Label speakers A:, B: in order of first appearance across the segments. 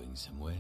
A: going somewhere?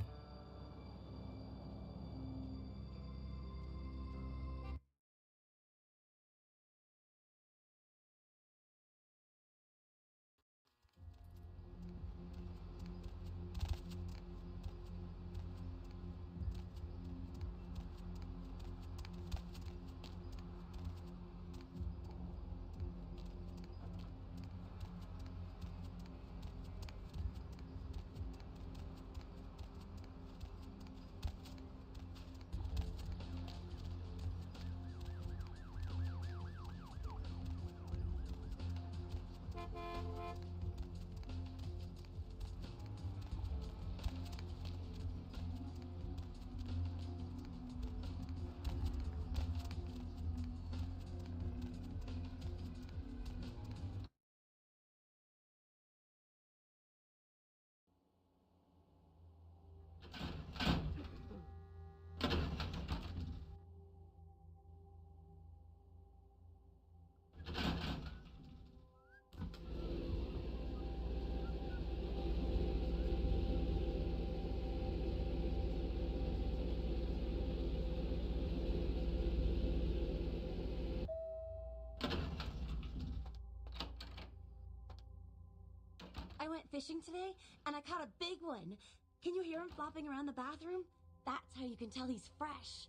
B: I went fishing today, and I caught a big one. Can you hear him flopping around the bathroom? That's how you can tell he's fresh.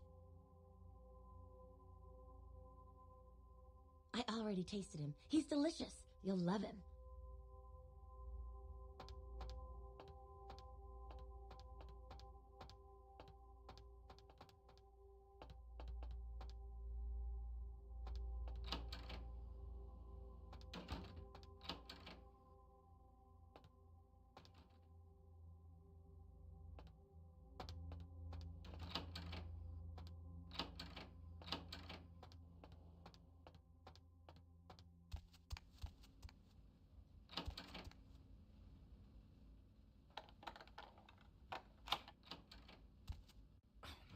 B: I already tasted him. He's delicious. You'll love him.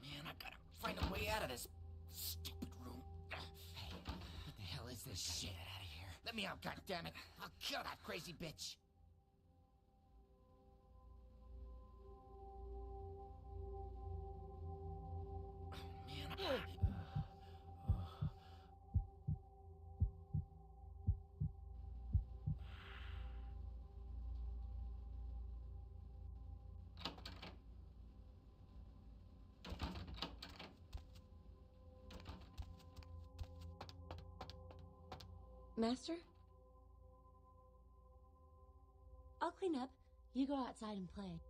C: Man, I gotta find a way out of this stupid room. Hey, what the hell is this shit? Get out of here. Let me out, goddammit. I'll kill that crazy bitch. Man,
B: Master? I'll clean up. You go outside and play.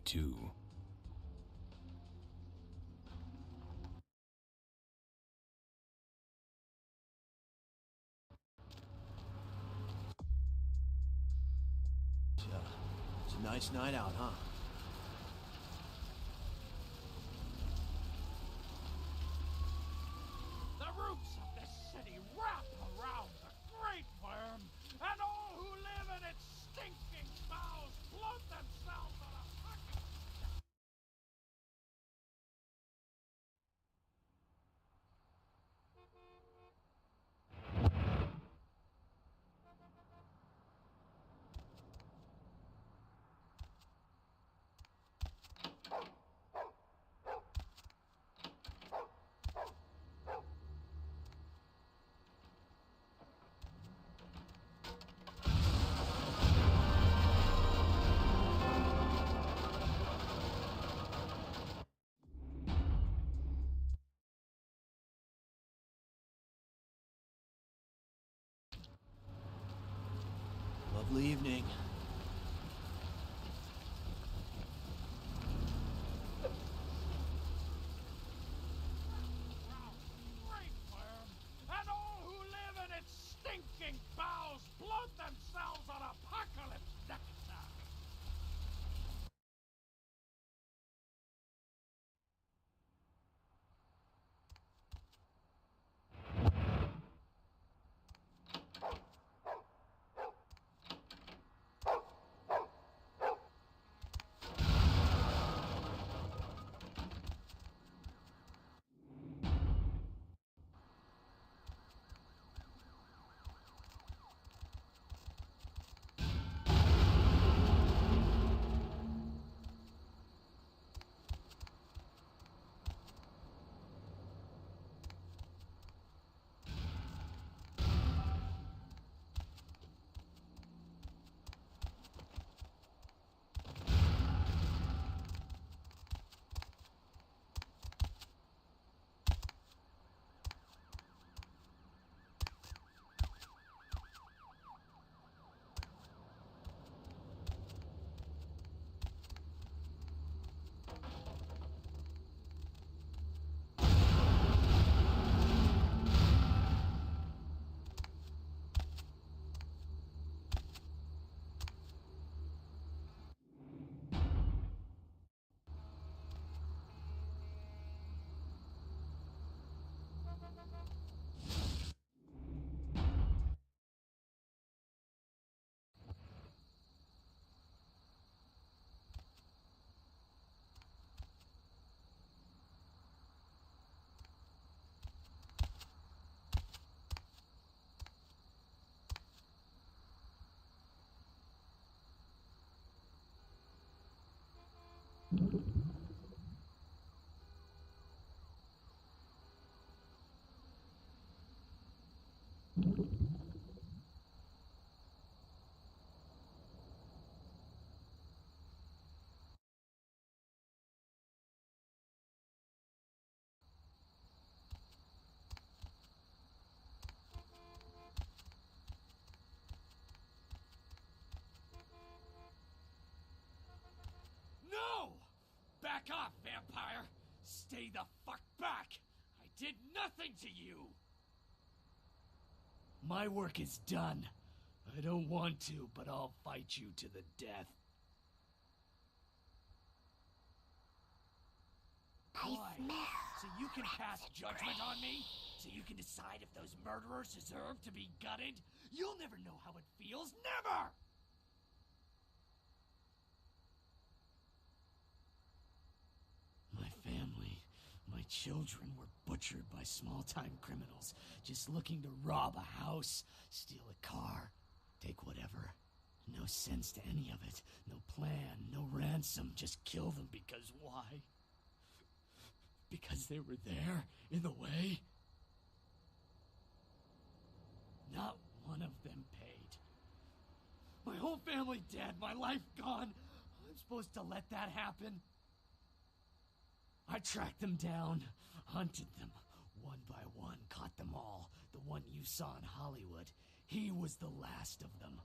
A: too.
D: It's a nice night out, huh?
E: The roots of this city wrap around the Great Worm, and all who live in its stinking bowels float themselves on a fucking...
D: Lovely evening.
E: Great Worm, and all who live in its stinking bowels bloat themselves on apocalypse nectar. No! Back off, vampire! Stay the fuck back! I did nothing to you! My work is done. I don't want to, but I'll fight you to the death. Why? So you can pass judgment on me? So you can decide if those murderers deserve to be gutted? You'll never know how it feels. Never! My family, my children were butchered by small-time criminals just looking to rob a house, steal a car, take whatever. No sense to any of it. No plan, no ransom. Just kill them because why? Because they were there, in the way? Not one of them paid. My whole family dead, my life gone. I'm supposed to let that happen? I tracked them down, hunted them, one by one, caught them all. The one you saw in Hollywood, he was the last of them.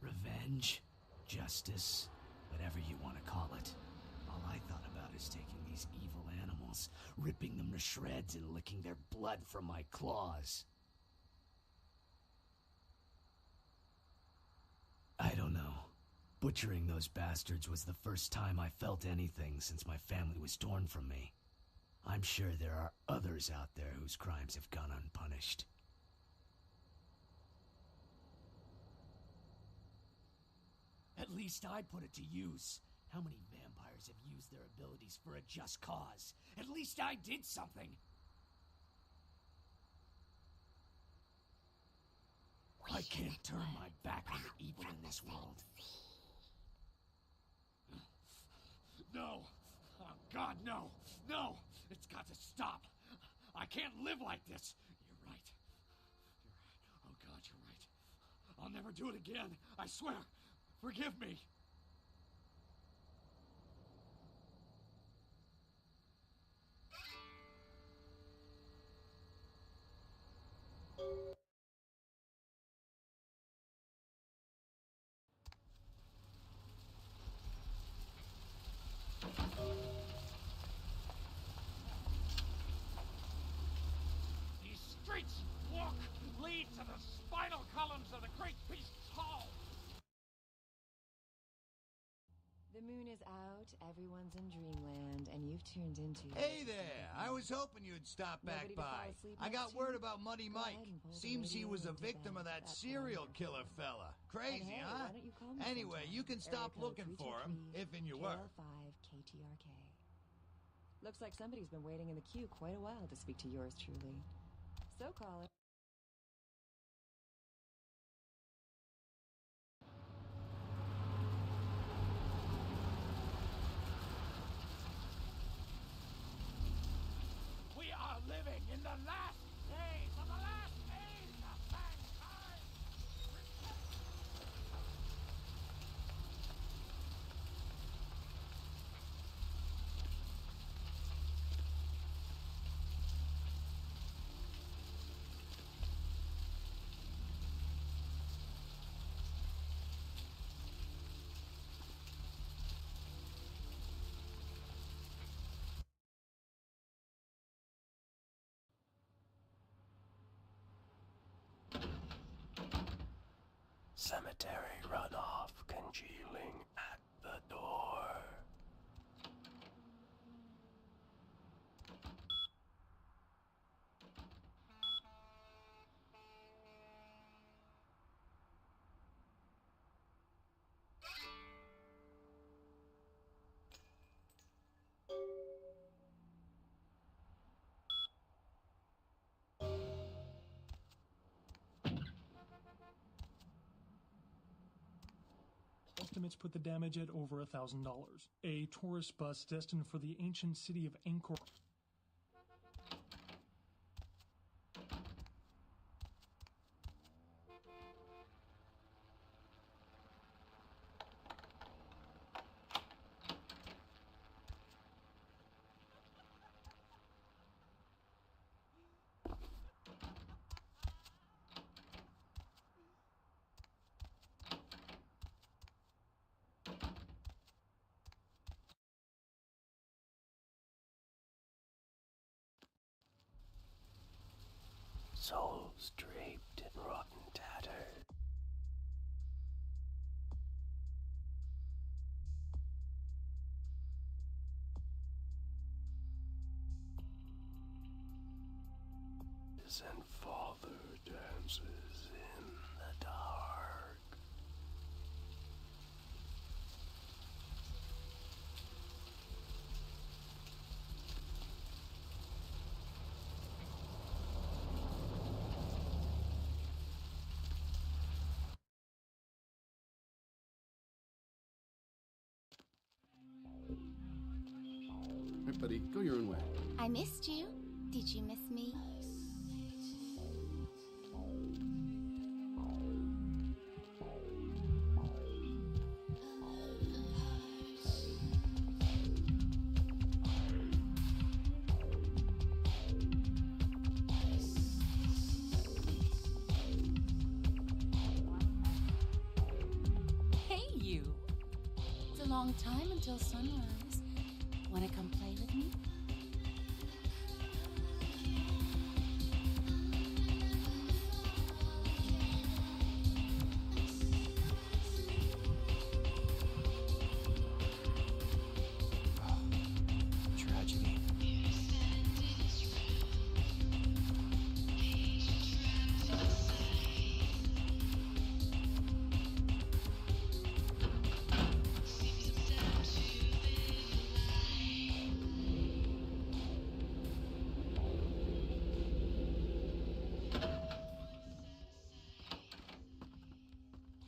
E: Revenge, justice, Whatever you want to call it. All I thought about is taking these evil animals, ripping them to shreds and licking their blood from my claws. I don't know. Butchering those bastards was the first time I felt anything since my family was torn from me. I'm sure there are others out there whose crimes have gone unpunished. At least I put it to use. How many vampires have used their abilities for a just cause? At least I did something. I can't turn my back on the evil in this world. No! Oh God, no! No! It's got to stop! I can't live like this! You're right. You're right. Oh God, you're right. I'll never do it again. I swear. Forgive me. These streets lead to the spinal columns of the Great Beast's Hall.
A: The moon is out, everyone's in dreamland, and you've tuned into...
F: Hey there! I was hoping you'd stop back
A: Nobody to fall
F: by.
A: asleep
F: I
A: next
F: got
A: to?
F: word about Muddy
A: Go
F: Mike.
A: ahead and pull the
F: Seems he
A: radio
F: was a
A: into
F: victim of that
A: that
F: serial
A: corner.
F: killer fella. Crazy,
A: And hey,
F: huh?
A: why don't you call me
F: Anyway,
A: sometime?
F: you can stop
A: Area code
F: looking for him,
A: 323,
F: if in your work.
A: KL5 KTRK. Looks like somebody's been waiting in the queue quite a while to speak to yours truly. So caller.
E: We are living in the last days of the last age of mankind!
G: Cemetery runoff congealing at the door.
H: Estimates put the damage at over $1,000. A tourist bus destined for the ancient city of Angkor.
G: Souls draped in rotten tatter. And father dances in the dark.
I: Hey, buddy, go your own way.
J: I missed you. Did you miss me?
B: Hey, you. So
J: a long time until sunrise. Wanna come play with me?
D: Tragedy.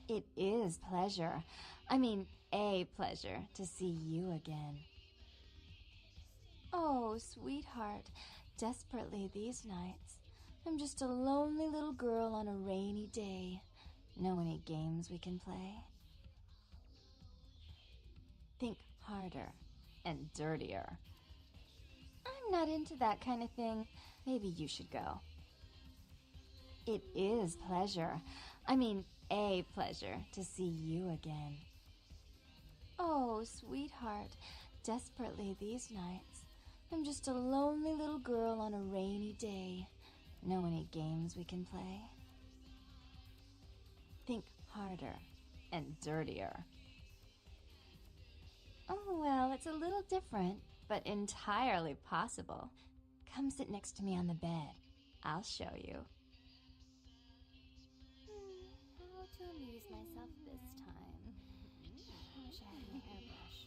K: It is pleasure. I mean, a pleasure to see you again. Oh, sweetheart, desperately these nights. I'm just a lonely little girl on a rainy day. Know any games we can play? Think harder and dirtier. I'm not into that kind of thing. Maybe you should go. It is pleasure. I mean, a pleasure to see you again. Oh, sweetheart, desperately these nights. I'm just a lonely little girl on a rainy day. Know any games we can play? Think harder and dirtier. Oh, well, it's a little different, but entirely possible. Come sit next to me on the bed. I'll show you. How to amuse myself this time? I wish I had my hairbrush.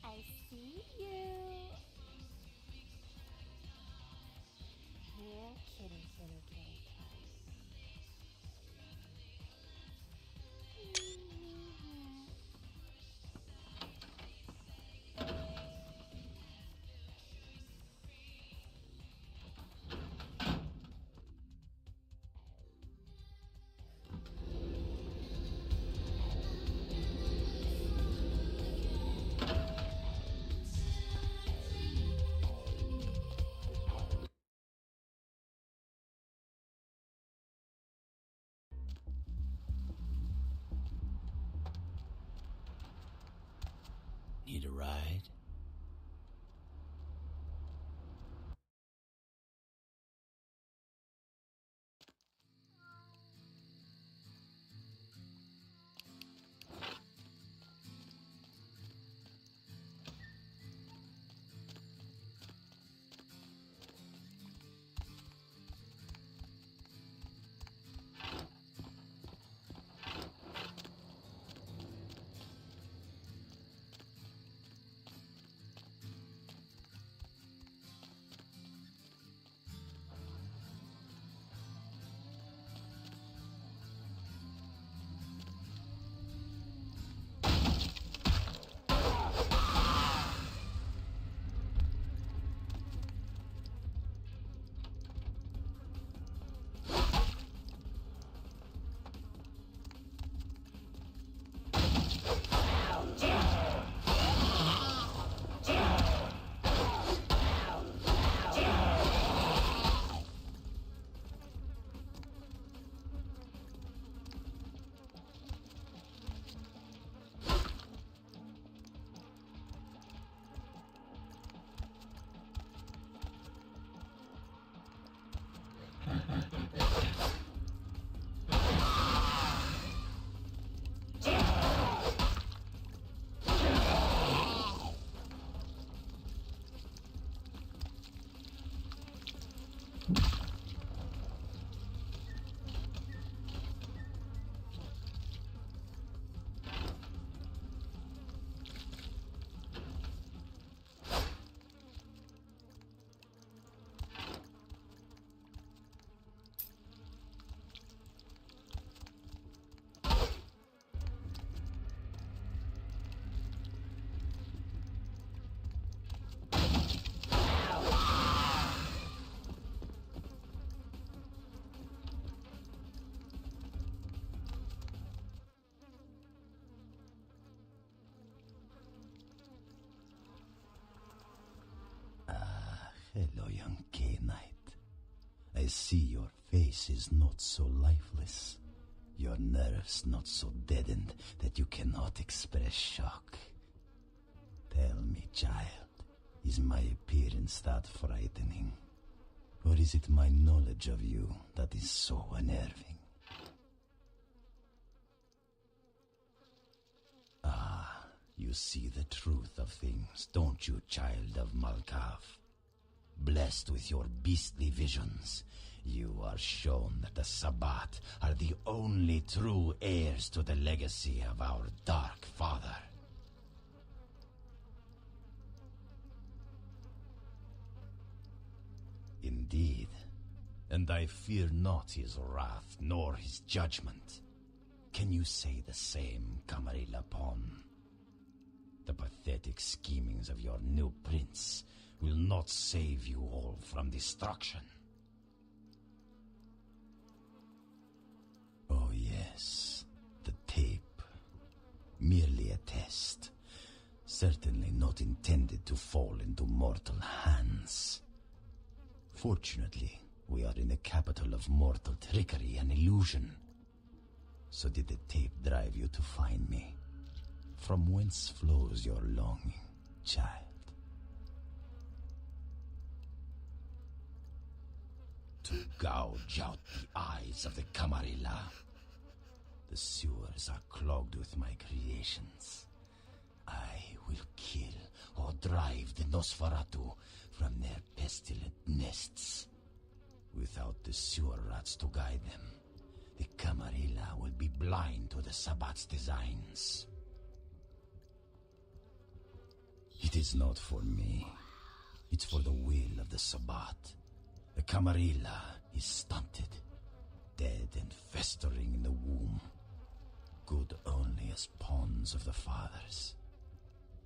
K: I see you. Here, kitty, kitty, kitty,
D: Need a ride? Hello, young K-Knight. I see your face is not so lifeless. Your nerves not so deadened that you cannot express shock. Tell me, child, is my appearance that frightening? Or is it my knowledge of you that is so unnerving? Ah, you see the truth of things, don't you, child of Malkav? Blessed with your beastly visions, you are shown that the Sabbat are the only true heirs to the legacy of our Dark Father. Indeed, and I fear not his wrath nor his judgment. Can you say the same, Camarilla Pon? The pathetic schemings of your new prince will not save you all from destruction. Oh yes, the tape. Merely a test. Certainly not intended to fall into mortal hands. Fortunately, we are in the capital of mortal trickery and illusion. So did the tape drive you to find me? From whence flows your longing, child? To gouge out the eyes of the Camarilla. The sewers are clogged with my creations. I will kill or drive the Nosferatu from their pestilent nests. Without the sewer rats to guide them, the Camarilla will be blind to the Sabbat's designs. It is not for me. It's for the will of the Sabbat. The Camarilla is stunted, dead and festering in the womb. Good only as pawns of the fathers.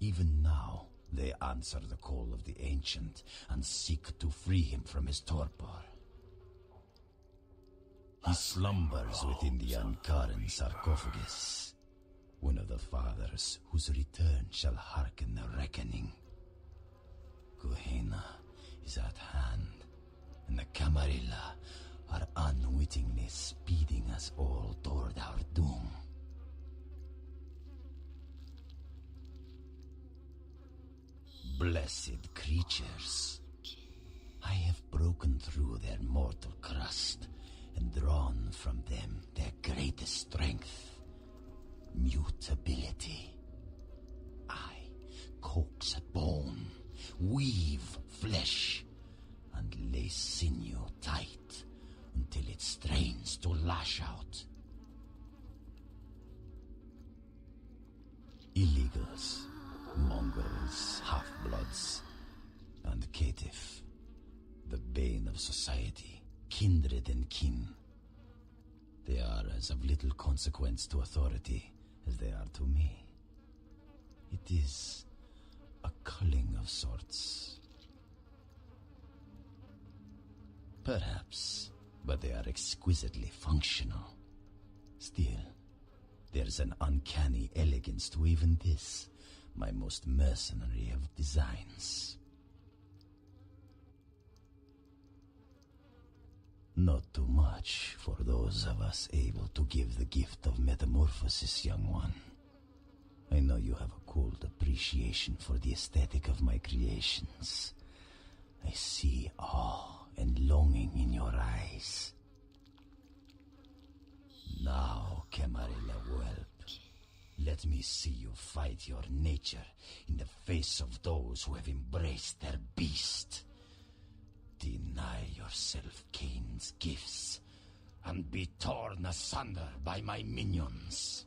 D: Even now, they answer the call of the Ancient and seek to free him from his torpor. He slumbers within the Ankaran sarcophagus, one of the fathers whose return shall hearken the reckoning. Gehenna is at hand, and the Camarilla are unwittingly speeding us all toward our doom. Blessed creatures, I have broken through their mortal crust and drawn from them their greatest strength, mutability. I coax bone, weave flesh, and lay sinew tight until it strains to lash out. Illegals, mongrels, half-bloods, and caitiff, the bane of society, kindred and kin. They are as of little consequence to authority as they are to me. It is a culling of sorts. Perhaps, but they are exquisitely functional. Still, there's an uncanny elegance to even this, my most mercenary of designs. Not too much for those of us able to give the gift of metamorphosis, young one. I know you have a cold appreciation for the aesthetic of my creations. I see awe and longing in your eyes. Now, Camarilla whelp, let me see you fight your nature in the face of those who have embraced their beast. Deny yourself Cain's gifts and be torn asunder by my minions.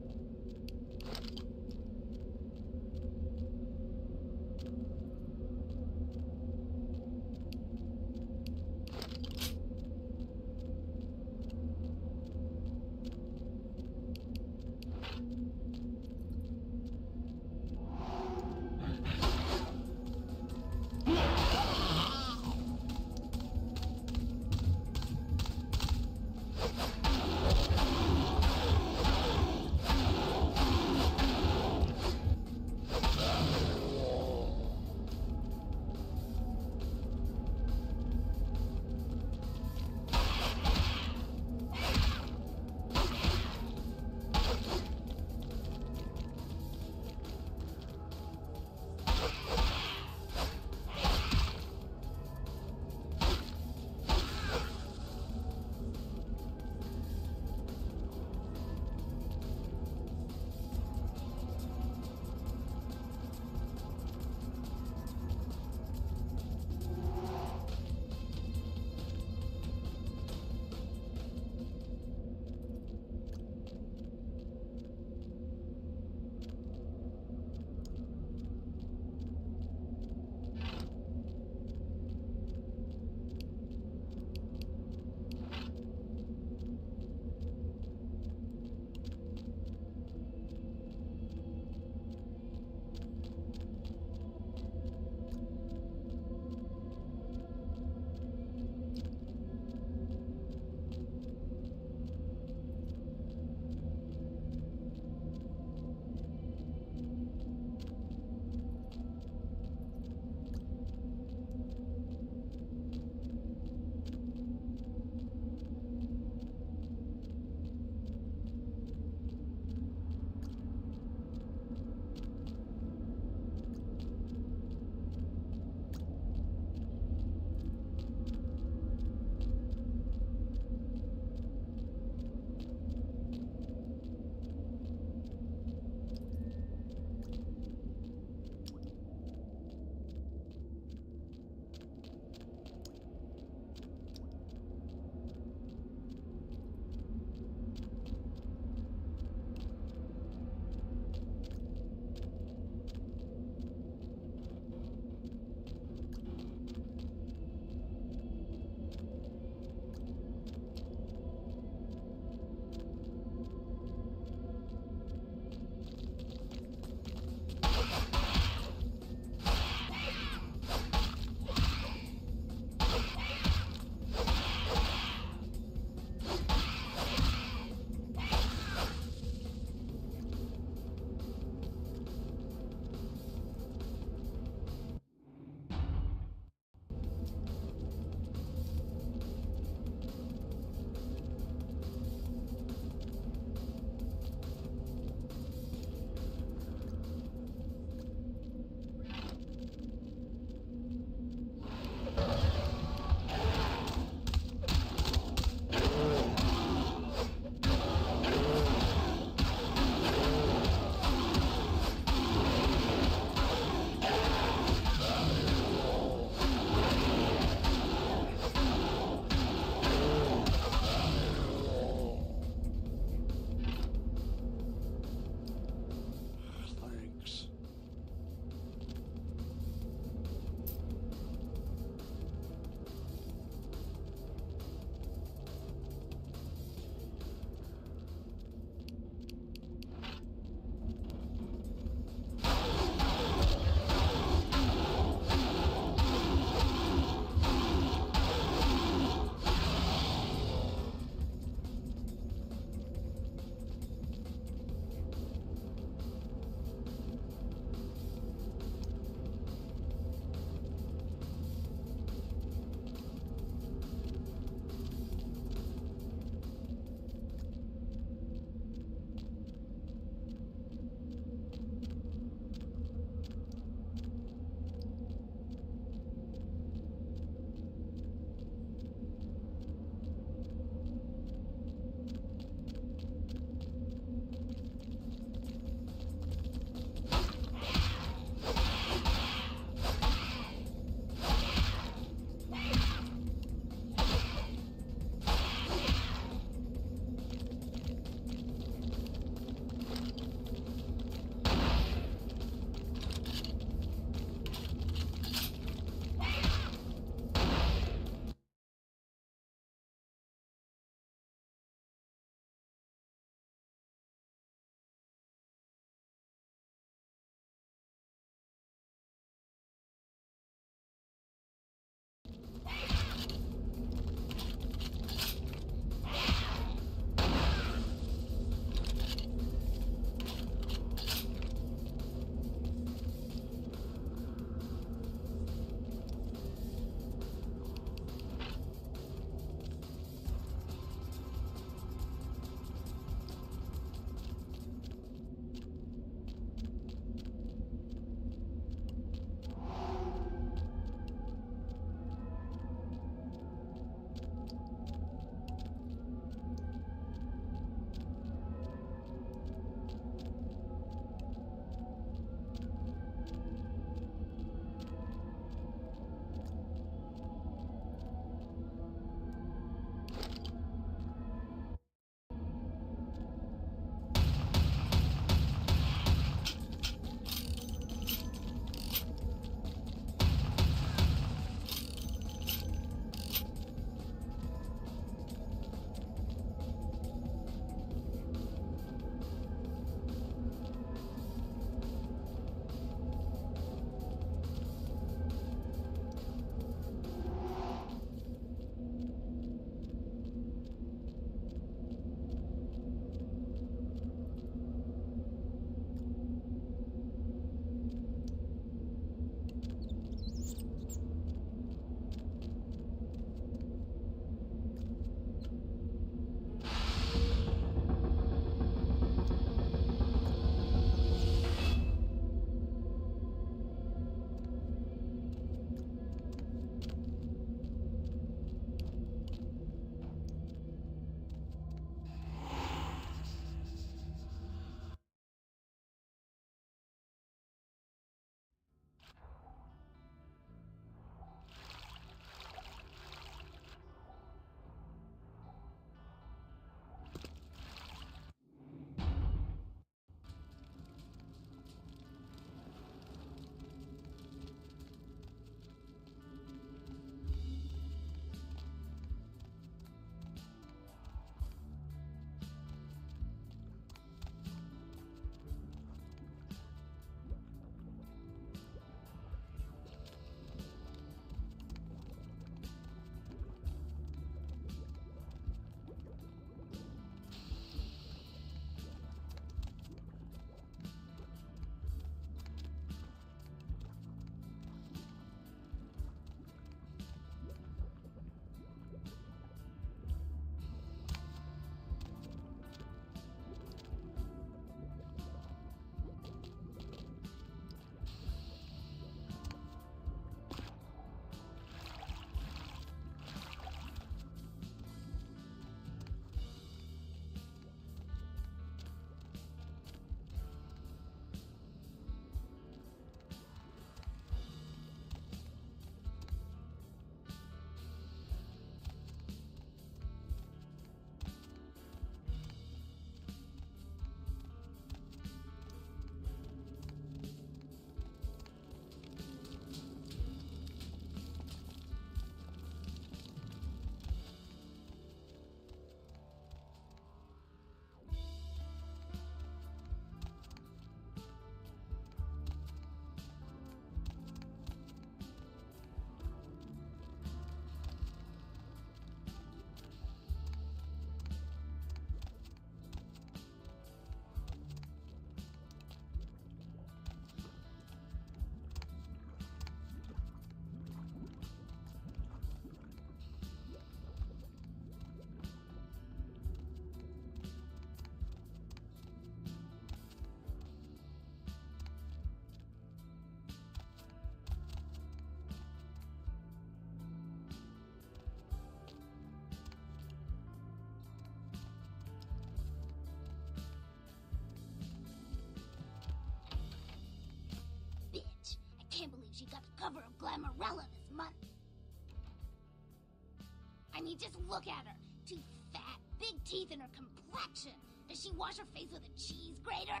L: mean, just look at her. Too fat, big teeth, and her complexion. Does she wash her face with a cheese grater?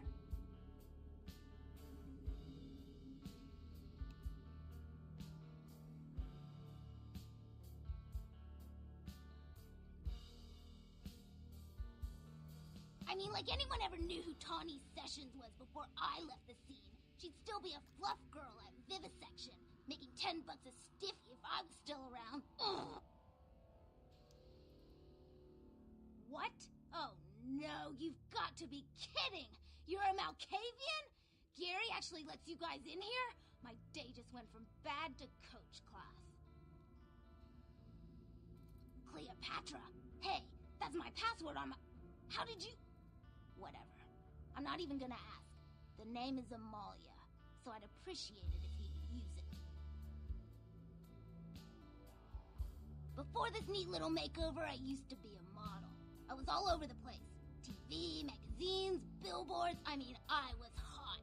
L: I mean, like anyone ever knew who Tawny Sessions was before I left the scene, she'd still be a fluff girl at Vivisection, making $10 a stiffy if I was still around. Ugh. What? Oh no, you've got to be kidding! You're a Malkavian? Gary actually lets you guys in here? My day just went from bad to coach class. Cleopatra. Hey, that's my password on my... How did you... Whatever. I'm not even gonna ask. The name is Amalia, so I'd appreciate it if you'd use it. Before this neat little makeover, I used to be a model. I was all over the place. TV, magazines, billboards. I mean, I was hot.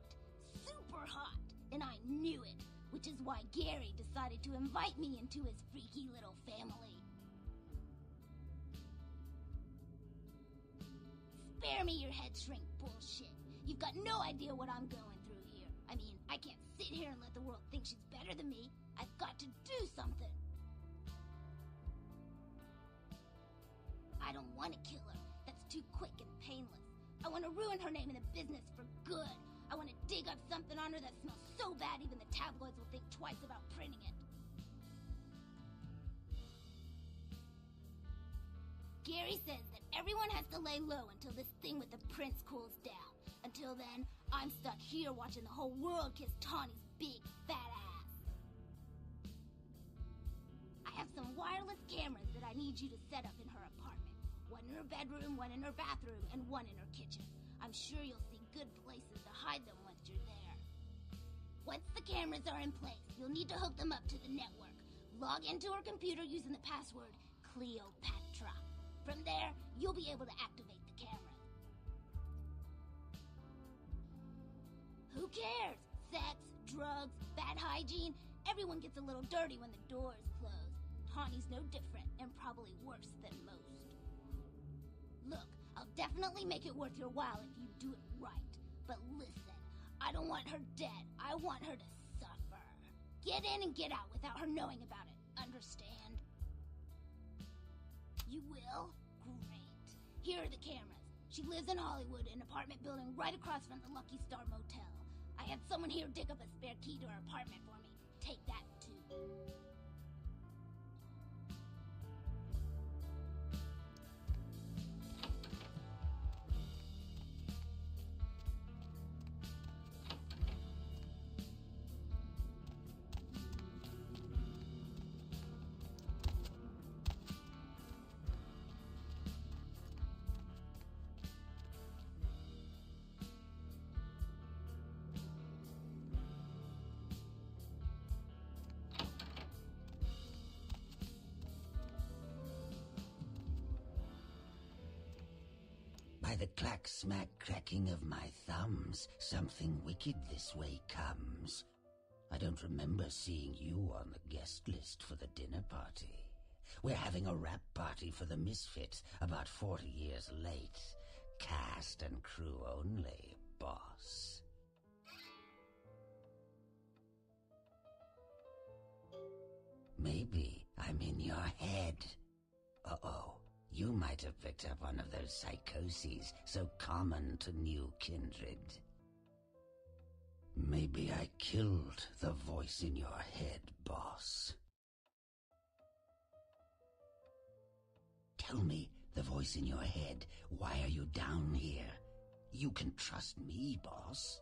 L: Super hot. And I knew it, which is why Gary decided to invite me into his freaky little family. Spare me your head shrink bullshit. You've got no idea what I'm going through here. I mean, I can't sit here and let the world think she's better than me. I've got to do something. I don't want to kill her. That's too quick and painless. I want to ruin her name in the business for good. I want to dig up something on her that smells so bad even the tabloids will think twice about printing it. Gary says that everyone has to lay low until this thing with the prince cools down. Until then, I'm stuck here watching the whole world kiss Tawny's big, fat ass. I have some wireless cameras that I need you to set up in her apartment. One in her bedroom, one in her bathroom, and one in her kitchen. I'm sure you'll see good places to hide them once you're there. Once the cameras are in place, you'll need to hook them up to the network. Log into her computer using the password Cleopatra. From there, you'll be able to activate the cameras. Who cares? Sex, drugs, bad hygiene. Everyone gets a little dirty when the door is closed. Tawny's no different, and probably worse than most. Look, I'll definitely make it worth your while if you do it right. But listen, I don't want her dead. I want her to suffer. Get in and get out without her knowing about it. Understand? You will? Great. Here are the cameras. She lives in Hollywood, an apartment building right across from the Lucky Star Motel. I had someone here dig up a spare key to her apartment for me. Take that, too.
D: By the clack-smack cracking of my thumbs, something wicked this way comes. I don't remember seeing you on the guest list for the dinner party. We're having a wrap party for the Misfits, about 40 years late. Cast and crew only, boss. Maybe I'm in your head. Uh-oh. You might have picked up one of those psychoses so common to new kindred. Maybe I killed the voice in your head, boss. Tell me, the voice in your head, why are you down here? You can trust me, boss.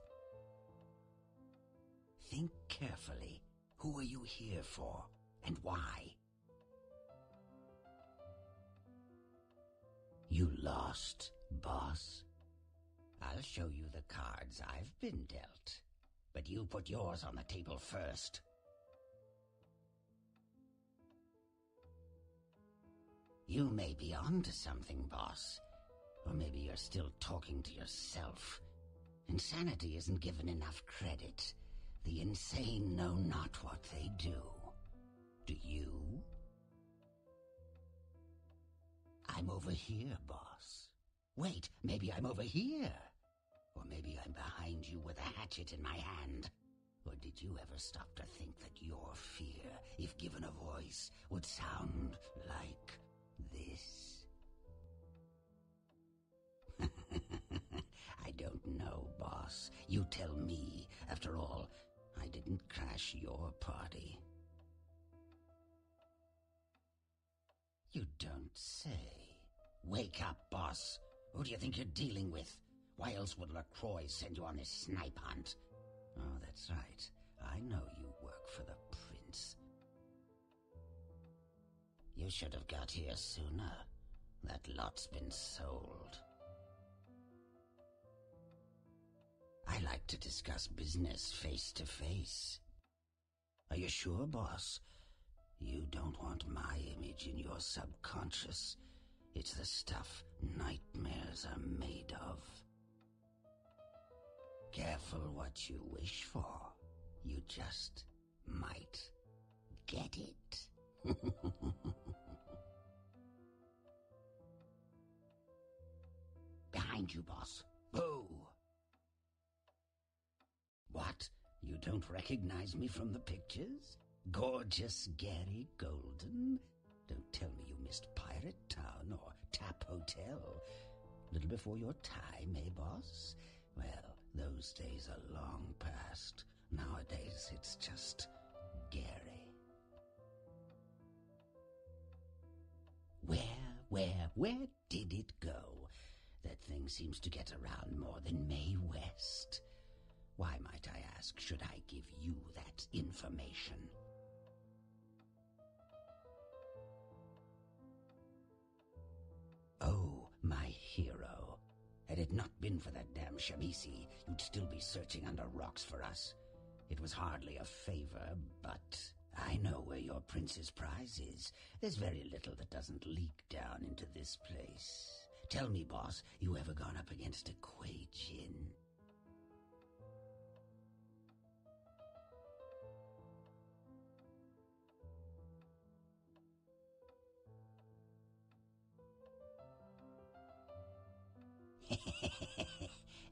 D: Think carefully. Who are you here for, and why? You lost, boss? I'll show you the cards I've been dealt. But you put yours on the table first. You may be onto something, boss. Or maybe you're still talking to yourself. Insanity isn't given enough credit. The insane know not what they do. Do you?
M: I'm over here, boss. Wait, maybe I'm over here. Or maybe I'm behind you with a hatchet in my hand. Or did you ever stop to think that your fear, if given a voice, would sound like this? I don't know, boss. You tell me. After all, I didn't crash your party. You don't say. Wake up, boss. Who do you think you're dealing with? Why else would LaCroix send you on this snipe hunt? Oh, that's right. I know you work for the prince. You should have got here sooner. That lot's been sold. I like to discuss business face to face. Are you sure, boss? You don't want my image in your subconscious. It's the stuff nightmares are made of. Careful what you wish for. You just might get it. Behind you, boss. Boo! What? You don't recognize me from the pictures? Gorgeous Gary Golden? Don't tell me you missed Pirate Town or Tap Hotel. Little before your time, eh, boss? Well, those days are long past. Nowadays, it's just Gary. Where did it go? That thing seems to get around more than Mae West. Why, might I ask, should I give you that information? Oh, my hero. Had it not been for that damn Shamisi, you'd still be searching under rocks for us. It was hardly a favor, but I know where your prince's prize is. There's very little that doesn't leak down into this place. Tell me, boss, you ever gone up against a Kuei Jin?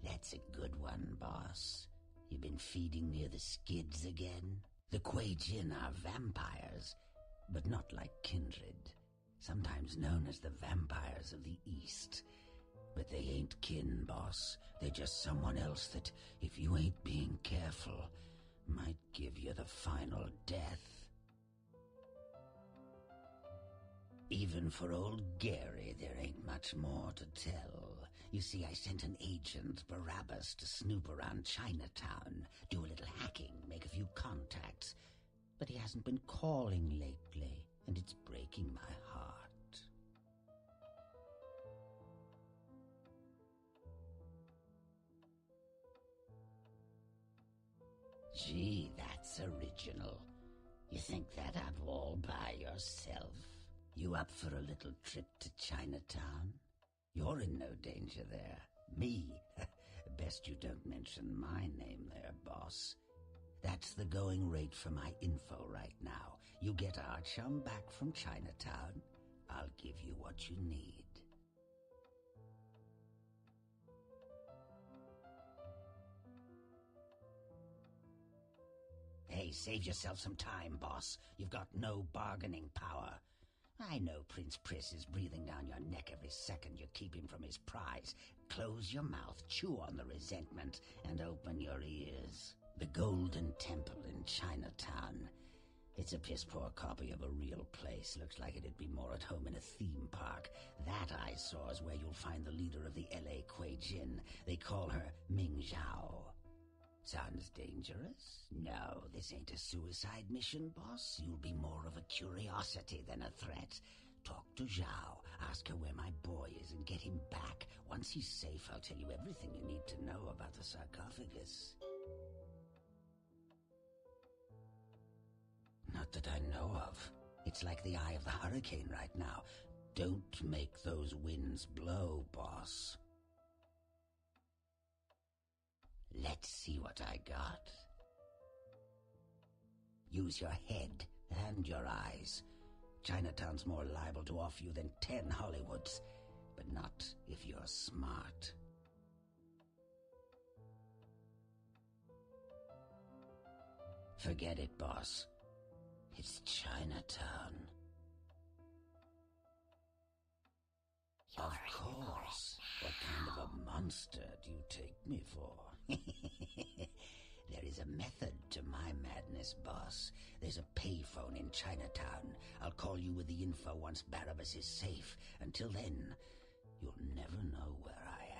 M: That's a good one, boss. You been feeding near the skids again? The Kuei Jin are vampires, but not like Kindred, sometimes known as the vampires of the East. But they ain't kin, boss. They're just someone else that, if you ain't being careful, might give you the final death. Even for old Gary, there ain't much more to tell. You see, I sent an agent, Barabbas, to snoop around Chinatown, do a little hacking, make a few contacts. But he hasn't been calling lately, and it's breaking my heart. Gee, that's original. You think that up all by yourself? You up for a little trip to Chinatown? You're in no danger there. Me? Best you don't mention my name there, boss. That's the going rate for my info right now. You get our chum back from Chinatown, I'll give you what you need. Hey, save yourself some time, boss. You've got no bargaining power. I know Prince Priss is breathing down your neck every second you keep him from his prize. Close your mouth, chew on the resentment, and open your ears. The Golden Temple in Chinatown. It's a piss-poor copy of a real place. Looks like it'd be more at home in a theme park. That I saw is where you'll find the leader of the L.A. Kuei Jin. They call her Ming Zhao. Sounds dangerous? No, this ain't a suicide mission, boss. You'll be more of a curiosity than a threat. Talk to Zhao, ask her where my boy is, and get him back. Once he's safe, I'll tell you everything you need to know about the sarcophagus. Not that I know of. It's like the eye of the hurricane right now. Don't make those winds blow, boss. Let's see what I got. Use your head and your eyes. Chinatown's more liable to offer you than 10 Hollywoods. But not if you're smart. Forget it, boss. It's Chinatown. Of course. What kind of a monster do you take me for? There is a method to my madness, boss. There's a payphone in Chinatown. I'll call you with the info once Barabbas is safe. Until then, you'll never know where I am.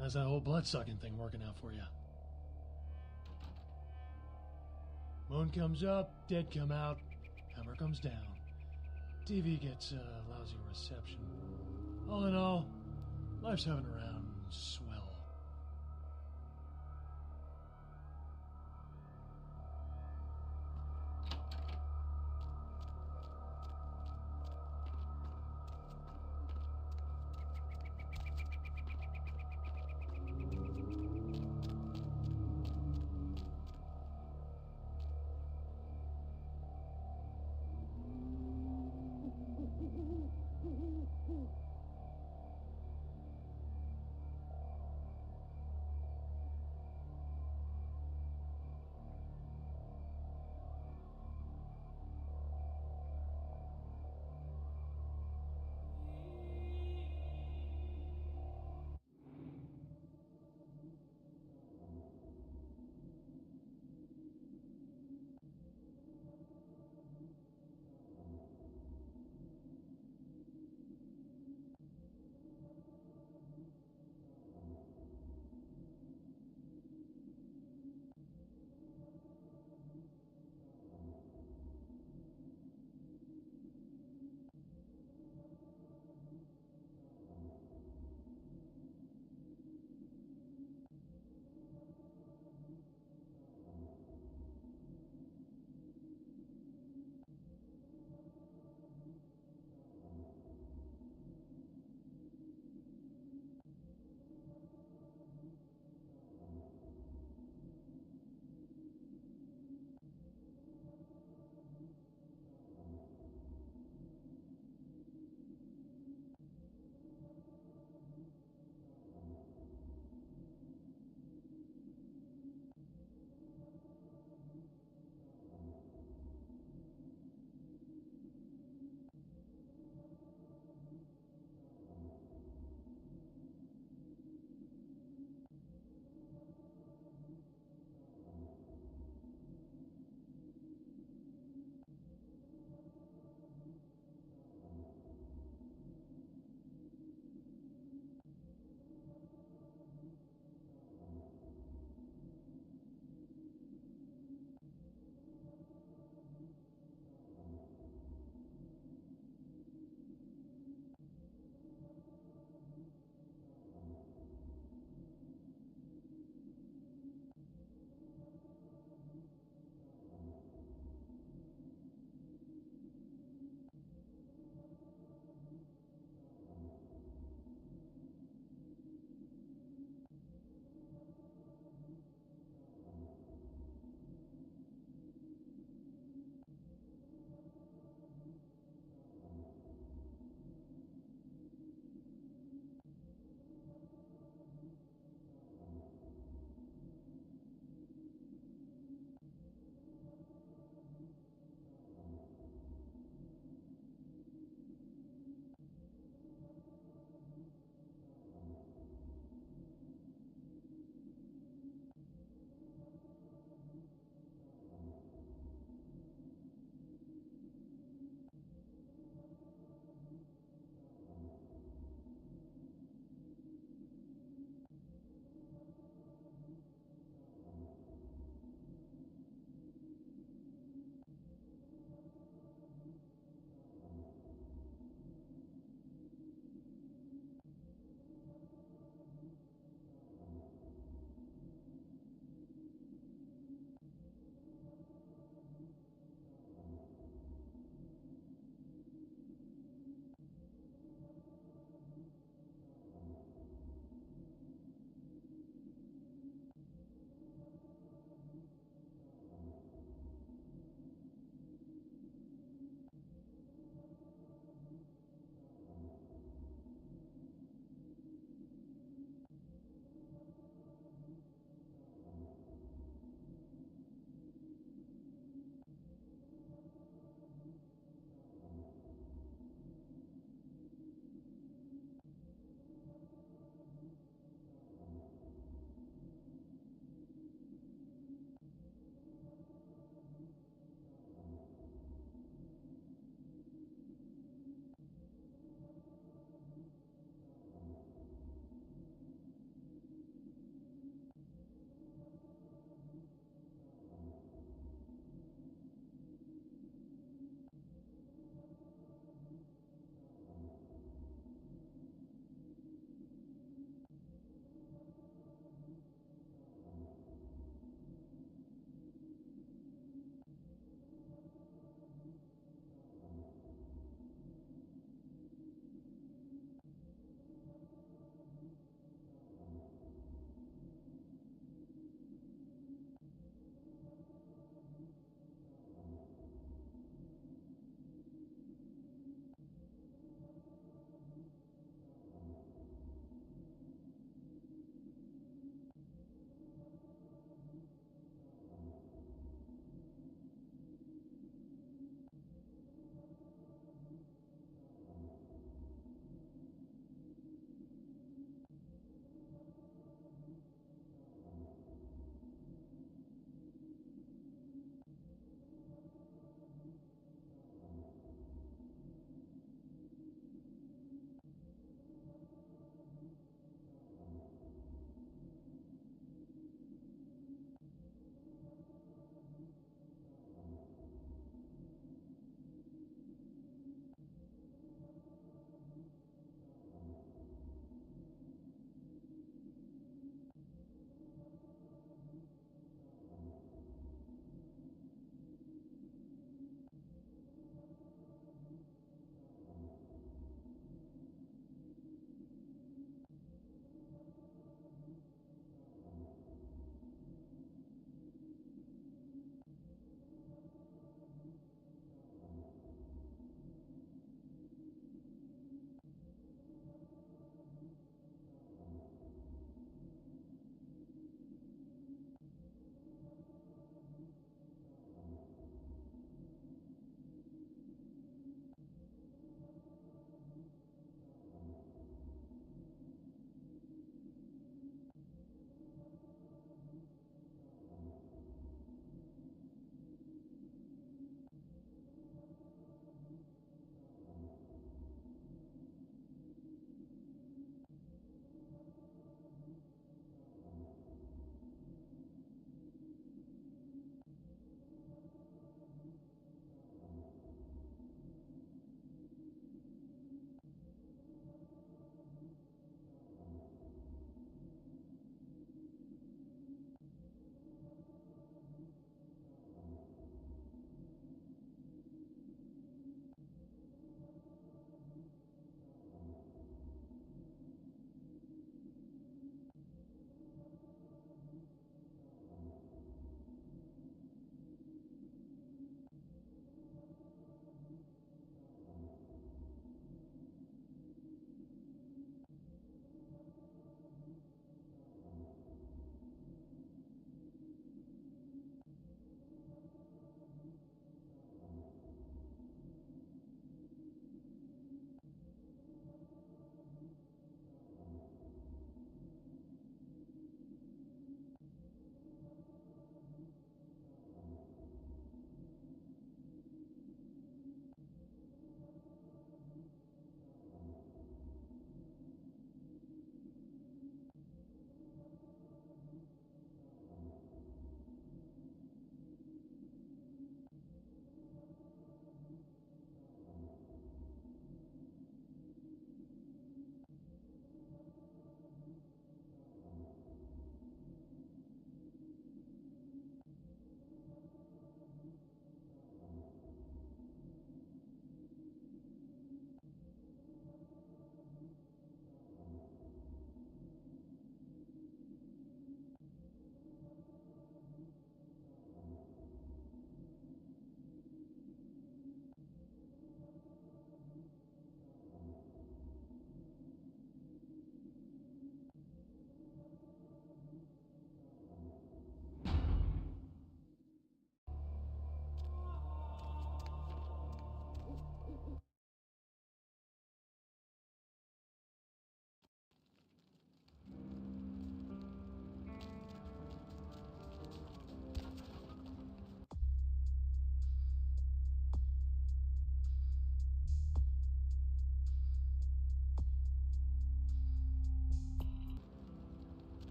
H: How's that whole blood-sucking thing working out for you? Moon comes up, dead come out, hammer comes down. TV gets a lousy reception. All in all, life's having around swell.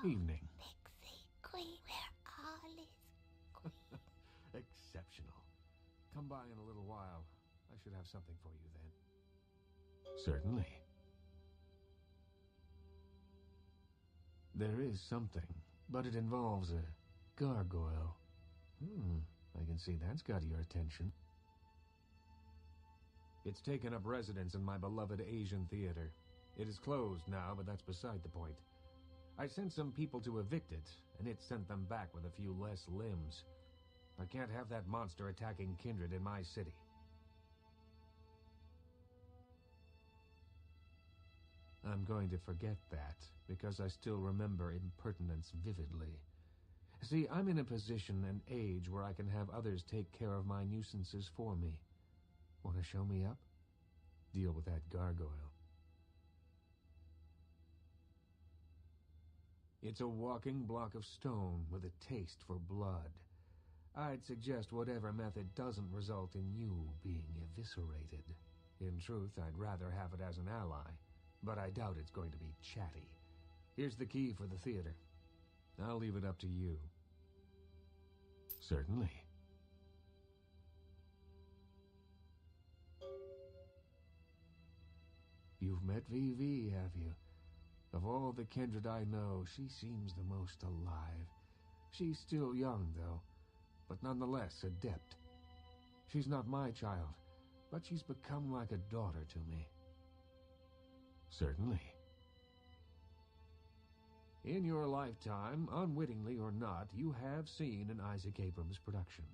N: Evening.
L: Pixie Queen, where all is Queen.
N: Exceptional. Come by in a little while. I should have something for you then. Certainly. There is something, but it involves a gargoyle. I can see that's got your attention. It's taken up residence in my beloved Asian theater. It is closed now, but that's beside the point. I sent some people to evict it, and it sent them back with a few less limbs. I can't have that monster attacking kindred in my city. I'm going to forget that, because I still remember impertinence vividly. See, I'm in a position and age where I can have others take care of my nuisances for me. Want to show me up? Deal with that gargoyle. It's a walking block of stone with a taste for blood. I'd suggest whatever method doesn't result in you being eviscerated. In truth, I'd rather have it as an ally, but I doubt it's going to be chatty. Here's the key for the theater. I'll leave it up to you. Certainly. You've met Vivi, have you? Of all the kindred I know, she seems the most alive. She's still young, though, but nonetheless adept. She's not my child, but she's become like a daughter to me. Certainly. In your lifetime, unwittingly or not, you have seen an Isaac Abrams production.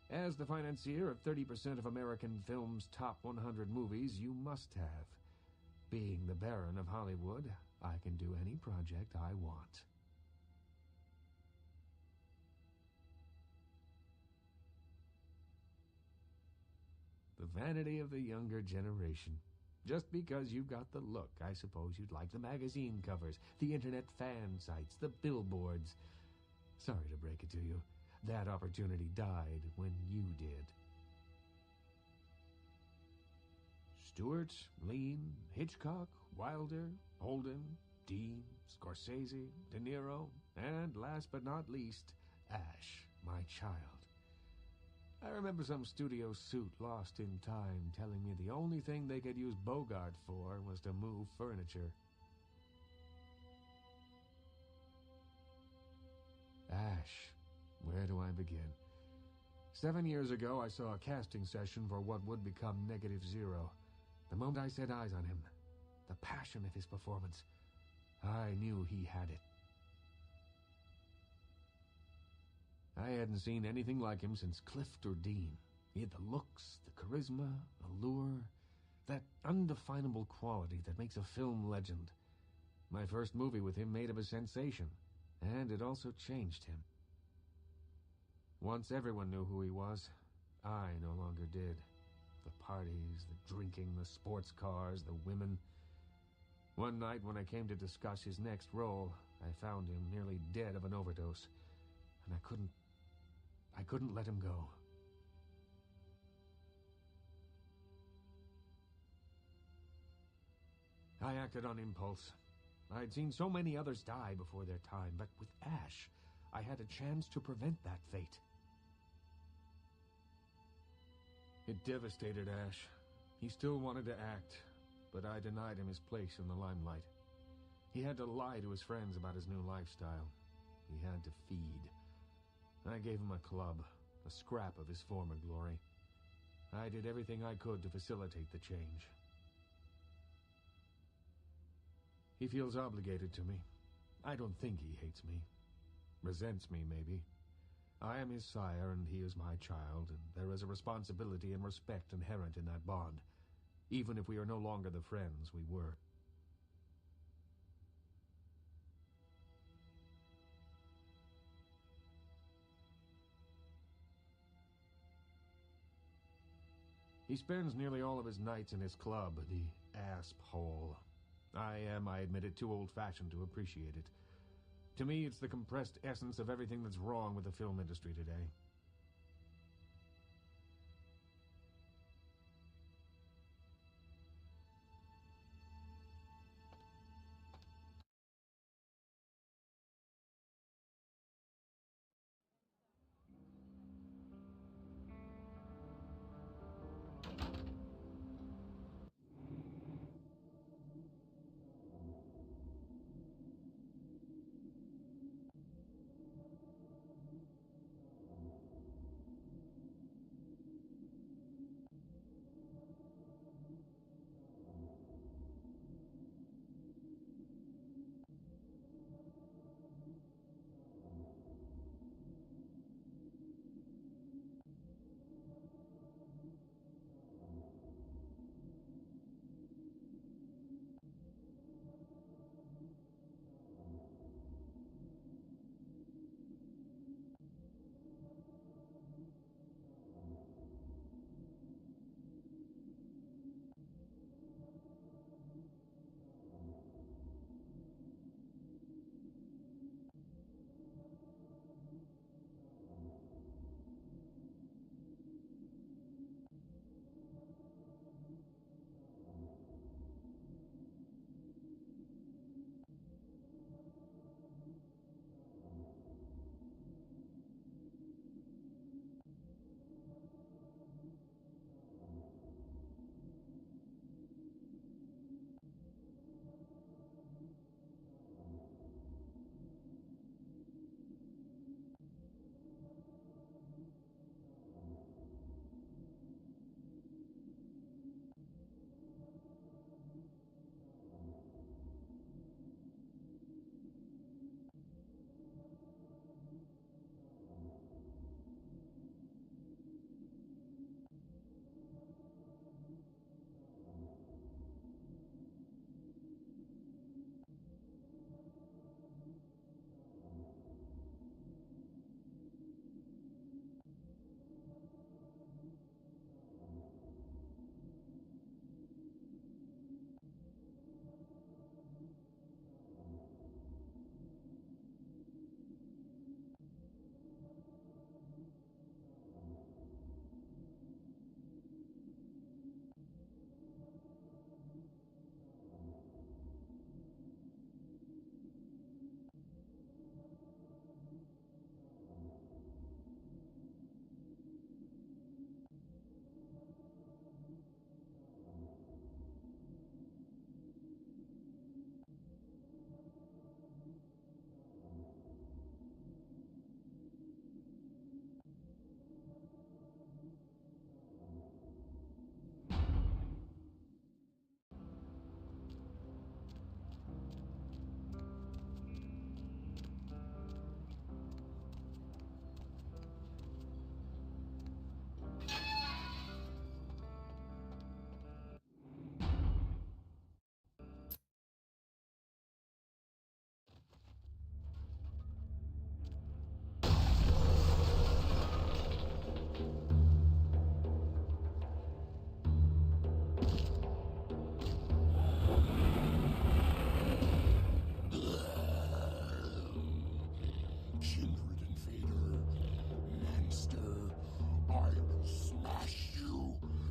N: As the financier of 30% of American film's top 100 movies, you must have. Being the Baron of Hollywood, I can do any project I want. The vanity of the younger generation. Just because you've got the look, I suppose you'd like the magazine covers, the internet fan sites, the billboards. Sorry to break it to you. That opportunity died when you did. Stewart, Lean, Hitchcock, Wilder, Holden, Dean, Scorsese, De Niro, and last but not least, Ash, my child. I remember some studio suit lost in time telling me the only thing they could use Bogart for was to move furniture. Ash, where do I begin? 7 years ago, I saw a casting session for what would become Negative Zero. The moment I set eyes on him, the passion of his performance, I knew he had it. I hadn't seen anything like him since Clift or Dean. He had the looks, the charisma, allure, that undefinable quality that makes a film legend. My first movie with him made him a sensation, and it also changed him. Once everyone knew who he was, I no longer did. The parties, the drinking, the sports cars, the women. One night when I came to discuss his next role, I found him nearly dead of an overdose, and I couldn't let him go. I acted on impulse. I'd seen so many others die before their time, but with Ash, I had a chance to prevent that fate. It devastated Ash. He still wanted to act, but I denied him his place in the limelight. He had to lie to his friends about his new lifestyle. He had to feed. I gave him a club, a scrap of his former glory. I did everything I could to facilitate the change. He feels obligated to me. I don't think he hates me. Resents me, maybe. I am his sire, and he is my child, and there is a responsibility and respect inherent in that bond, even if we are no longer the friends we were. He spends nearly all of his nights in his club, the Asp Hole. I admit it, too old-fashioned to appreciate it. To me, it's the compressed essence of everything that's wrong with the film industry today.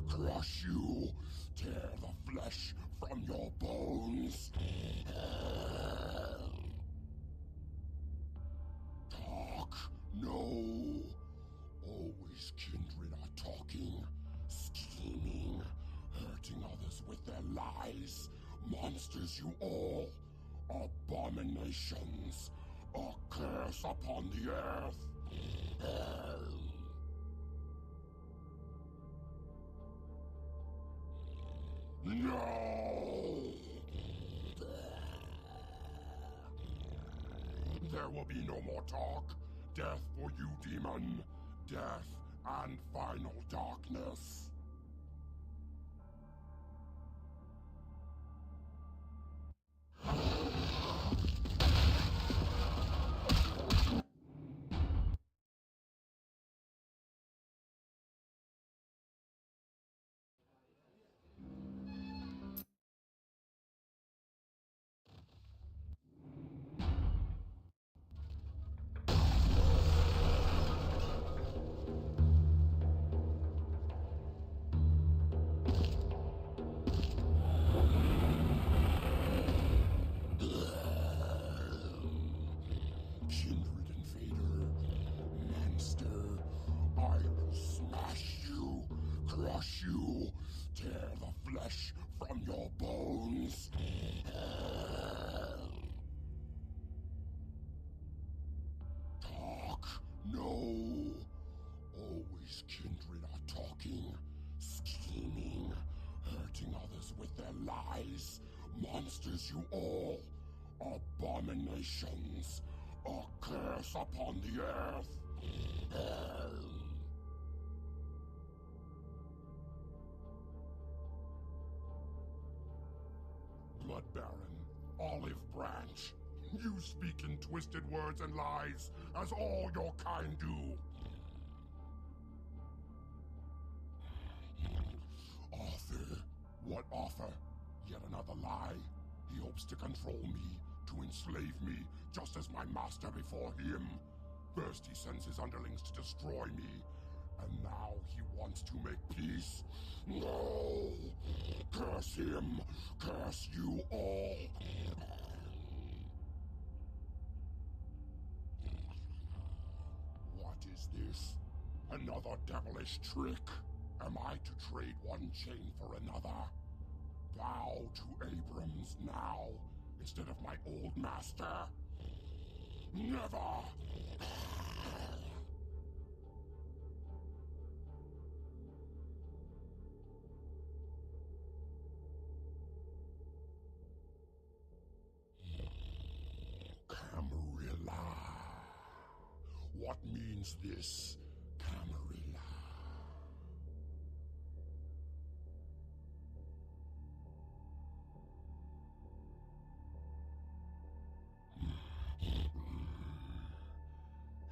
D: Crush you, tear the
O: flesh from your bones. Talk, no. Always kindred are talking, scheming, hurting others with their lies. Monsters you all, abominations, a curse upon the earth. No! There will be no more talk. Death for you, demon. Death and final darkness. Crush you, tear the flesh from your bones. Talk, no. Always kindred are talking, scheming, hurting others with their lies. Monsters you all, abominations, a curse upon the earth. Blood Baron, Olive Branch, you speak in twisted words and lies, as all your kind do. Arthur, what offer? Yet another lie. He hopes to control me, to enslave me, just as my master before him. First he sends his underlings to destroy me, and now he wants to make peace. No! Curse him! Curse you all! What is this? Another devilish trick? Am I to trade one chain for another? Bow to Abrams now, instead of my old master? Never! Camarilla. What means this, Camarilla?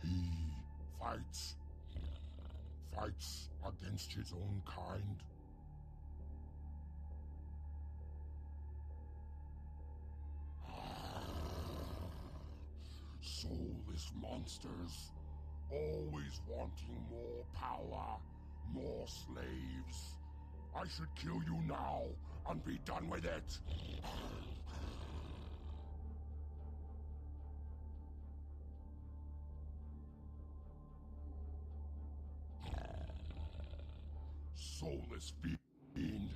O: He fights against his own kind. Soulless monsters, always wanting more power, more slaves. I should kill you now and be done with it. Soulless fiend.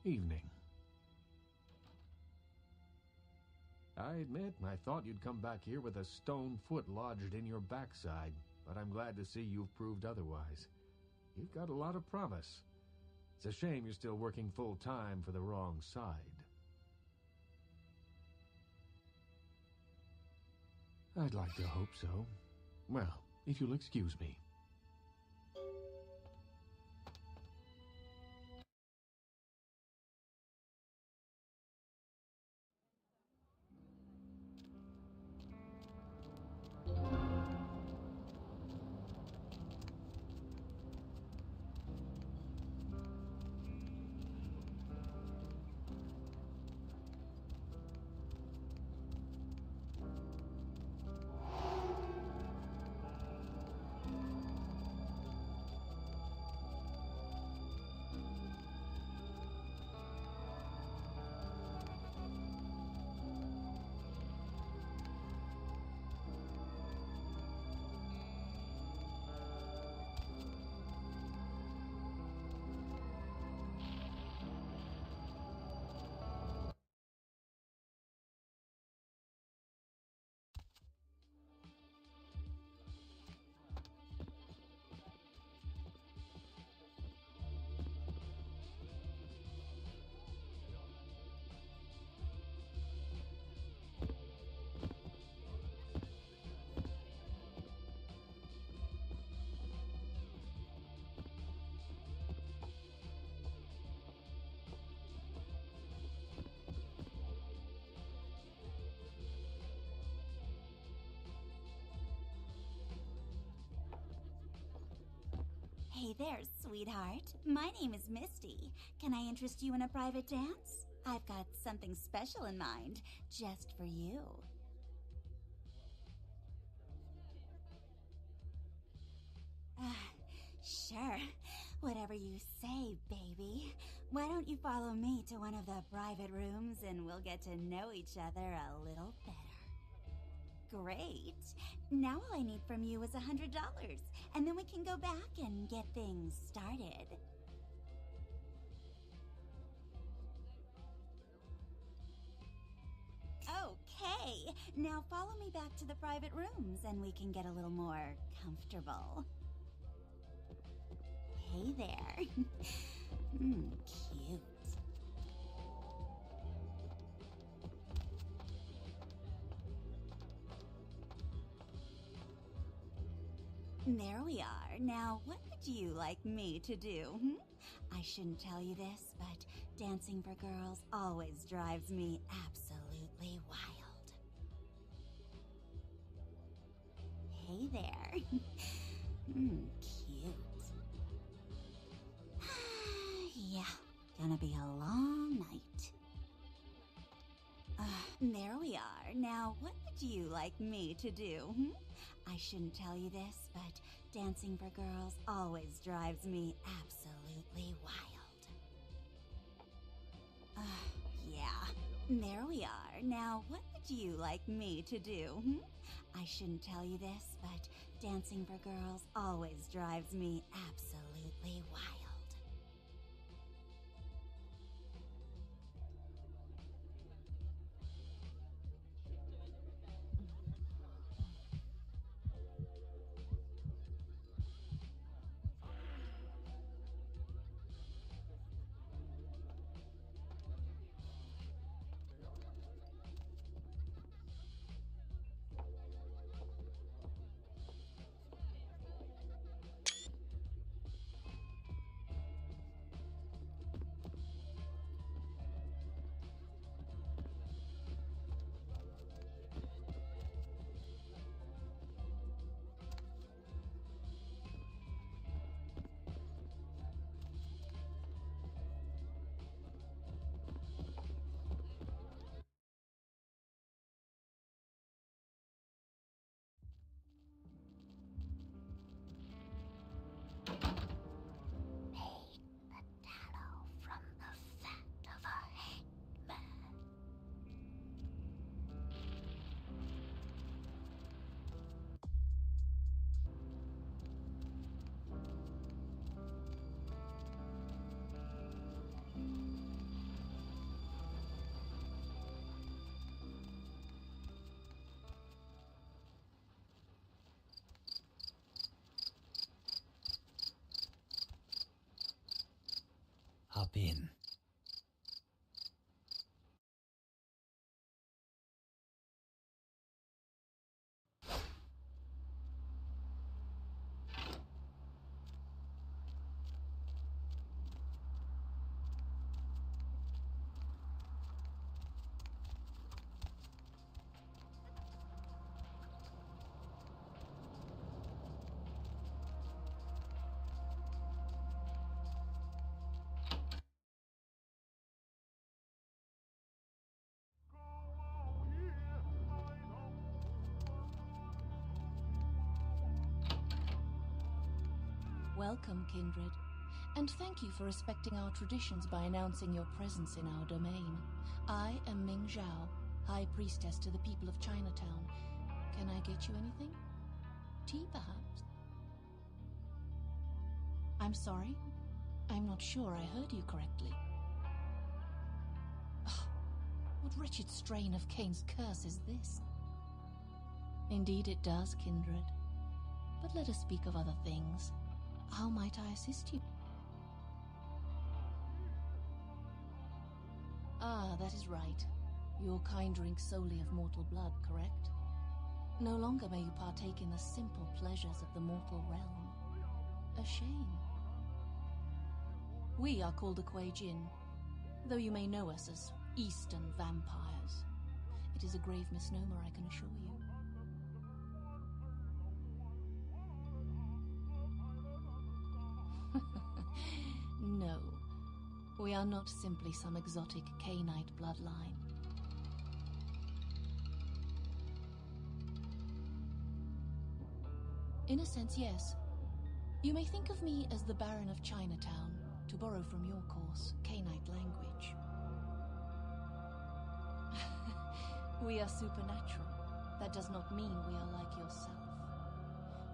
N: Evening. I admit, I thought you'd come back here with a stone foot lodged in your backside, but I'm glad to see you've proved otherwise. You've got a lot of promise. It's a shame you're still working full-time for the wrong side. I'd like to hope so. Well, if you'll excuse me.
L: Hey there, sweetheart. My name is Misty. Can I interest you in a private dance? I've got something special in mind, just for you. Sure. Whatever you say, baby. Why don't you follow me to one of the private rooms and we'll get to know each other a little better. Great. Now all I need from you is $100, and then we can go back and get things started. Okay. Now follow me back to the private rooms and we can get a little more comfortable. Hey there. Cute. There we are. Now, what would you like me to do? I shouldn't tell you this, but dancing for girls always drives me absolutely wild. Hey there. Cute. Yeah, gonna be a long night. There we are. Now, what would you like me to do? I shouldn't tell you this, but dancing for girls always drives me absolutely wild. Yeah, there we are. Now, what would you like me to do? I shouldn't tell you this, but dancing for girls always drives me absolutely wild.
J: Welcome, Kindred. And thank you for respecting our traditions by announcing your presence in our domain. I am Ming Zhao, High Priestess to the people of Chinatown. Can I get you anything? Tea, perhaps? I'm sorry? I'm not sure I heard you correctly. Oh, what wretched strain of Cain's curse is this? Indeed it does, Kindred. But let us speak of other things. How might I assist you? Ah, that is right. Your kind drinks solely of mortal blood, correct? No longer may you partake in the simple pleasures of the mortal realm. A shame. We are called the Kuei Jin, though you may know us as Eastern vampires. It is a grave misnomer, I can assure you. No, we are not simply some exotic Cainite bloodline. In a sense, yes. You may think of me as the Baron of Chinatown, to borrow from your course, Cainite language. We are supernatural. That does not mean we are like yourself.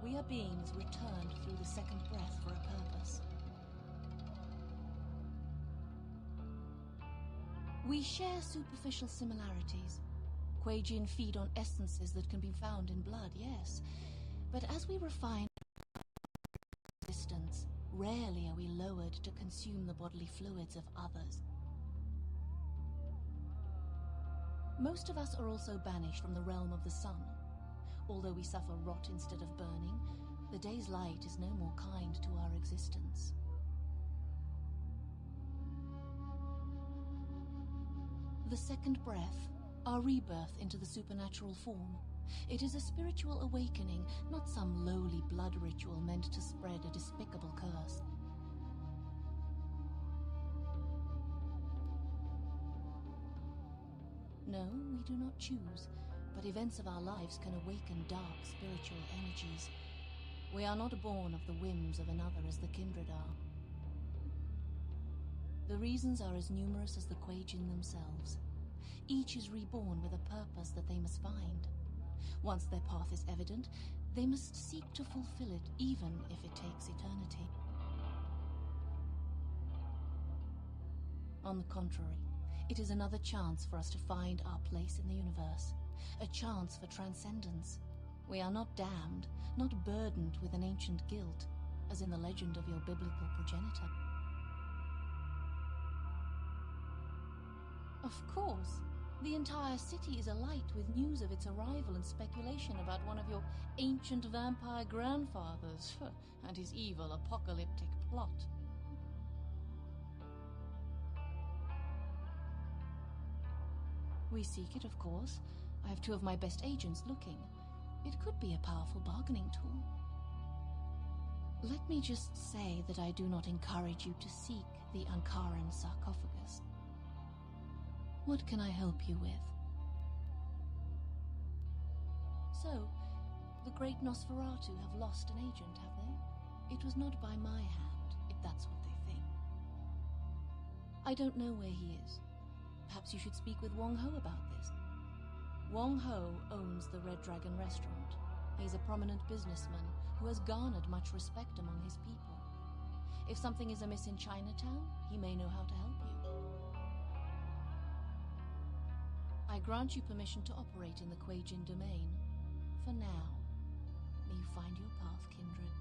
J: We are beings returned through the second breath for a purpose. We share superficial similarities. Kuei Jin feed on essences that can be found in blood, yes. But as we refine existence, rarely are we lowered to consume the bodily fluids of others. Most of us are also banished from the realm of the sun. Although we suffer rot instead of burning, the day's light is no more kind to our existence. The second breath, our rebirth into the supernatural form. It is a spiritual awakening, not some lowly blood ritual meant to spread a despicable curse. No, we do not choose, but events of our lives can awaken dark spiritual energies. We are not born of the whims of another as the Kindred are. The reasons are as numerous as the Kuei Jin themselves. Each is reborn with a purpose that they must find. Once their path is evident, they must seek to fulfill it, even if it takes eternity. On the contrary, it is another chance for us to find our place in the universe, a chance for transcendence. We are not damned, not burdened with an ancient guilt, as in the legend of your biblical progenitor. Of course. The entire city is alight with news of its arrival and speculation about one of your ancient vampire grandfathers and his evil apocalyptic plot. We seek it, of course. I have two of my best agents looking. It could be a powerful bargaining tool. Let me just say that I do not encourage you to seek the Ankaran sarcophagus. What can I help you with? So, the great Nosferatu have lost an agent, have they? It was not by my hand, if that's what they think. I don't know where he is. Perhaps you should speak with Wong Ho about this. Wong Ho owns the Red Dragon restaurant. He's a prominent businessman who has garnered much respect among his people. If something is amiss in Chinatown, he may know how to help you. I grant you permission to operate in the Kuei Jin domain. For now, may you find your path, Kindred.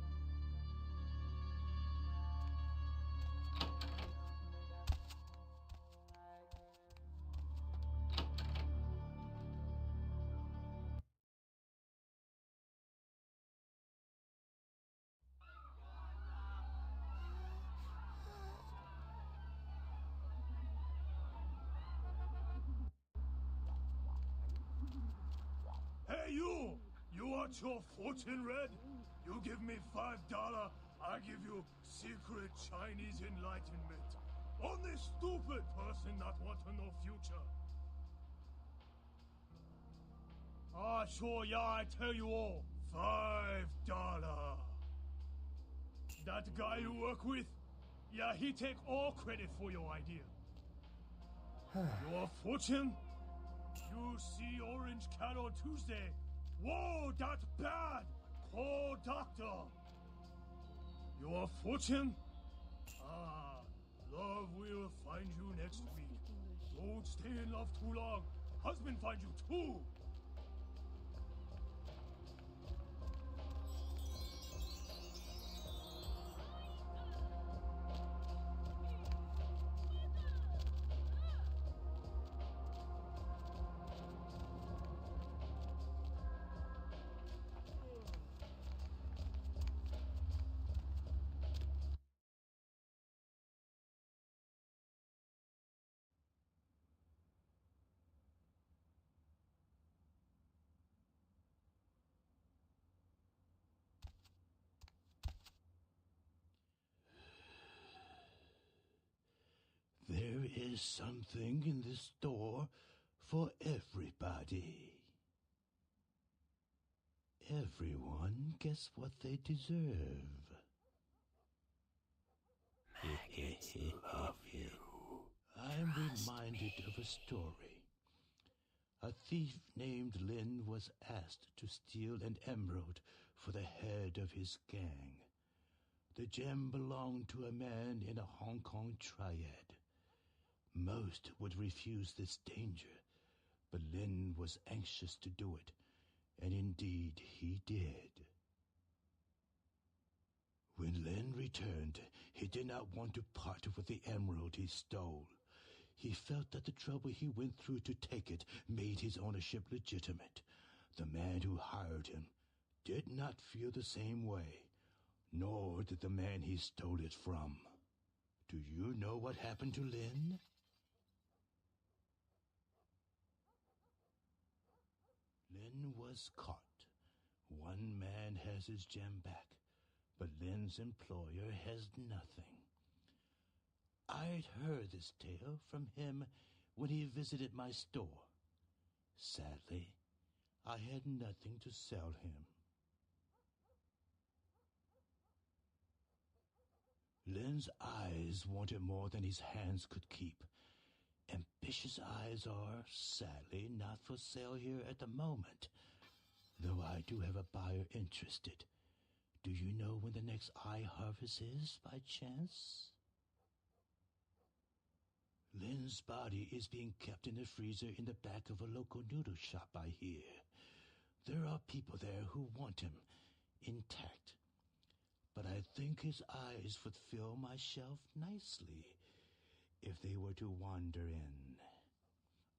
P: Hey, you! You want your fortune read? You give me $5, I give you secret Chinese enlightenment. Only stupid person not want to know future. Ah, sure, yeah, I tell you all. $5. That guy you work with? Yeah, he take all credit for your idea. Your fortune? You see Orange Cat on Tuesday. Whoa, that's bad! Call doctor. Your fortune? Ah, love will find you next week. Don't stay in love too long. Husband find you too.
D: There is something in this store for everybody. Everyone gets what they deserve.
G: Maggots love you.
D: I'm reminded of a story. A thief named Lin was asked to steal an emerald for the head of his gang. The gem belonged to a man in a Hong Kong triad. Most would refuse this danger, but Lin was anxious to do it, and indeed he did. When Lin returned, he did not want to part with the emerald he stole. He felt that the trouble he went through to take it made his ownership legitimate. The man who hired him did not feel the same way, nor did the man he stole it from. Do you know what happened to Lin? Lin was caught. One man has his gem back, but Lin's employer has nothing. I'd heard this tale from him when he visited my store. Sadly, I had nothing to sell him. Lin's eyes wanted more than his hands could keep. Ambitious eyes are, sadly, not for sale here at the moment, though I do have a buyer interested. Do you know when the next eye harvest is, by chance? Lin's body is being kept in the freezer in the back of a local noodle shop, I hear. There are people there who want him intact, but I think his eyes would fill my shelf nicely if they were to wander in.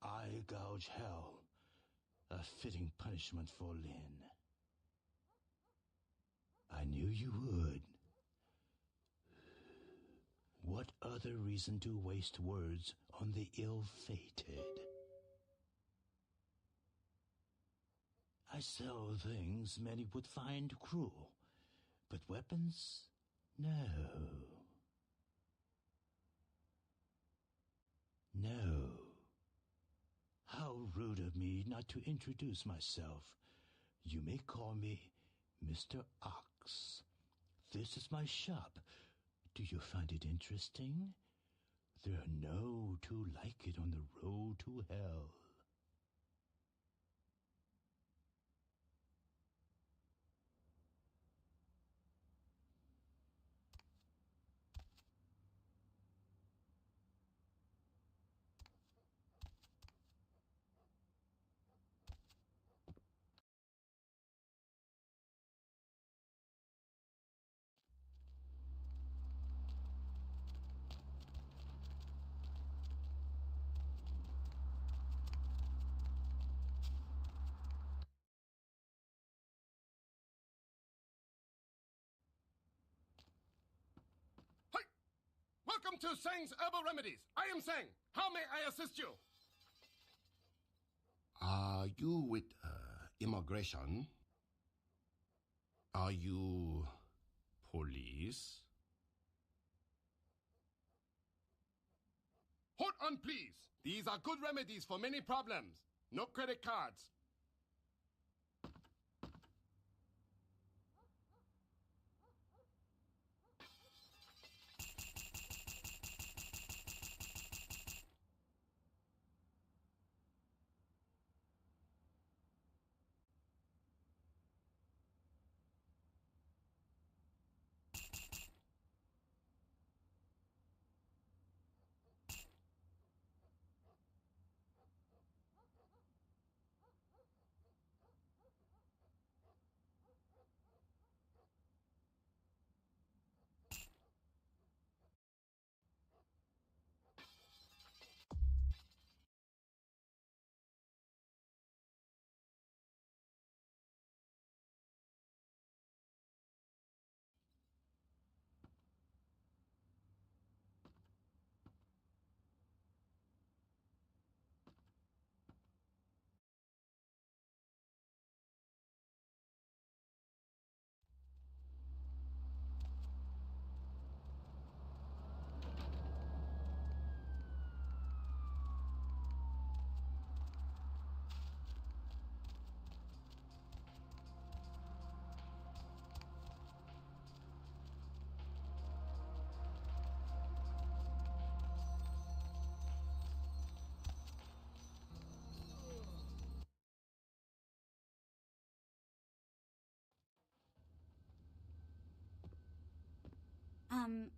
D: I gouge hell, a fitting punishment for Lin. I knew you would. What other reason to waste words on the ill-fated? I sell things many would find cruel, but weapons? No. No. How rude of me not to introduce myself. You may call me Mr. Ox. This is my shop. Do you find it interesting? There are no two like it on the road to hell.
Q: Welcome to Sang's Herbal Remedies. I am Sang. How may I assist you?
O: Are you with immigration? Are you police?
Q: Hold on, please. These are good remedies for many problems. No credit cards.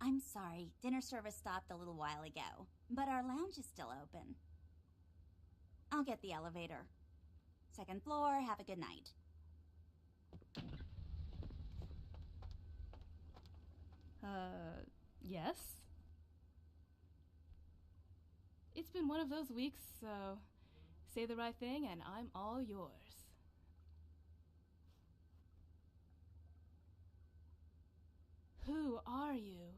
R: I'm sorry. Dinner service stopped a little while ago, but our lounge is still open. I'll get the elevator. 2nd floor, have a good night.
S: Yes? It's been one of those weeks, so say the right thing and I'm all yours. Who are you?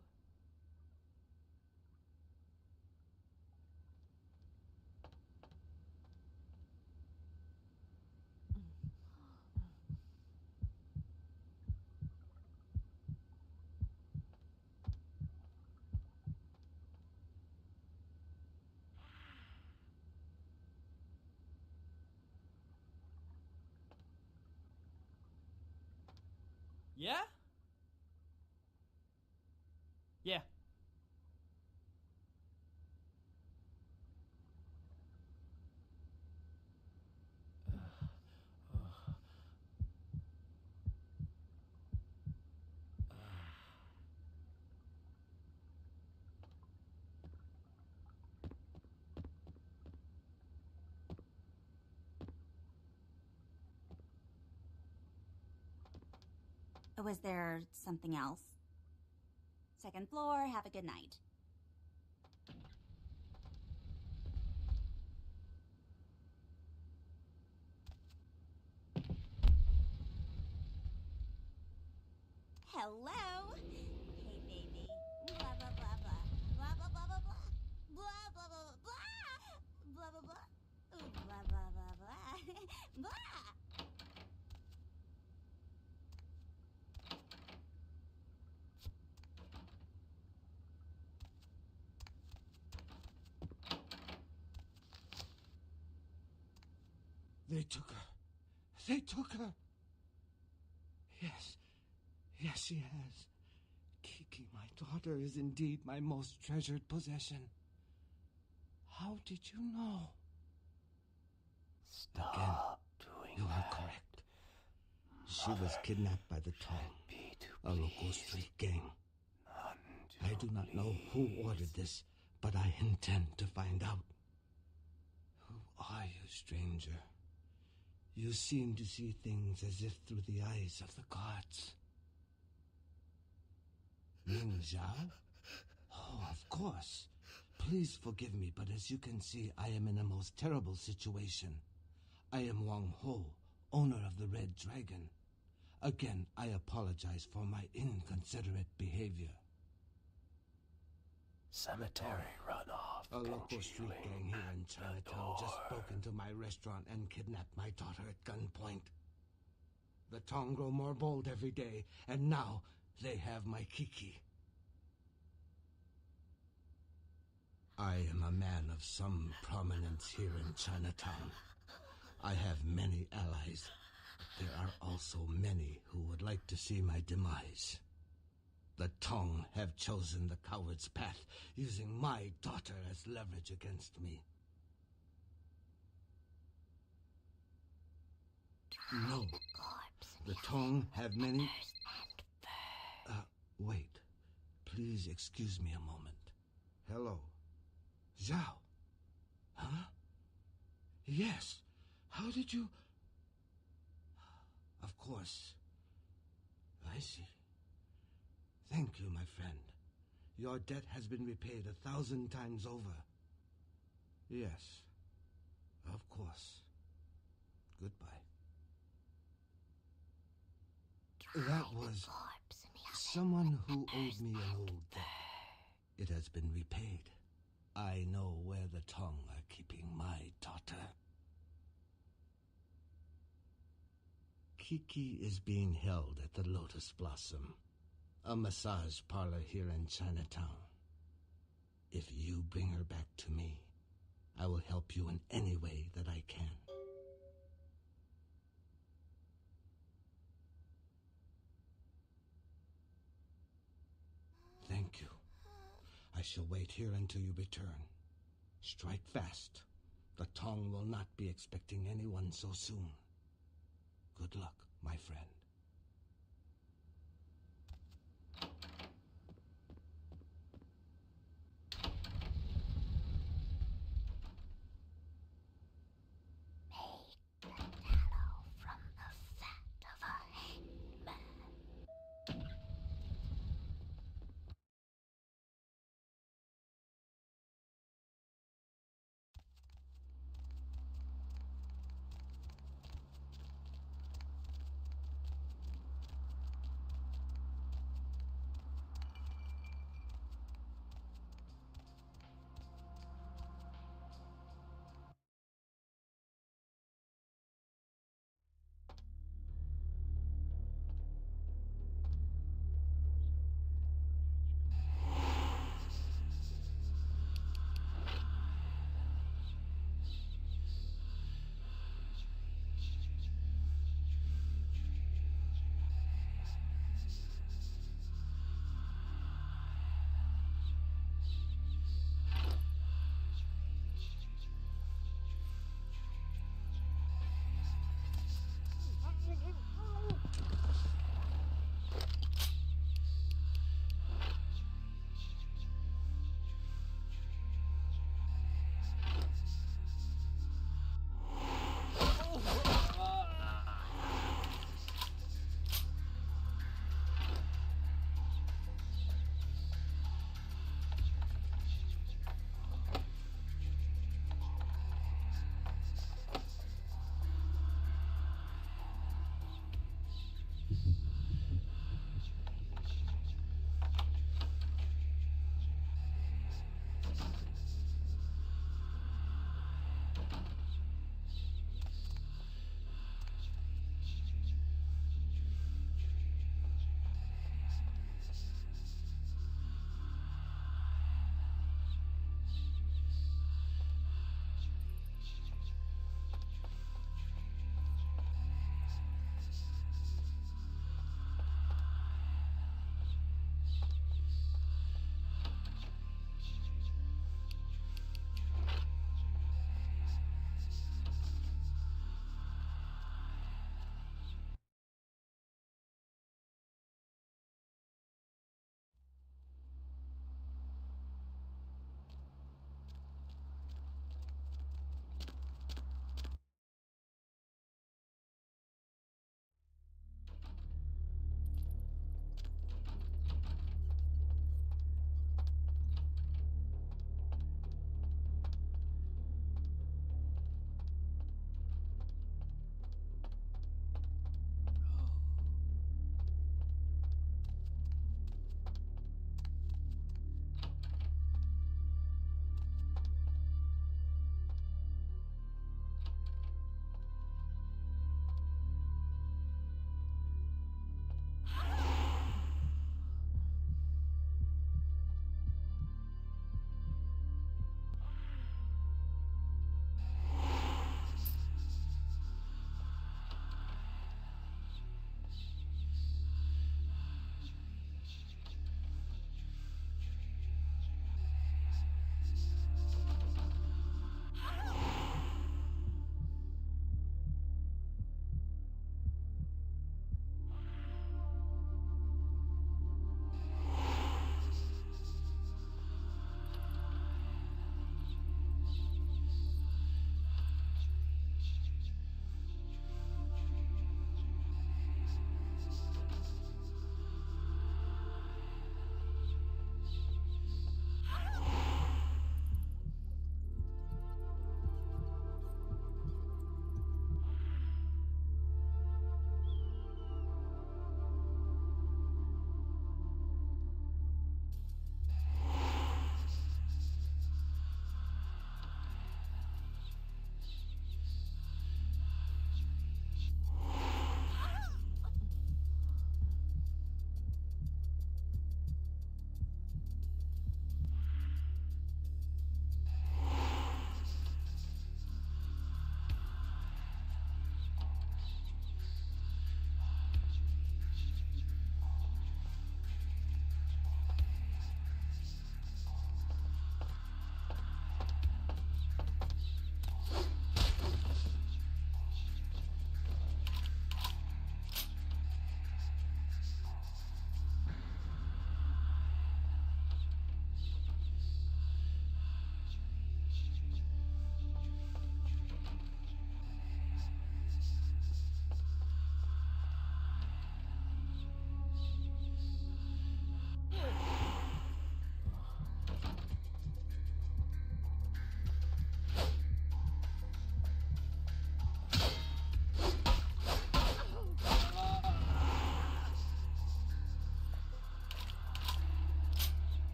E: Yeah? Yeah.
R: Was there something else? 2nd floor, have a good night. Hello? Hey, baby. Blah, blah, blah, blah. Blah, blah, blah, blah, blah. Blah, blah, blah, blah, blah. Blah, blah, blah. Ooh, blah, blah, blah, blah. Blah.
D: They took her. They took her. Yes. Yes, she has. Kiki, my daughter, is indeed my most treasured possession. How did you know?
G: Stop doing
D: You
G: that.
D: are correct. She was kidnapped by the Tong, a local street gang. I do not know who ordered this, but I intend to find out. Who are you, stranger? You seem to see things as if through the eyes of the gods. Ning Zhao? Oh, of course. Please forgive me, but as you can see, I am in a most terrible situation. I am Wang Ho, owner of the Red Dragon. Again, I apologize for my inconsiderate behavior.
G: Cemetery runoff.
D: A local street gang here in Chinatown just broke into my restaurant and kidnapped my daughter at gunpoint. The Tong grow more bold every day, and now they have my Kiki. I am a man of some prominence here in Chinatown. I have many allies. There are also many who would like to see my demise. The Tong have chosen the coward's path, using my daughter as leverage against me. No. The Tong have many... Wait. Please excuse me a moment. Hello. Zhao. Huh? Yes. How did you... Of course. I see. Thank you, my friend. Your debt has been repaid 1,000 times over. Yes. Of course. Goodbye. That was someone who owed me an old debt. It has been repaid. I know where the Tong are keeping my daughter. Kiki is being held at the Lotus Blossom, a massage parlor here in Chinatown. If you bring her back to me, I will help you in any way that I can. Thank you. I shall wait here until you return. Strike fast. The Tong will not be expecting anyone so soon. Good luck, my friend.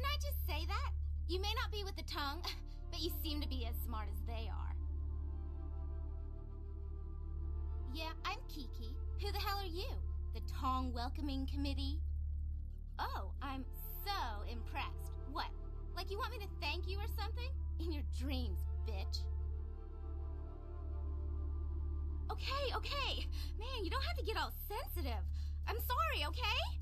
L: Didn't I just say that? You may not be with the tongue, but you seem to be as smart as they are. Yeah, I'm Kiki. Who the hell are you? The Tong Welcoming Committee? Oh, I'm so impressed. What? Like you want me to thank you or something? In your dreams, bitch. Okay. Man, you don't have to get all sensitive. I'm sorry, okay?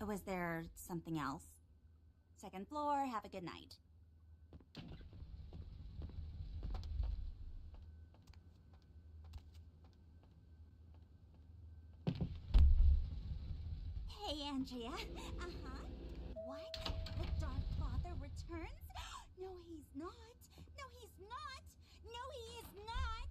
R: Was there something else? Second floor, have a good night. Hey, Andrea. What? The Dark Father returns? No, he's not. No, he's not. No, he is not.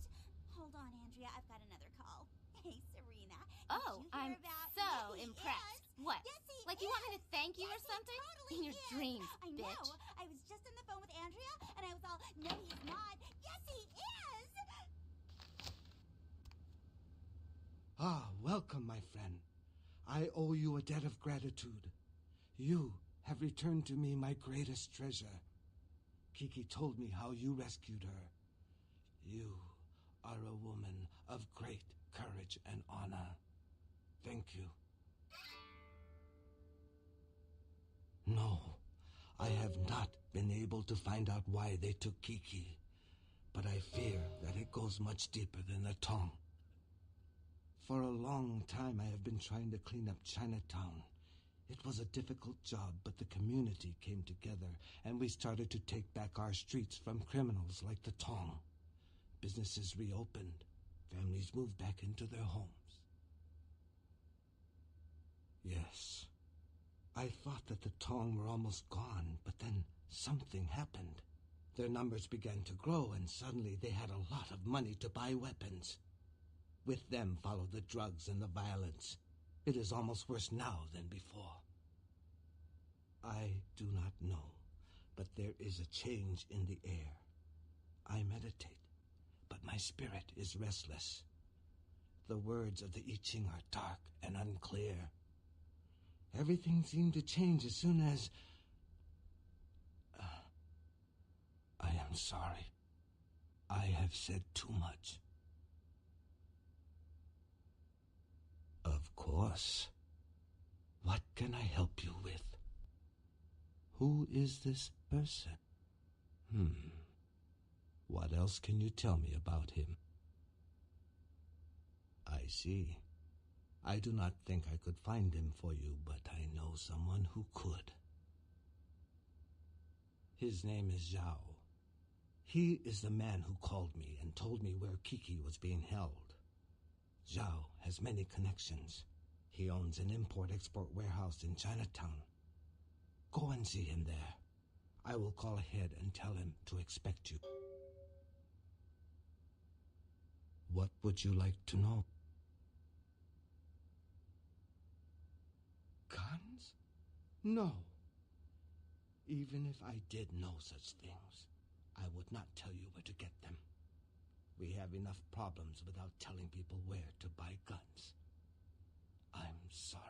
R: Hold on, Andrea. I've got another call. Hey, Serena.
L: Oh, I'm so
R: Yes, he
L: impressed.
R: is.
L: What?
R: Yes, he
L: like you want me to thank you or something?
R: Totally
L: In your
R: is.
L: dreams,
R: I
L: bitch.
R: know. I was just on the phone with Andrea, and I was all, no, he's not. Yes, he is.
T: Ah, welcome, my friend. I owe you a debt of gratitude. You have returned to me my greatest treasure. Kiki told me how you rescued her. You are a woman of great courage and honor. Thank you. No, I have not been able to find out why they took Kiki, but I fear that it goes much deeper than the tongue. For a long time I have been trying to clean up Chinatown. It was a difficult job, but the community came together, and we started to take back our streets from criminals like the Tong. Businesses reopened. Families moved back into their homes. Yes, I thought that the Tong were almost gone, but then something happened. Their numbers began to grow, and suddenly they had a lot of money to buy weapons. With them followed the drugs and the violence. It is almost worse now than before. I do not know, but there is a change in the air. I meditate, but my spirit is restless. The words of the I Ching are dark and unclear. Everything seemed to change as soon as... I am sorry. I have said too much. Of course. What can I help you with? Who is this person? What else can you tell me about him? I see. I do not think I could find him for you, but I know someone who could. His name is Zhao. He is the man who called me and told me where Kiki was being held. Zhao has many connections. He owns an import-export warehouse in Chinatown. Go and see him there. I will call ahead and tell him to expect you. What would you like to know? Guns? No. Even if I did know such things, I would not tell you where to get them. We have enough problems without telling people where to buy guns. I'm sorry.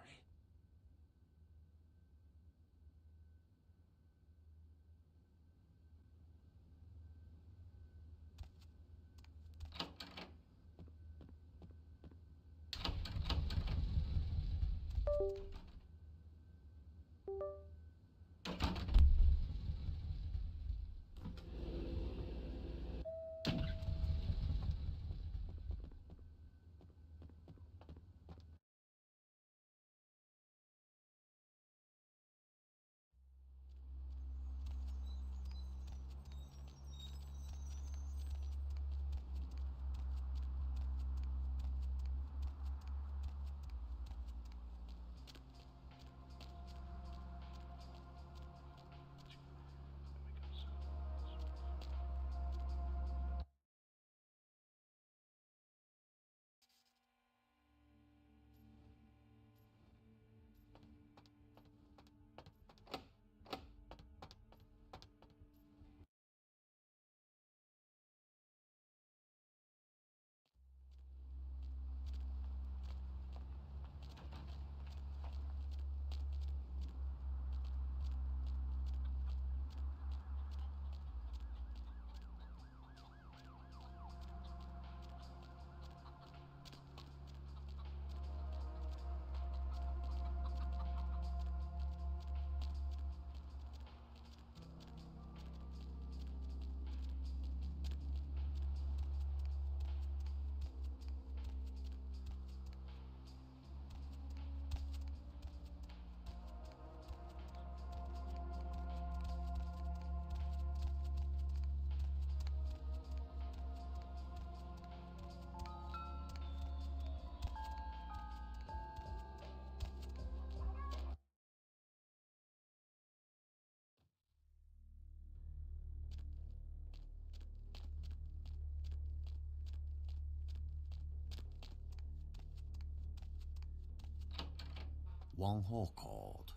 C: Wang Ho called.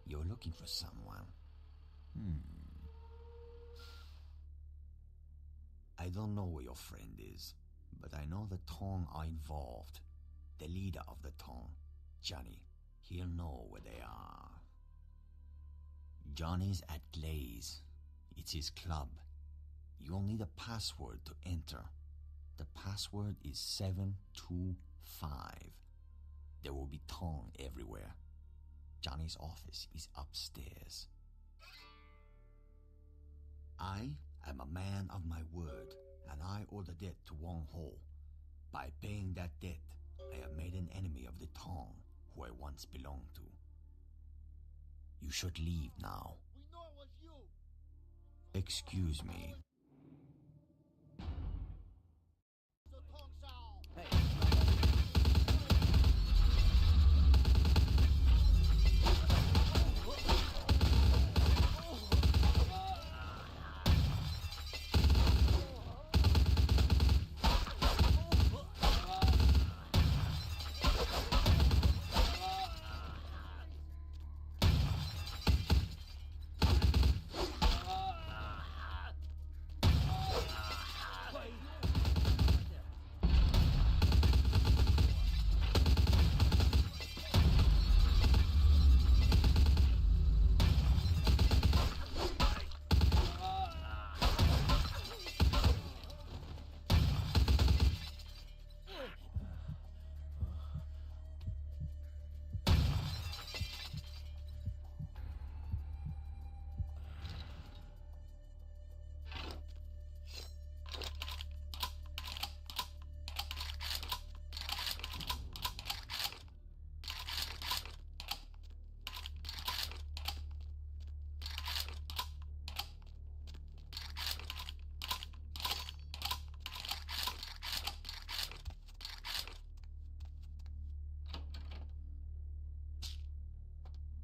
C: You're looking for someone. I don't know where your friend is, but I know the Tong are involved. The leader of the Tong, Johnny, he'll know where they are. Johnny's at Glaze. It's his club. You'll need a password to enter. The password is 725. There will be Tong everywhere. Johnny's office is upstairs. I am a man of my word, and I owe the debt to Wang Ho. By paying that debt, I have made an enemy of the Tong, who I once belonged to. You should leave now.
U: We know it was you.
C: Excuse me.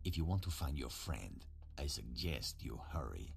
C: If you want to find your friend, I suggest you hurry.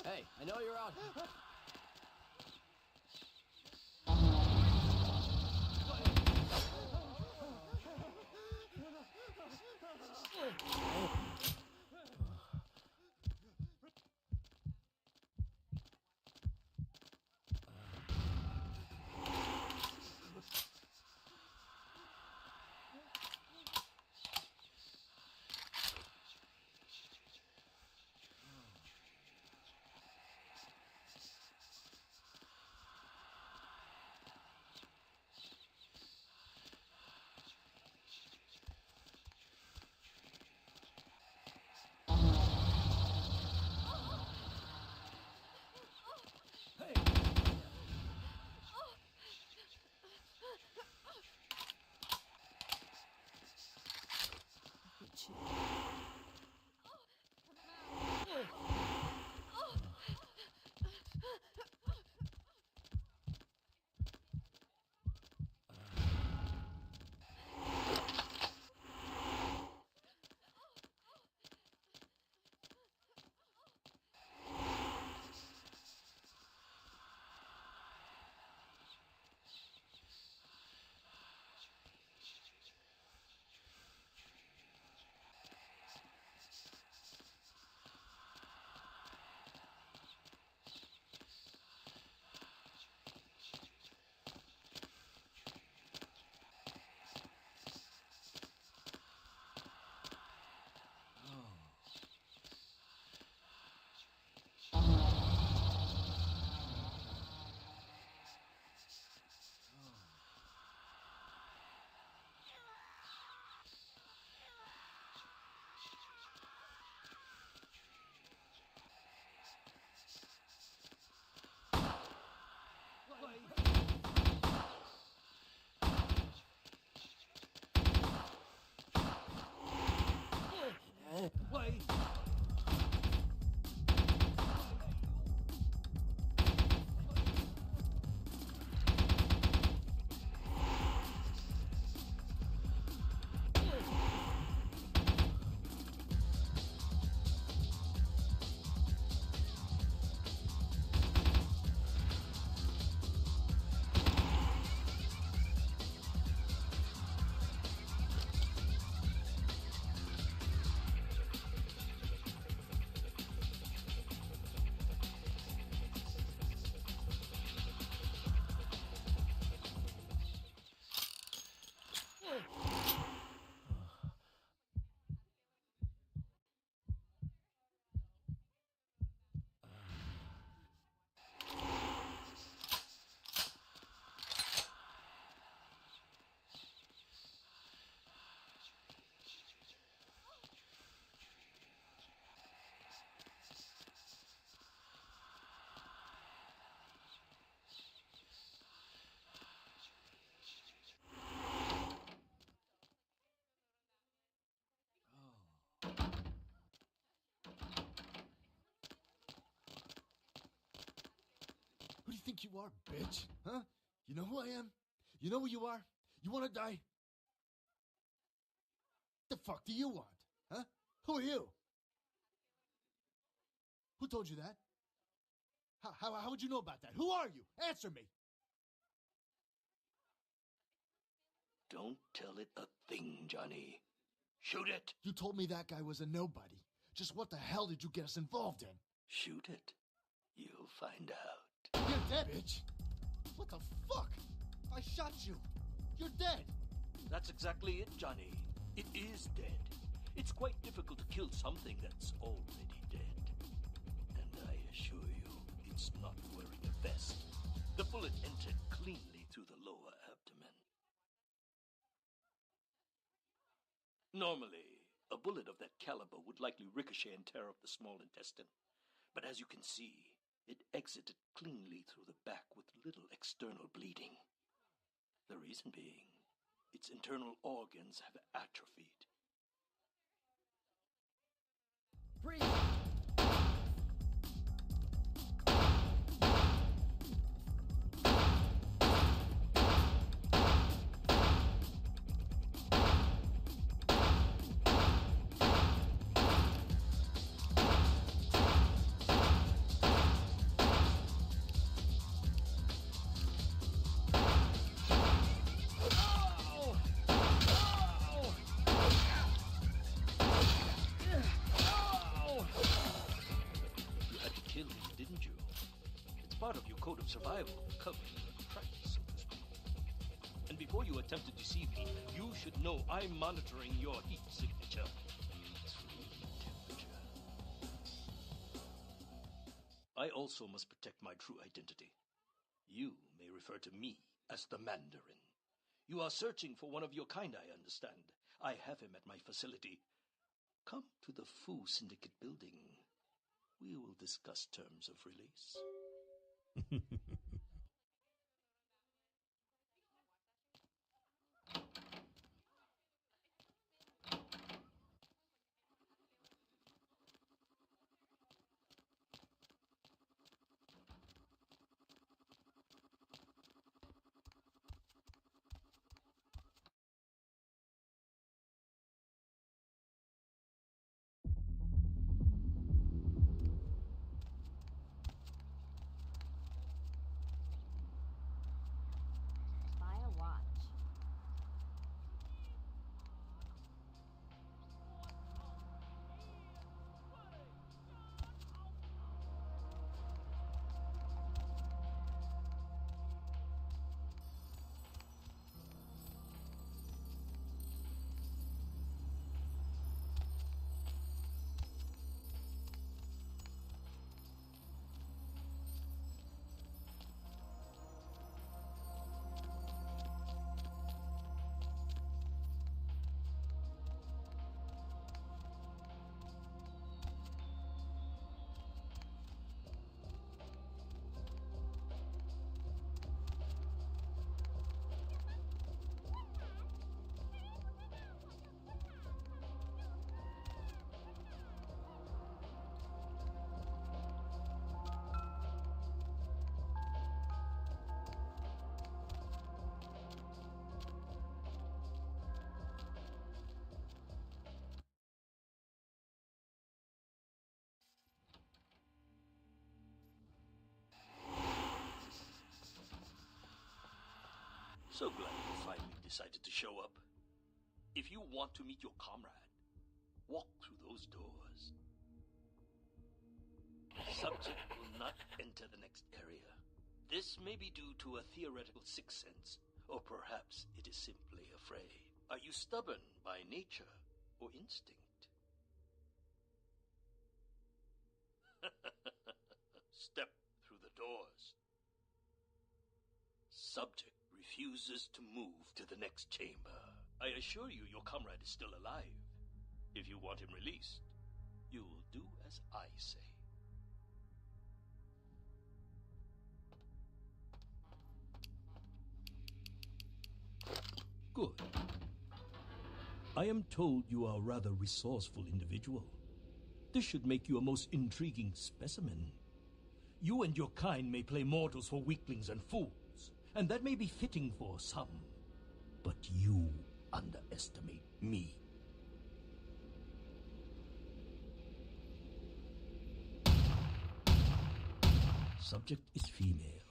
U: Hey, I know you're out.
E: Wait.
B: Who do you think you are, bitch? Huh? You know who I am? You know who you are? You want to die? The fuck do you want? Huh? Who are you? Who told you that? How would you know about that? Who are you? Answer me.
G: Don't tell it a thing, Johnny. Shoot it.
B: You told me that guy was a nobody. Just what the hell did you get us involved in?
G: Shoot it. You'll find out.
B: You're dead, bitch. What the fuck? I shot you. You're dead.
G: That's exactly it, Johnny. It is dead. It's quite difficult to kill something that's already dead. And I assure you, it's not wearing a vest. The bullet entered cleanly through the lower abdomen. Normally, a bullet of that caliber would likely ricochet and tear up the small intestine. But as you can see, it exited cleanly through the back with little external bleeding. The reason being, its internal organs have atrophied.
E: Freeze!
G: part of your code of survival, covering the tracks, so to speak. And before you attempt to deceive me, you should know I'm monitoring your heat signature. Temperature. I also must protect my true identity. You may refer to me as the Mandarin. You are searching for one of your kind, I understand. I have him at my facility. Come to the Fu Syndicate building. We will discuss terms of release.
K: Buy a watch. So glad you finally decided to show up. If you want to meet your comrade, walk through those doors. Subject will not enter the next area. This may be due to a theoretical sixth sense, or perhaps it is simply afraid. Are you stubborn by nature or instinct? Step through the doors. Subject refuses to move to the next chamber. I assure you your comrade is still alive. If you want him released, you will do as I say. Good. I am told you are a rather resourceful individual. This should make you a most intriguing specimen. You and your kind may play mortals for weaklings and fools, and that may be fitting for some. But you underestimate me. Subject is female.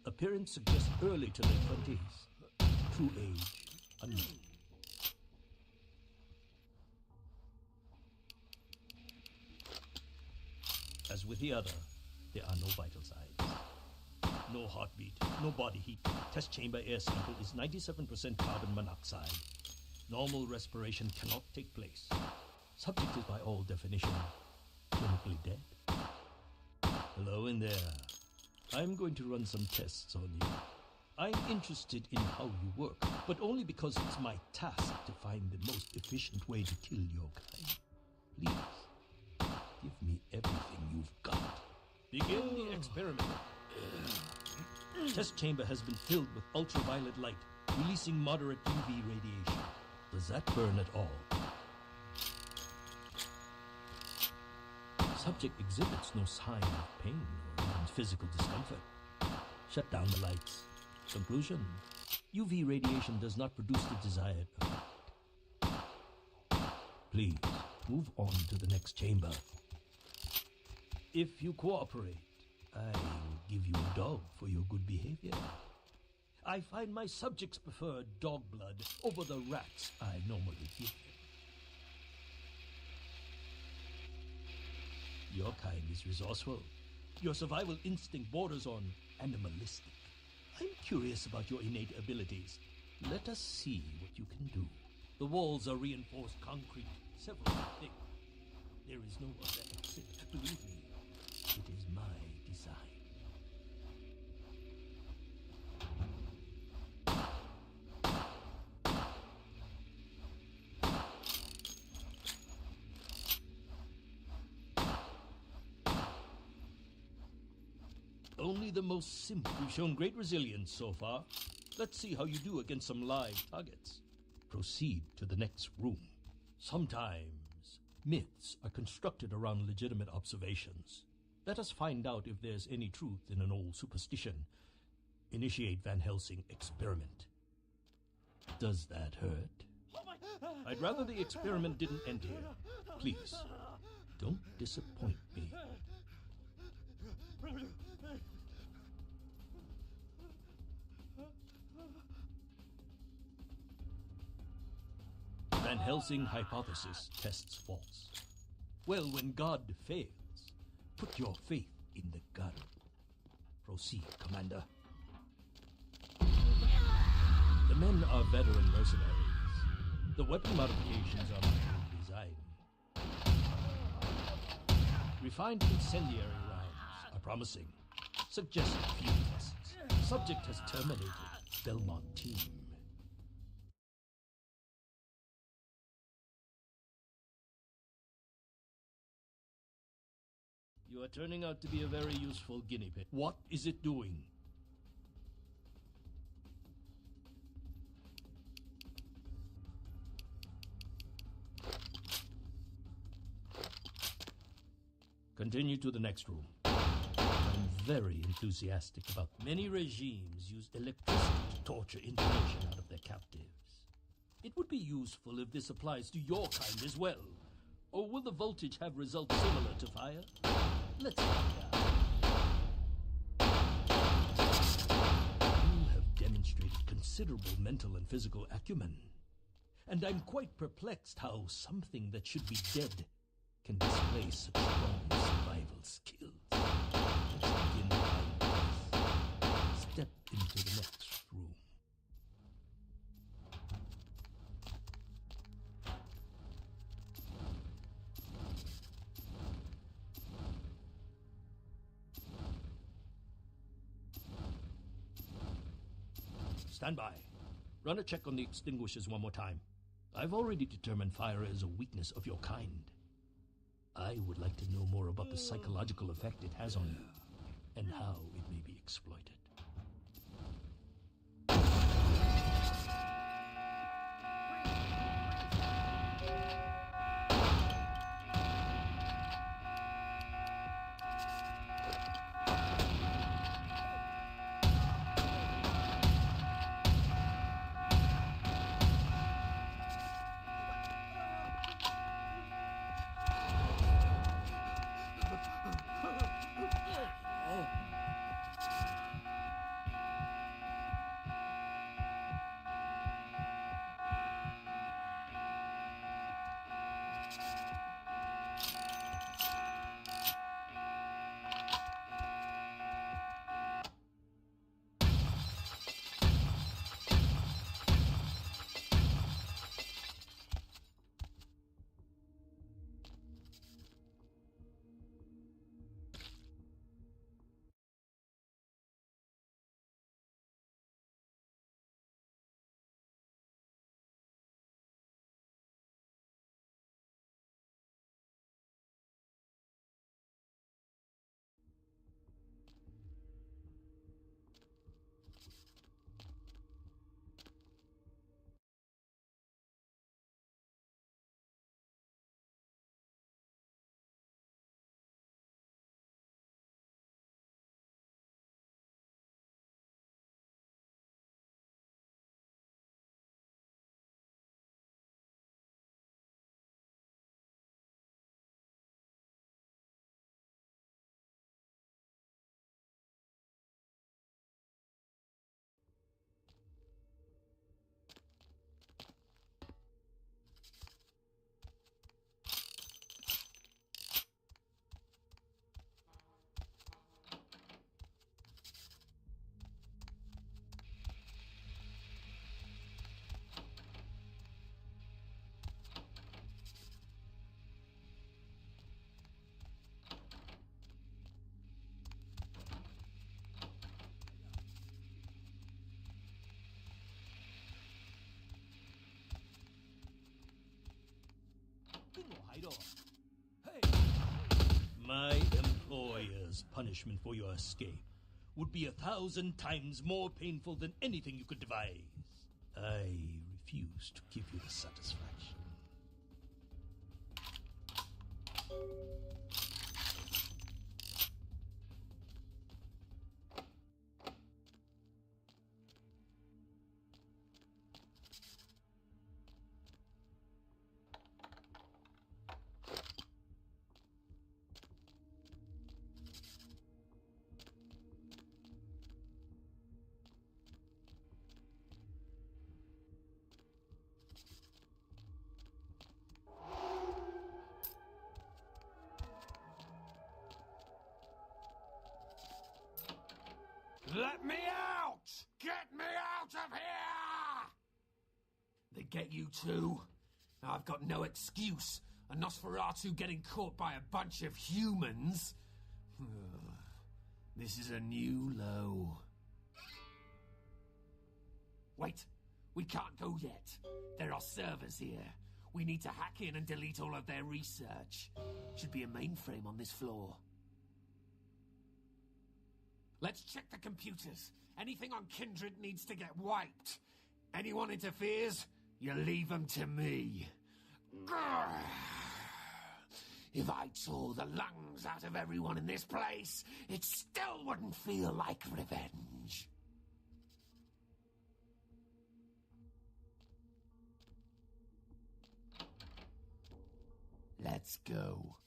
K: Appearance suggests early to late 20s. True age, unknown. As with the other, there are no vital signs. No heartbeat, no body heat. Test chamber air sample is 97% carbon monoxide. Normal respiration cannot take place. Subject is by all definition clinically dead. Hello in there. I'm going to run some tests on you. I'm interested in how you work, but only because it's my task to find the most efficient way to kill your kind. Please, give me everything you've got. Begin the experiment. Test chamber has been filled with ultraviolet light, releasing moderate UV radiation. Does that burn at all? Subject exhibits no sign of pain or even physical discomfort. Shut down the lights. Conclusion: UV radiation does not produce the desired effect. Please, move on to the next chamber. If you cooperate, I will give you a dog for your good behavior. I find my subjects prefer dog blood over the rats I normally give them. Your kind is resourceful.
G: Your survival instinct borders on animalistic. I'm curious about your innate abilities. Let us see what you can do. The walls are reinforced concrete, several feet thick. There is no other exit. Believe me, it is my design. Only the most simple. You've shown great resilience so far. Let's see how you do against some live targets. Proceed to the next room. Sometimes myths are constructed around legitimate observations. Let us find out if there's any truth in an old superstition. Initiate Van Helsing experiment. Does that hurt? I'd rather the experiment didn't end here. Please, don't disappoint me. Van Helsing hypothesis tests false. Well, when God fails, put your faith in the gun. Proceed, Commander. The men are veteran mercenaries. The weapon modifications are my own design. Refined incendiary rounds are promising. Suggested field tests. Subject has terminated. Belmont team. You are turning out to be a very useful guinea pig. What is it doing? Continue to the next room. I'm very enthusiastic about many regimes use electricity to torture information out of their captives. It would be useful if this applies to your kind as well. Or will the voltage have results similar to fire? Let's find out. You have demonstrated considerable mental and physical acumen. And I'm quite perplexed how something that should be dead can display such strong survival skills. Let's begin by this. Step into the next room. Stand by. Run a check on the extinguishers one more time. I've already determined fire is a weakness of your kind. I would like to know more about the psychological effect it has on you, and how it may be exploited. door. My employer's punishment for your escape would be 1,000 times more painful than anything you could devise. I refuse to give you the satisfaction.
N: Let me out! Get me out of here! They get you too? I've got no excuse. A Nosferatu getting caught by a bunch of humans? This is a new low. Wait, we can't go yet. There are servers here. We need to hack in and delete all of their research. Should be a mainframe on this floor. Let's check the computers. Anything on Kindred needs to get wiped. Anyone interferes, you leave them to me. Grr. If I tore the lungs out of everyone in this place, it still wouldn't feel like revenge. Let's go.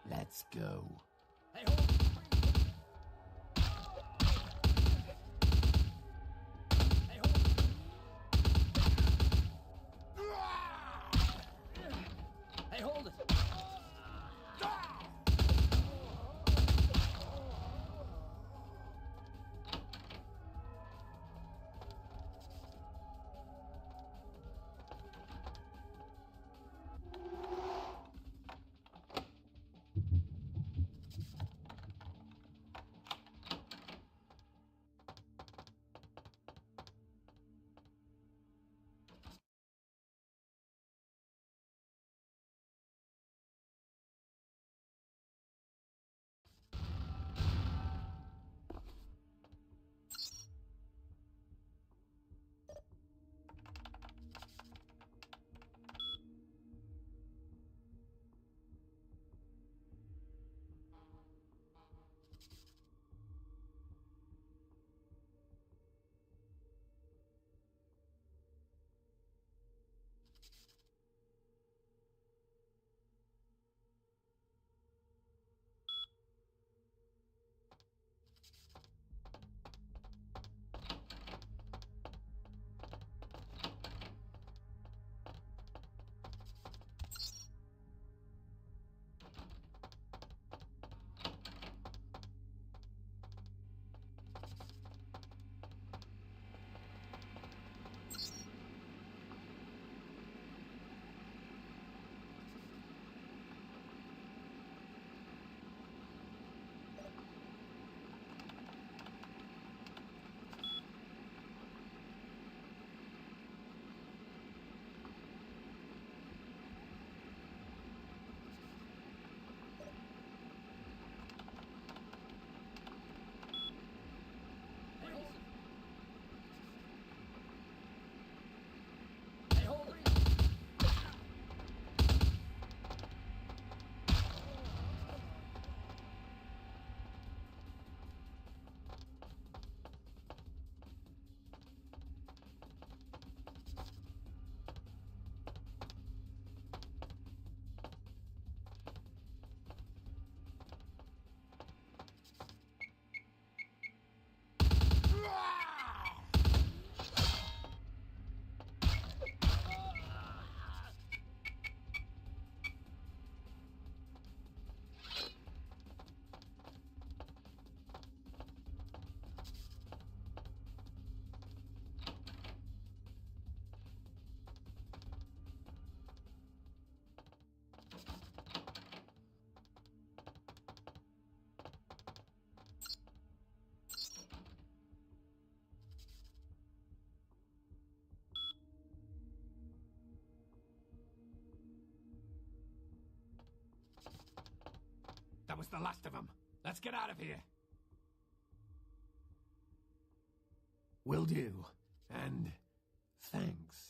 N: Let's go. Hey, hold. Hey, hold. Hey, hold it. the last of them. Let's get out of here. Will do. And thanks.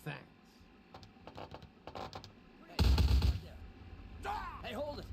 N: Thanks.
E: Hey, hold it!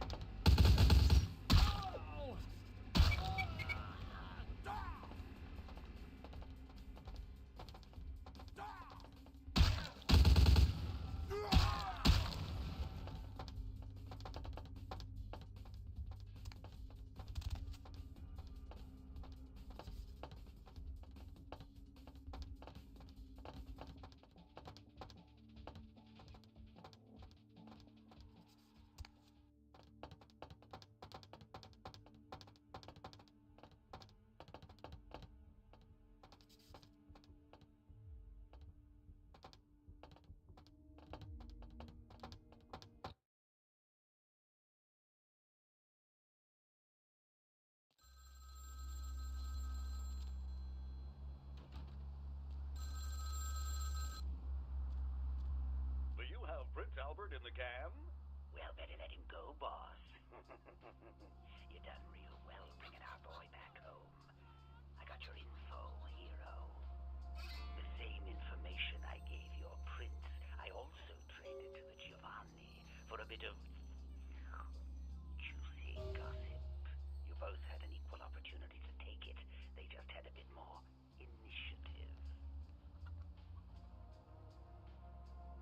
U: Do you have Prince Albert in the can?
M: Well, better let him go, boss. You done real well bringing our boy back home. I got your info, hero. The same information I gave your prince, I also traded to the Giovanni for a bit of juicy gossip. You both had an equal opportunity to take it. They just had a bit more initiative.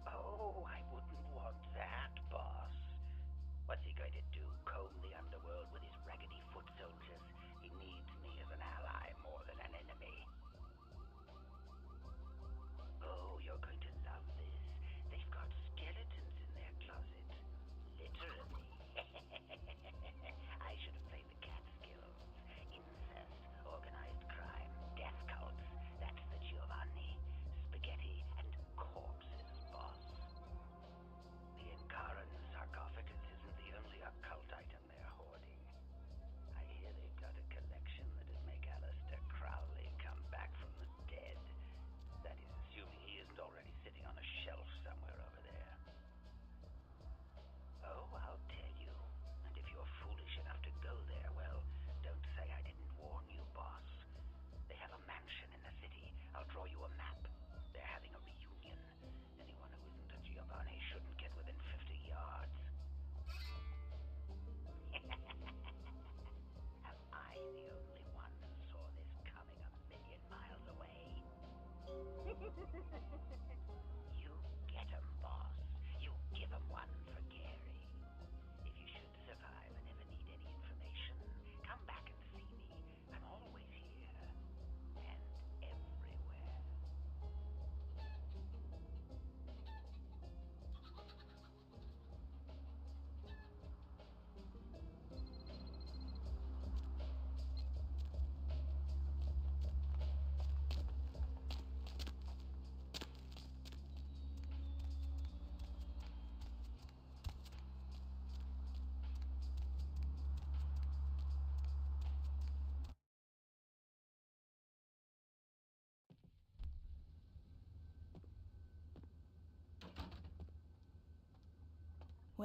M: Oh, I wouldn't want that, boss. What's he going to do? Comb the underworld with his raggedy foot soldiers? He needs me as an ally more than an enemy. Oh, you're going to love this. They've got skeletons in their closet.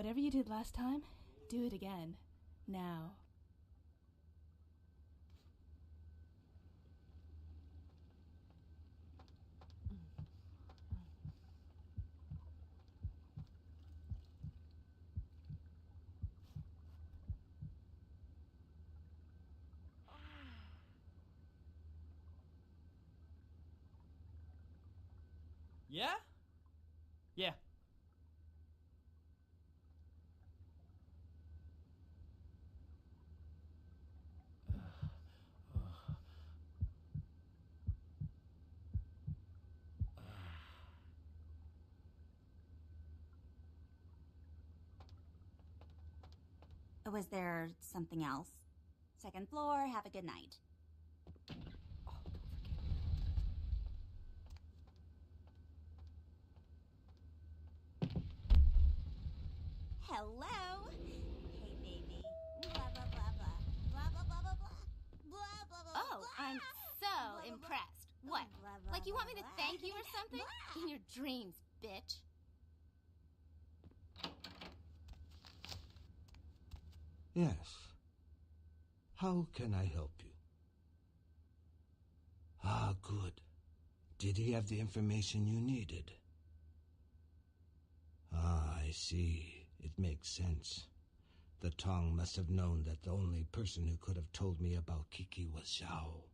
S: Whatever you did last time, do it again. Now.
E: Yeah? Yeah.
R: Was there something else? Second floor, have a good night. Hello? Hey, baby. Blah, blah, blah, blah. Blah, blah, blah, blah, blah. Blah, blah, blah,
L: Oh,
R: blah.
L: I'm so impressed. What?
R: Blah, blah,
L: Like you want me to
R: blah,
L: thank you or
R: blah.
L: something? In your dreams, bitch.
T: Yes. How can I help you? Ah, good. Did he have the information you needed? Ah, I see. It makes sense. The Tong must have known that the only person who could have told me about Kiki was Zhao.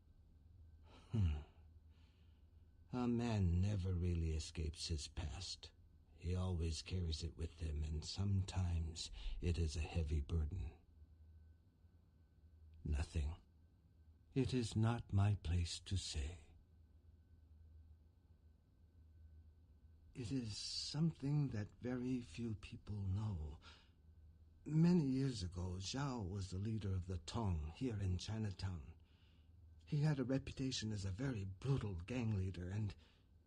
T: A man never really escapes his past. He always carries it with him, and sometimes it is a heavy burden. Nothing. It is not my place to say. It is something that very few people know. Many years ago, Zhao was the leader of the Tong here in Chinatown. He had a reputation as a very brutal gang leader, and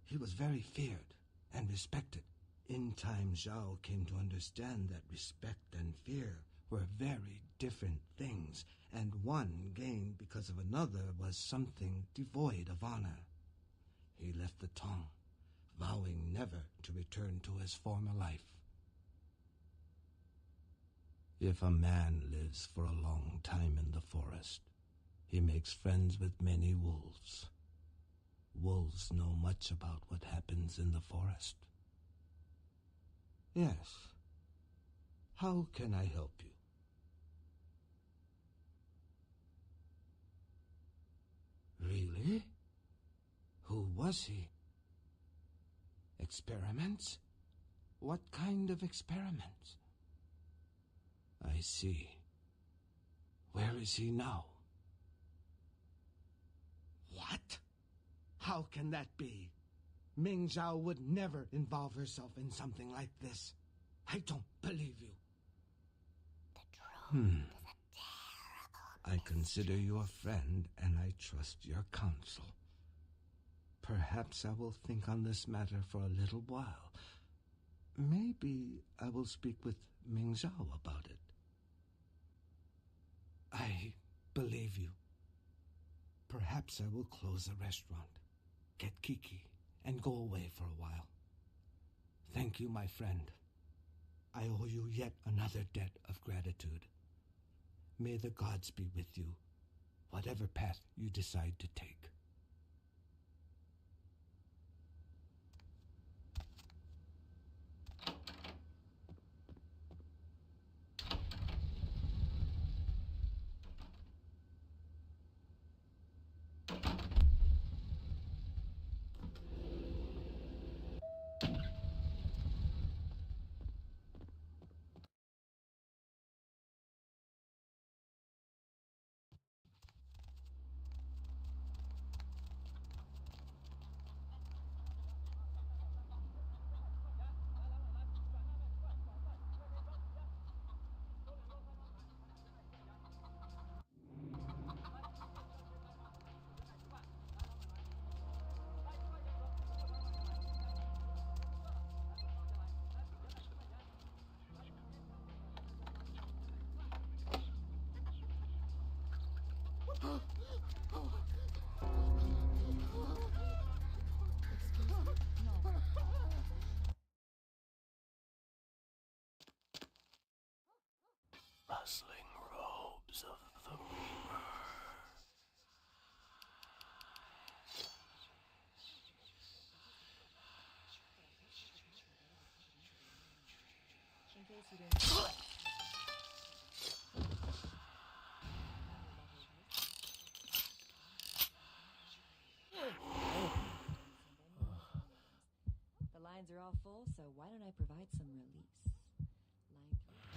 T: he was very feared and respected. In time, Zhao came to understand that respect and fear were very different things, and one gained because of another was something devoid of honor. He left the Tong, vowing never to return to his former life. If a man lives for a long time in the forest, he makes friends with many wolves. Wolves know much about what happens in the forest. Yes. How can I help you? Really? Who was he? Experiments? What kind of experiments? I see. Where is he now? What? How can that be? Ming Zhao would never involve herself in something like this. I don't believe you. I consider you a friend, and I trust your counsel. Perhaps I will think on this matter for a little while. Maybe I will speak with Ming Zhao about it. I believe you. Perhaps I will close the restaurant, get Kiki, and go away for a while. Thank you, my friend. I owe you yet another debt of gratitude. May the gods be with you, whatever path you decide to take.
G: dazzling robes of the Reaper.
A: In case you didn't. The lines are all full, so why don't I provide some release? Line 3.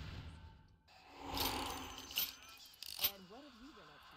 A: And what have you been up to,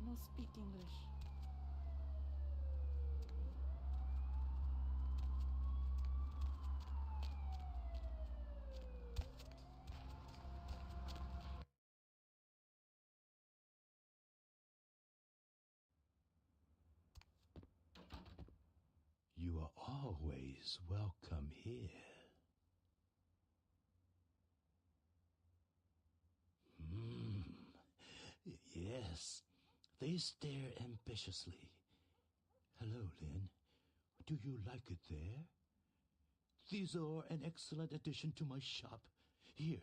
S: No speak English.
D: You are always welcome here. Yes, they stare ambitiously. Hello, Lynn. Do you like it there? These are an excellent addition to my shop. Here,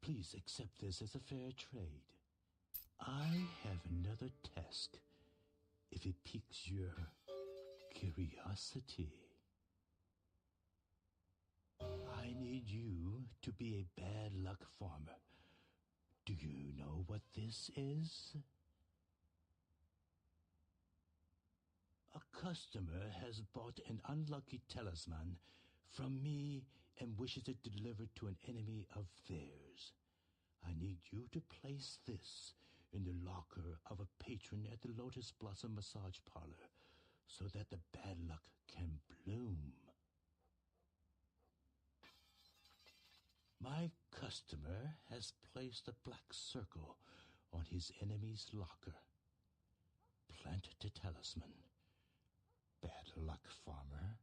D: please accept this as a fair trade. I have another task, if it piques your curiosity. I need you to be a bad luck farmer. Do you know what this is? A customer has bought an unlucky talisman from me and wishes it delivered to an enemy of theirs. I need you to place this in the locker of a patron at the Lotus Blossom Massage Parlor so that the bad luck can bloom. My customer has placed a black circle on his enemy's locker. Plant the talisman. Bad luck, farmer.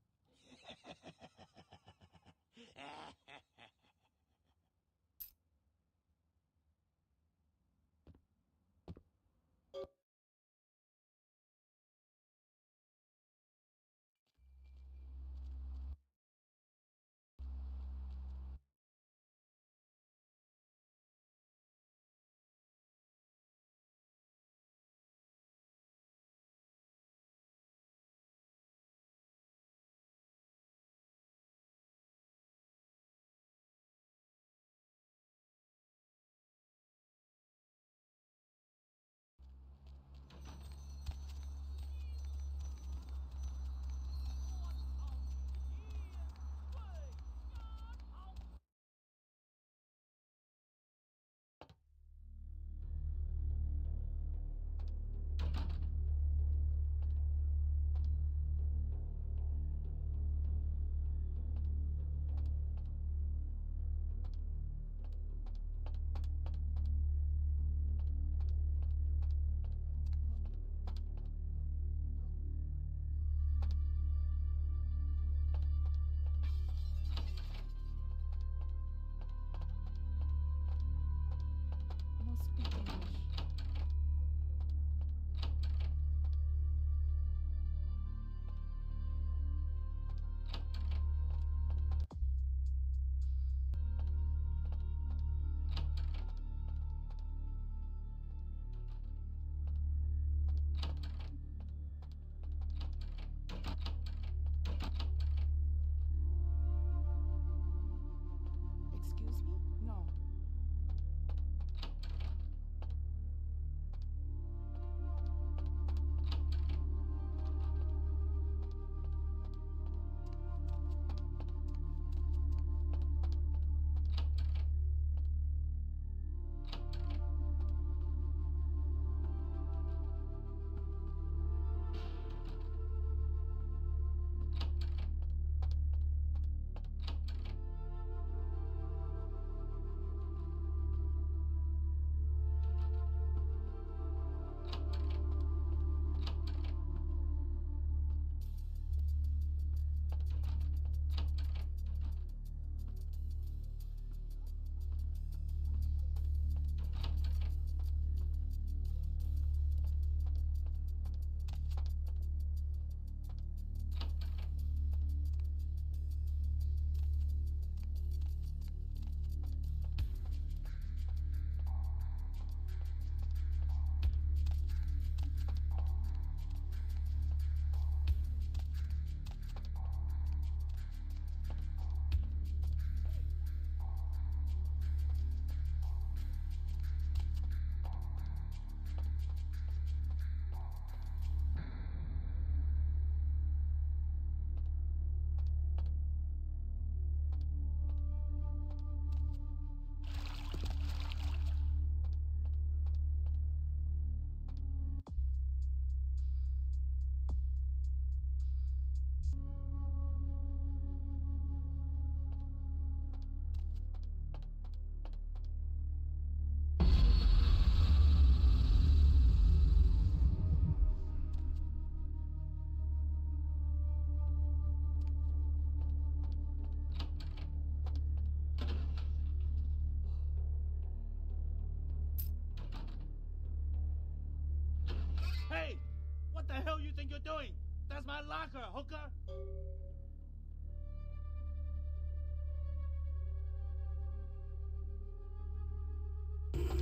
E: you doing? That's my locker, hooker!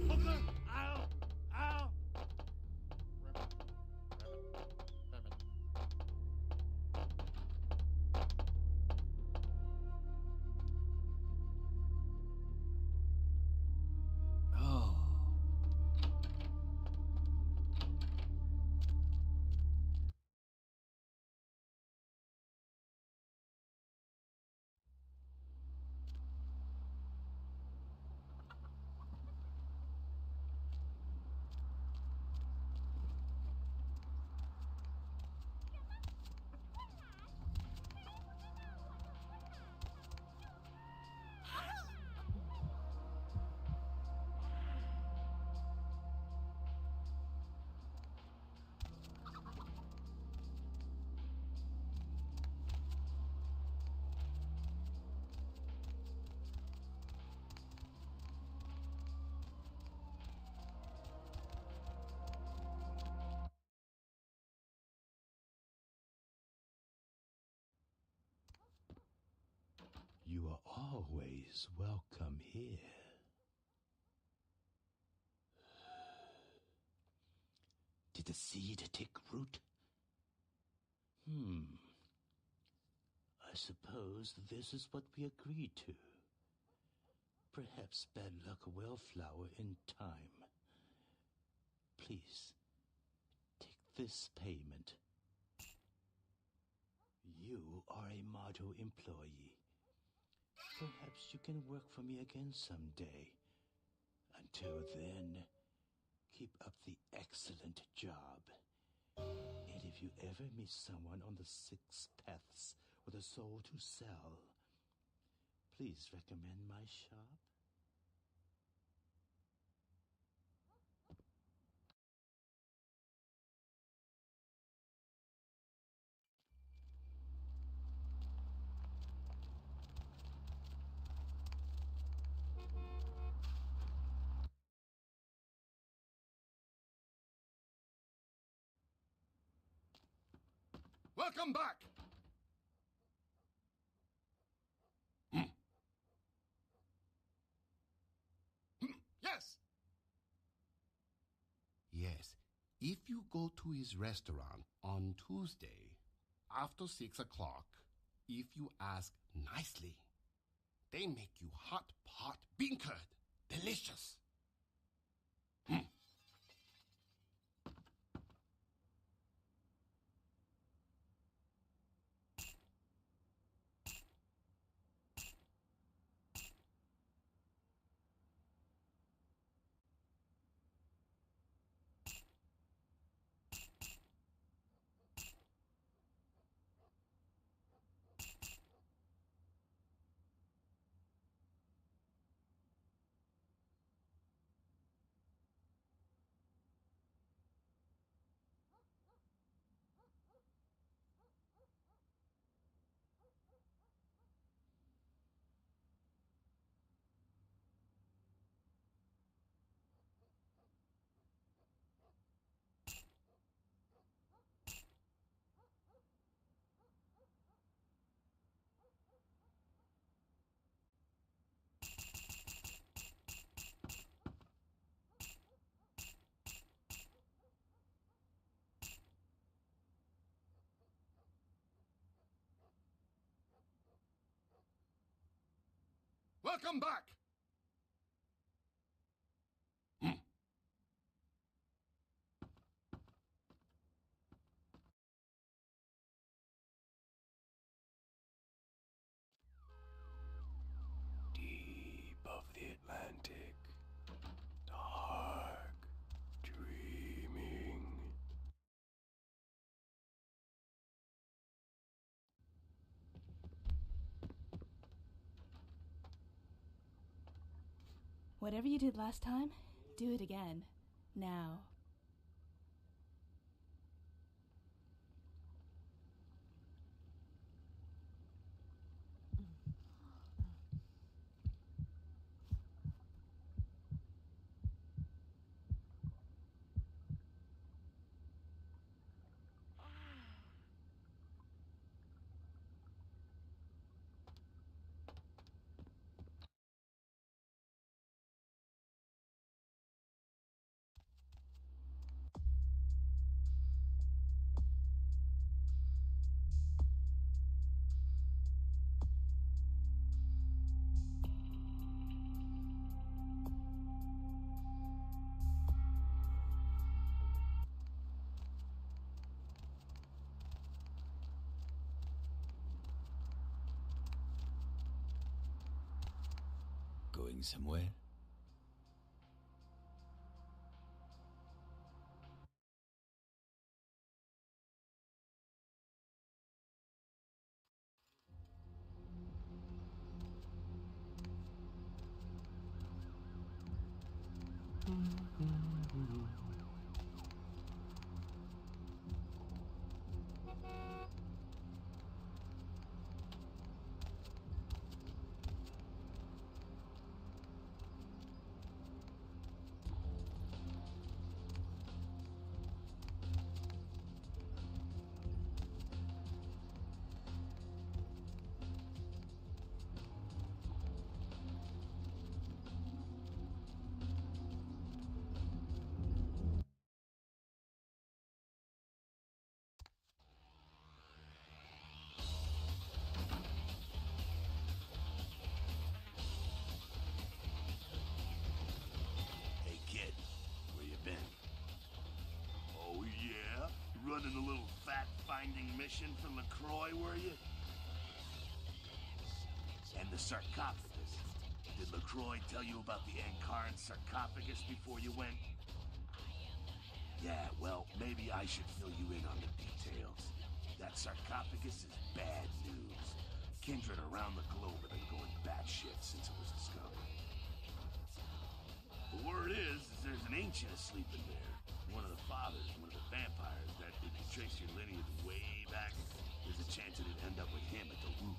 E: Hooker! Ow! Ow!
C: Oh.
D: You are always welcome here. Did the seed take root? I suppose this is what we agreed to. Perhaps bad luck will flower in time. Please, take this payment. You are a Motto employee. Perhaps you can work for me again someday. Until then, keep up the excellent job. And if you ever meet someone on the 6 paths with a soul to sell, please recommend my shop.
Q: Welcome back! Yes! Yes, if you go to his restaurant on Tuesday after 6 o'clock, if you ask nicely, they make you hot pot bean curd. Delicious! Welcome back!
F: Deep of the Atlantic, dark, dreaming.
S: Whatever you did last time, do it again. Now.
C: Going somewhere?
I: Hey kid, where you been? Oh yeah? Running a little fact-finding mission for LaCroix, were you? And the sarcophagus. Did LaCroix tell you about the Ankaran sarcophagus before you went? Yeah, well, maybe I should fill you in on the details. That sarcophagus is bad news. Kindred around the globe have been going batshit since it was discovered. The word is there's an ancient asleep in there. One of the fathers, one of the vampires, that if you trace your lineage way back, there's a chance it'd end up with him at the root.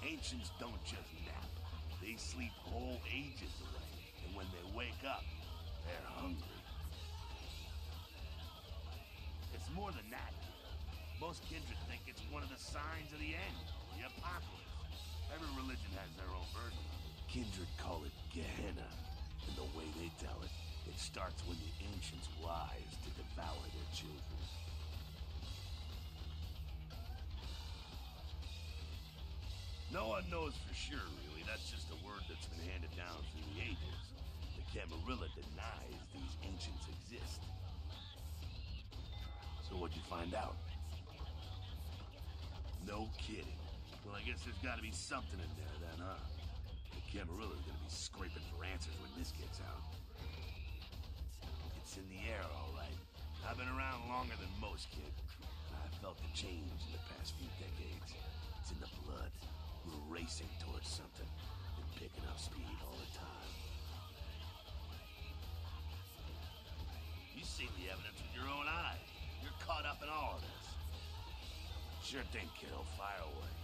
I: Ancients don't just nap. They sleep whole ages away, and when they wake up, they're hungry. It's more than that. Most kindred think it's one of the signs of the end, the apocalypse. Every religion has their own version of it. Kindred call it Gehenna, and the way they tell it, it starts when the ancients rise to devour their children. No one knows for sure, really. That's just a word that's been handed down through the ages. The Camarilla denies these ancients exist. So what'd you find out? No kidding. Well, I guess there's gotta be something in there then, huh? The Camarilla's gonna be scraping for answers when this gets out. It's in the air, all right. I've been around longer than most, kid. I've felt the change in the past few decades. It's in the blood. We're racing towards something and picking up speed all the time. You've seen the evidence with your own eyes. You're caught up in all of this. Sure thing, kiddo. Fire away.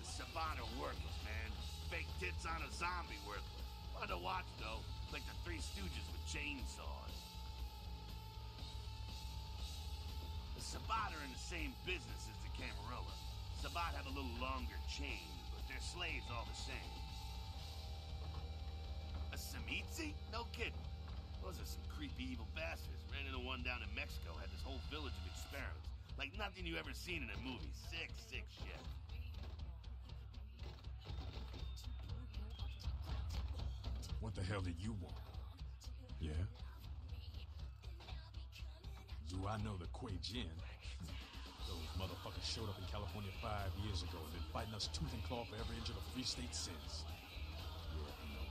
I: The Sabbat are worthless, man. Fake tits on a zombie worthless. Fun to watch, though. Like the Three Stooges with chainsaws. The Sabbat are in the same business as the Camarilla. Sabbat have a little longer chain, but they're slaves all the same. A Samitsi? No kidding. Those are some creepy evil bastards. Ran into one down in Mexico, had this whole village of experiments. Like nothing you ever seen in a movie. Sick shit.
V: What the hell did you want? Yeah? Do I know the Kuei Jin? Those motherfuckers showed up in California 5 years ago and been fighting us tooth and claw for every inch of the Free State since. Yeah, I know.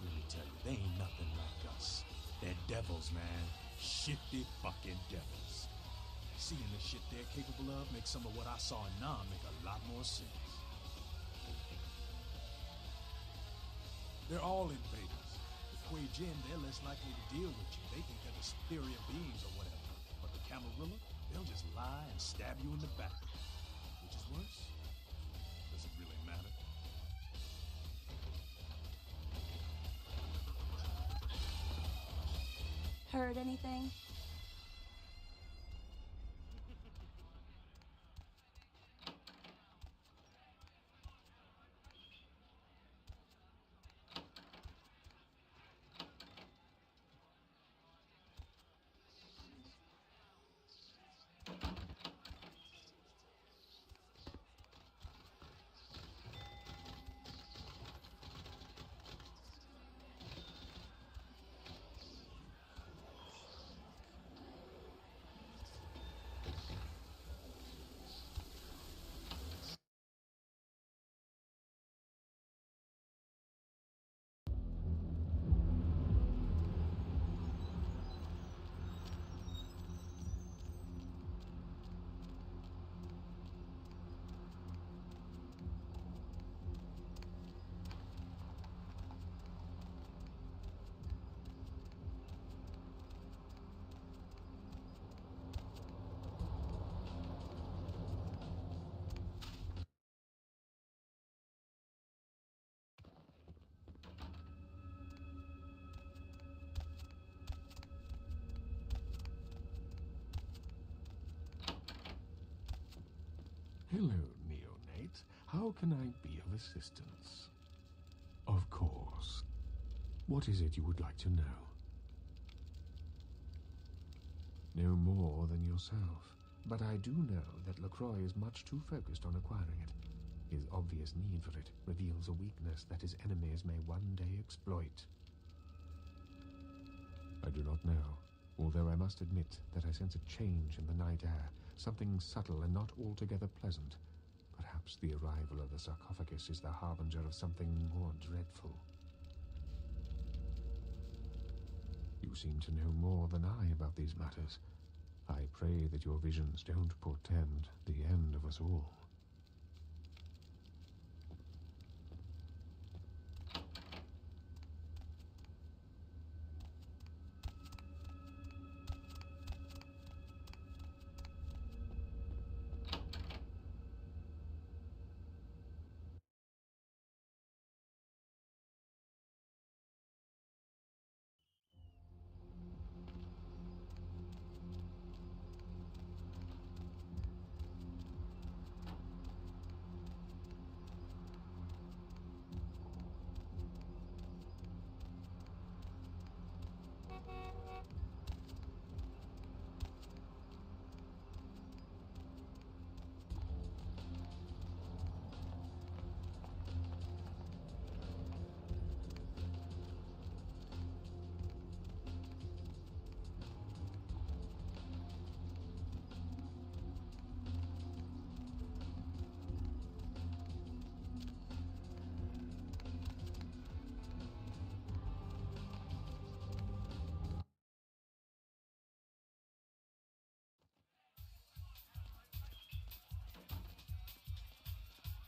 V: Let me tell you, they ain't nothing like us. They're devils, man. Shifty fucking devils. Seeing the shit they're capable of makes some of what I saw in Nam make a lot more sense. They're all invaders. The Kuei Jin, they're less likely to deal with you. They think they're the superior beings or whatever. But the Camarilla, they'll just lie and stab you in the back. Which is worse? Does it really matter?
B: Heard anything?
N: Hello, neonate. How can I be of assistance? Of course. What is it you would like to know? No more than yourself. But I do know that LaCroix is much too focused on acquiring it. His obvious need for it reveals a weakness that his enemies may one day exploit. I do not know, although I must admit that I sense a change in the night air, something subtle and not altogether pleasant. Perhaps the arrival of the sarcophagus is the harbinger of something more dreadful. You seem to know more than I about these matters. I pray that your visions don't portend the end of us all.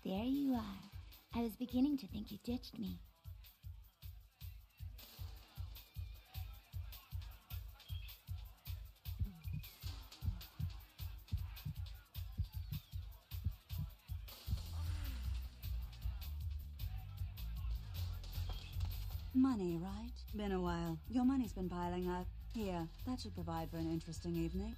R: There you are. I was beginning to think you ditched me.
H: Money, right? Been a while. Your money's been piling up. Here, that should provide for an interesting evening.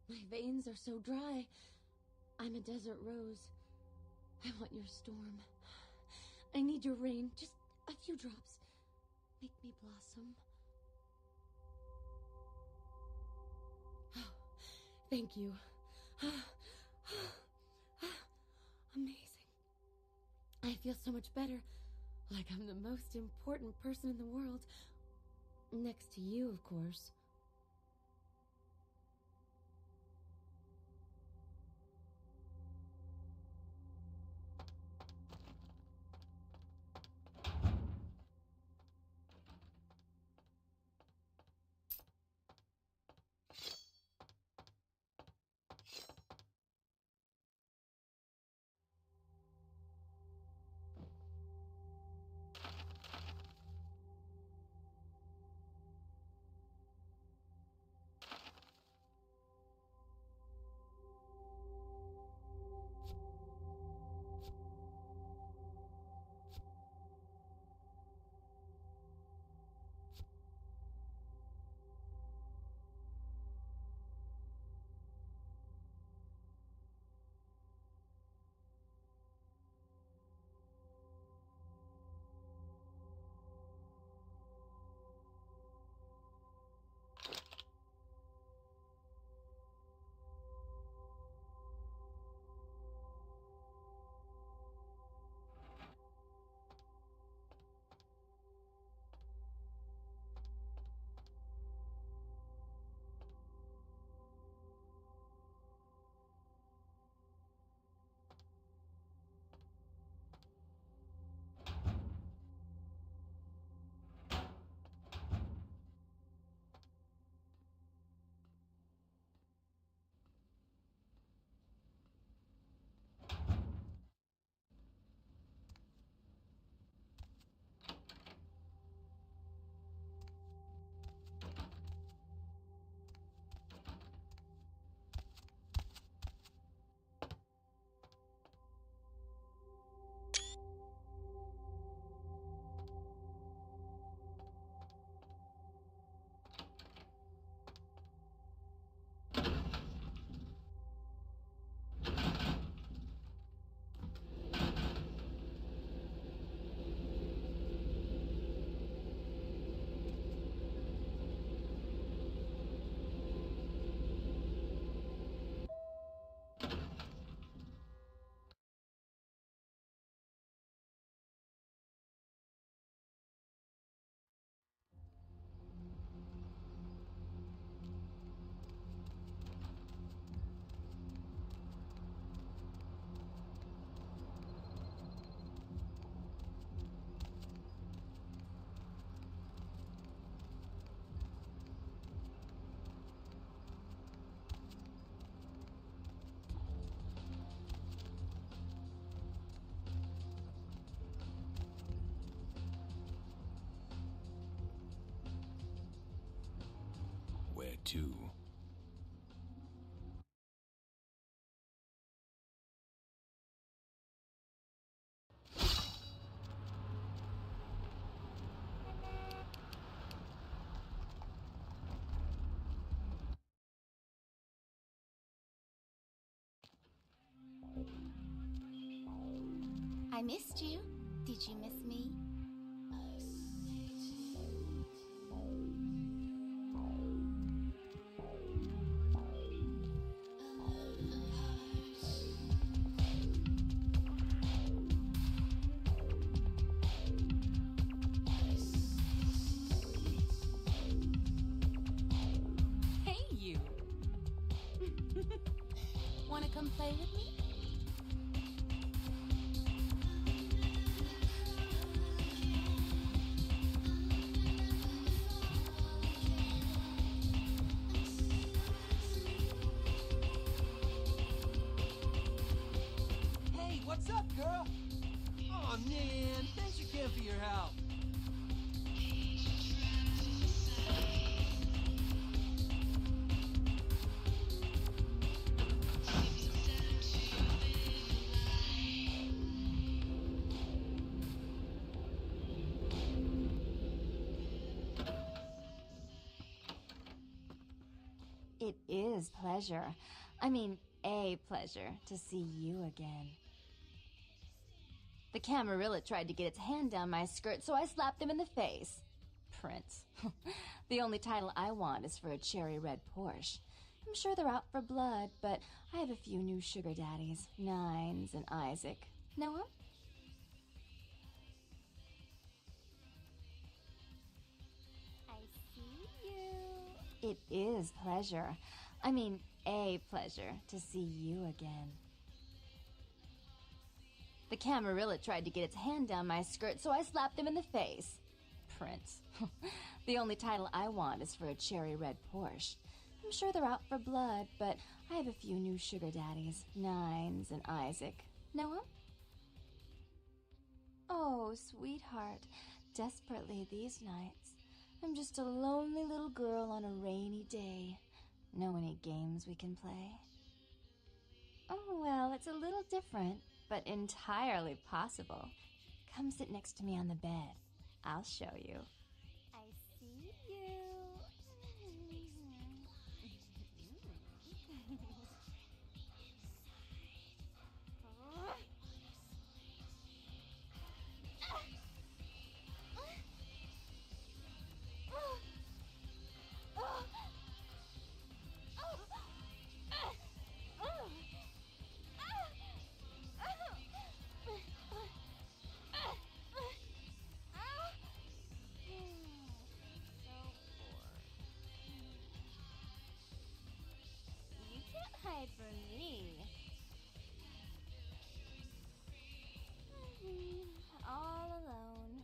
B: My veins are so dry. I'm a desert rose. I want your storm. I need your rain. Just a few drops. Make me blossom. Oh, thank you. Amazing. I feel so much better. Like I'm the most important person in the world. Next to you, of course.
F: too.
L: I missed you. Did you miss me?
A: Hey, you! Wanna come play with me?
E: Hey, what's up, girl? Aw, man, thanks again for your help.
K: It is pleasure. I mean, a pleasure to see you again. The Camarilla tried to get its hand down my skirt, so I slapped him in the face. Prince. The only title I want is for a cherry red Porsche. I'm sure they're out for blood, but I have a few new sugar daddies, Nines and Isaac. Know 'em?
L: I see you.
K: It is pleasure. I mean, a pleasure to see you again. The Camarilla tried to get its hand down my skirt, so I slapped him in the face. Prince. The only title I want is for a cherry red Porsche. I'm sure they're out for blood, but I have a few new sugar daddies, Nines and Isaac. Know 'em? Oh, sweetheart, desperately these nights. I'm just a lonely little girl on a rainy day. Know any games we can play? Oh, well, it's a little different, but entirely possible. Come sit next to me on the bed. I'll show you.
L: I see you. You can't hide from me. All alone.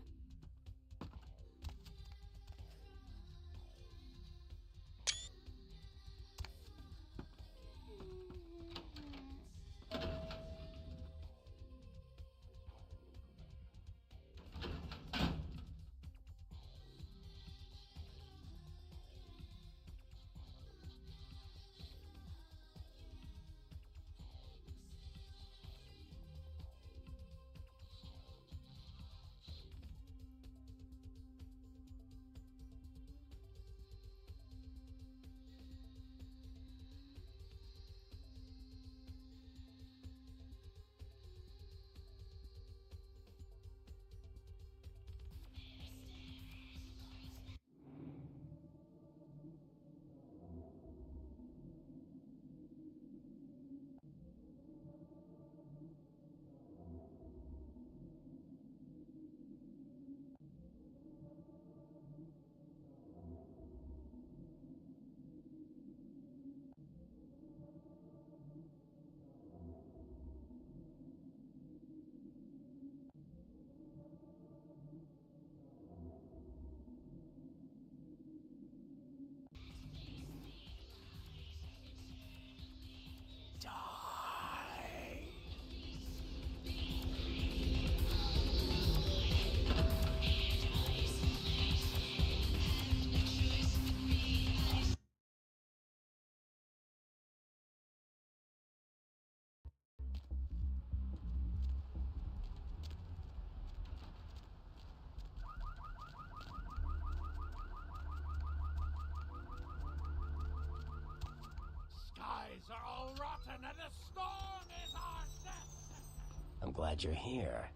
J: I'm glad you're here.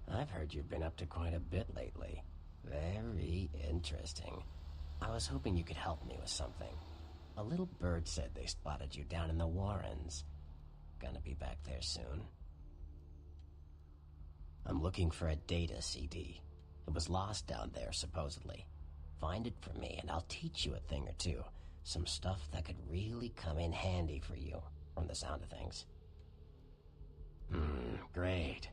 J: I've heard you've been up to quite a bit lately. Very interesting. I was hoping you could help me with something. A little bird said they spotted you down in the Warrens. Gonna be back there soon. I'm looking for a data CD. It was lost down there, supposedly. Find it for me, and I'll teach you a thing or two. Some stuff that could really come in handy for you, from the sound of things. Great.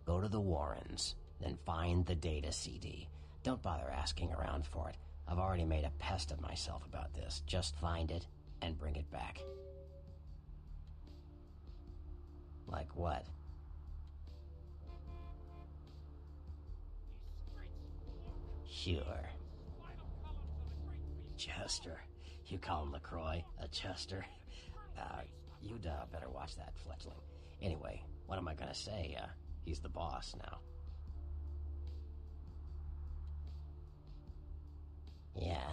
J: Go to the Warrens, then find the data CD. Don't bother asking around for it. I've already made a pest of myself about this. Just find it and bring it back. Like what? Sure. Chester. You call him LaCroix a Chester? You'd better watch that, fledgling. Anyway, what am I gonna say? He's the boss now. Yeah.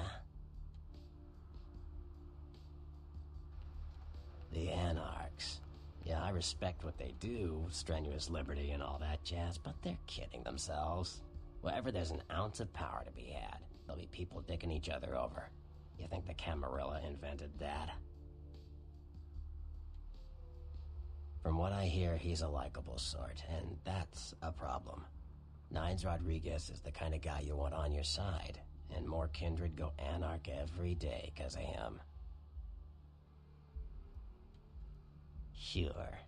J: The Anarchs. Yeah, I respect what they do, strenuous liberty and all that jazz, but they're kidding themselves. Wherever there's an ounce of power to be had, there'll be people dicking each other over. You think the Camarilla invented that? From what I hear, he's a likable sort, and that's a problem. Nines Rodriguez is the kind of guy you want on your side, and more kindred go anarch every day 'cause of him. Sure.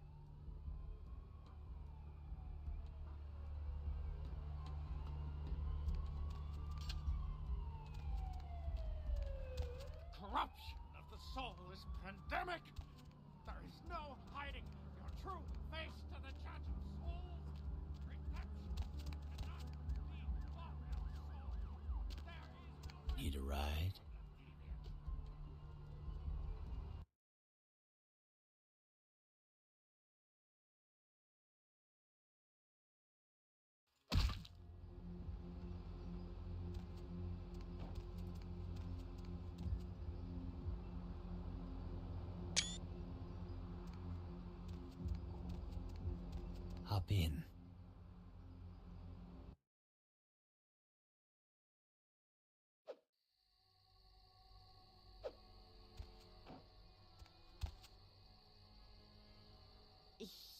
P: Corruption of the soul is pandemic. There is no hiding your true face to the judge of souls. Redemption cannot be bought and sold. There is no...
J: Need a ride? Hop in.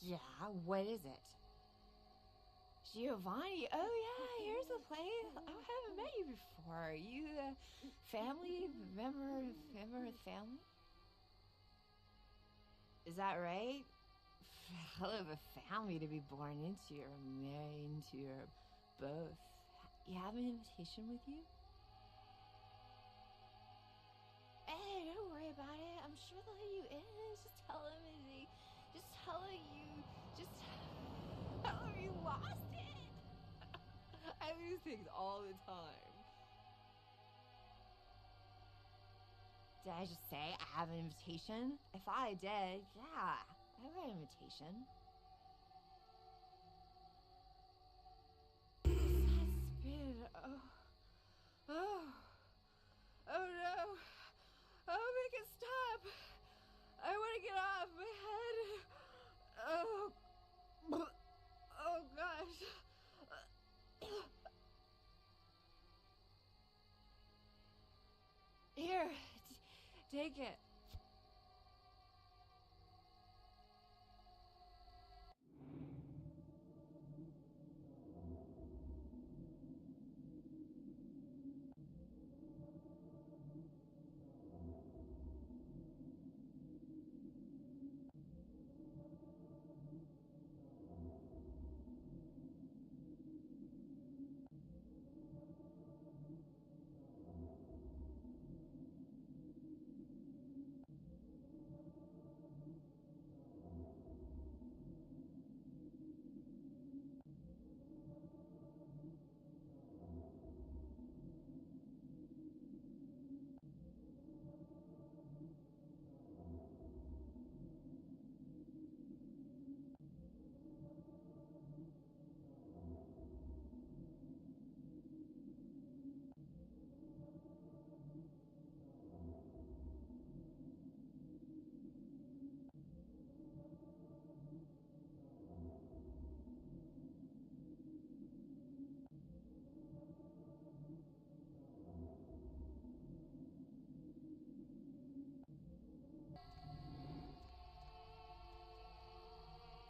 A: Yeah, what is it?
W: Giovanni, oh yeah, here's the place. Oh, I haven't met you before. You, family? Member of the family? Is that right? Hell of a family to be born into or married into or both. You have an invitation with you? Hey, don't worry about it. I'm sure they'll let you in. Just tell them you lost it. I lose things all the time. Did I just say I have an invitation? I thought I did. Yeah, I have an invitation. Spin. Oh no. Oh, make it stop. I want to get off my head. Oh gosh. Here, take it.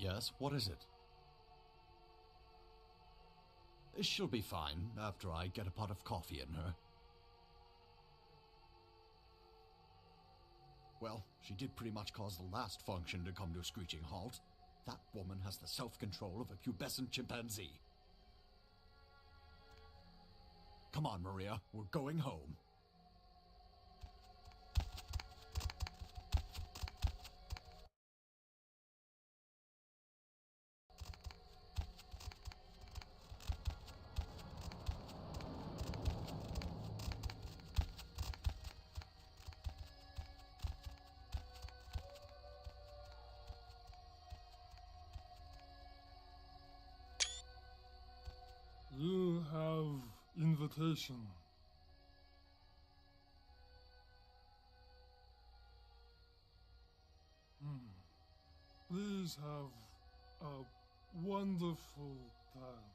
M: Yes, what is it? She'll be fine after I get a pot of coffee in her. Well, she did pretty much cause the last function to come to a screeching halt. That woman has the self-control of a pubescent chimpanzee. Come on, Maria, we're going home.
O: You have invitation. Please have a wonderful time.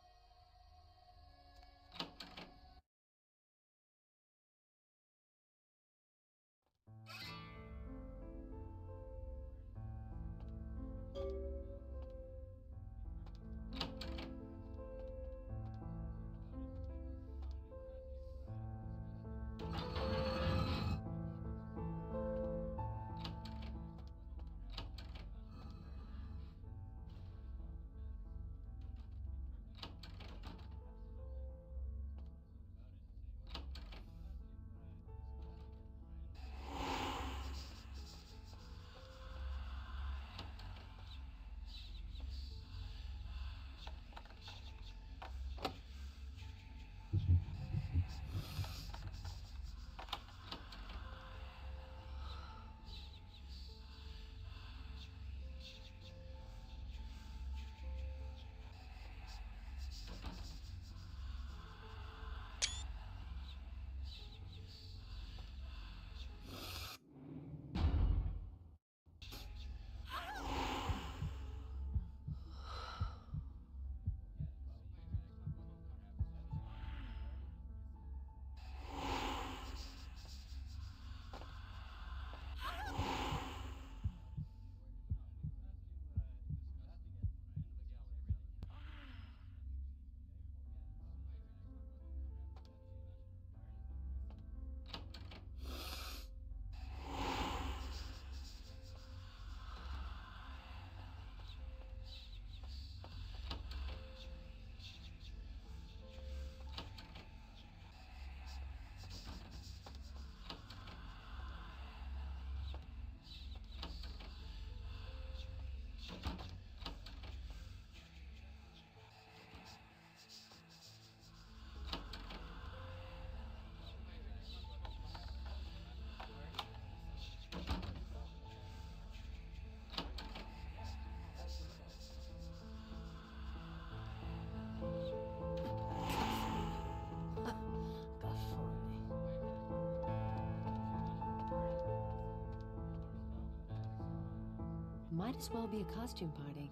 U: Might as well be a costume party.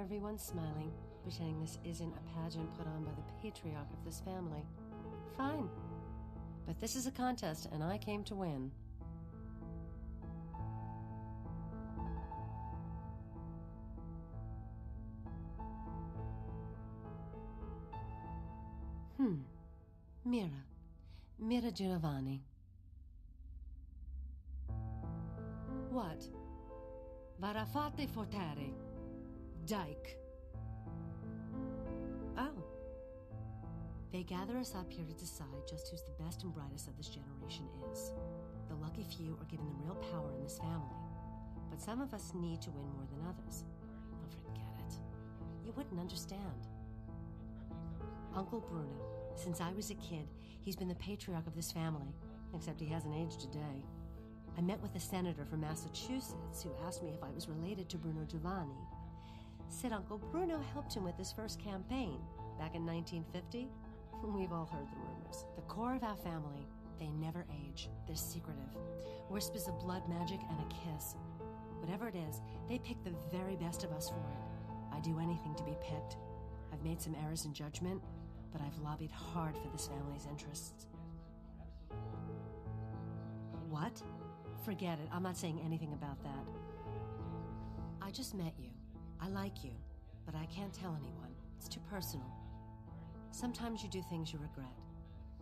U: Everyone's smiling, pretending this isn't a pageant put on by the patriarch of this family. Fine. But this is a contest, and I came to win. Mira Giovanni. What? Varafate Fortere. Dyke. Oh. They gather us up here to decide just who's the best and brightest of this generation is. The lucky few are given the real power in this family. But some of us need to win more than others. Oh, forget it. You wouldn't understand. Uncle Bruno. Since I was a kid, he's been the patriarch of this family, except he hasn't aged a day. I met with a senator from Massachusetts who asked me if I was related to Bruno Giovanni. Said Uncle Bruno helped him with his first campaign back in 1950. We've all heard the rumors. The core of our family, they never age. They're secretive. Whispers of blood magic and a kiss. Whatever it is, they pick the very best of us for it. I'd do anything to be picked. I've made some errors in judgment, but I've lobbied hard for this family's interests. What? Forget it. I'm not saying anything about that. I just met you. I like you, but I can't tell anyone. It's too personal. Sometimes you do things you regret.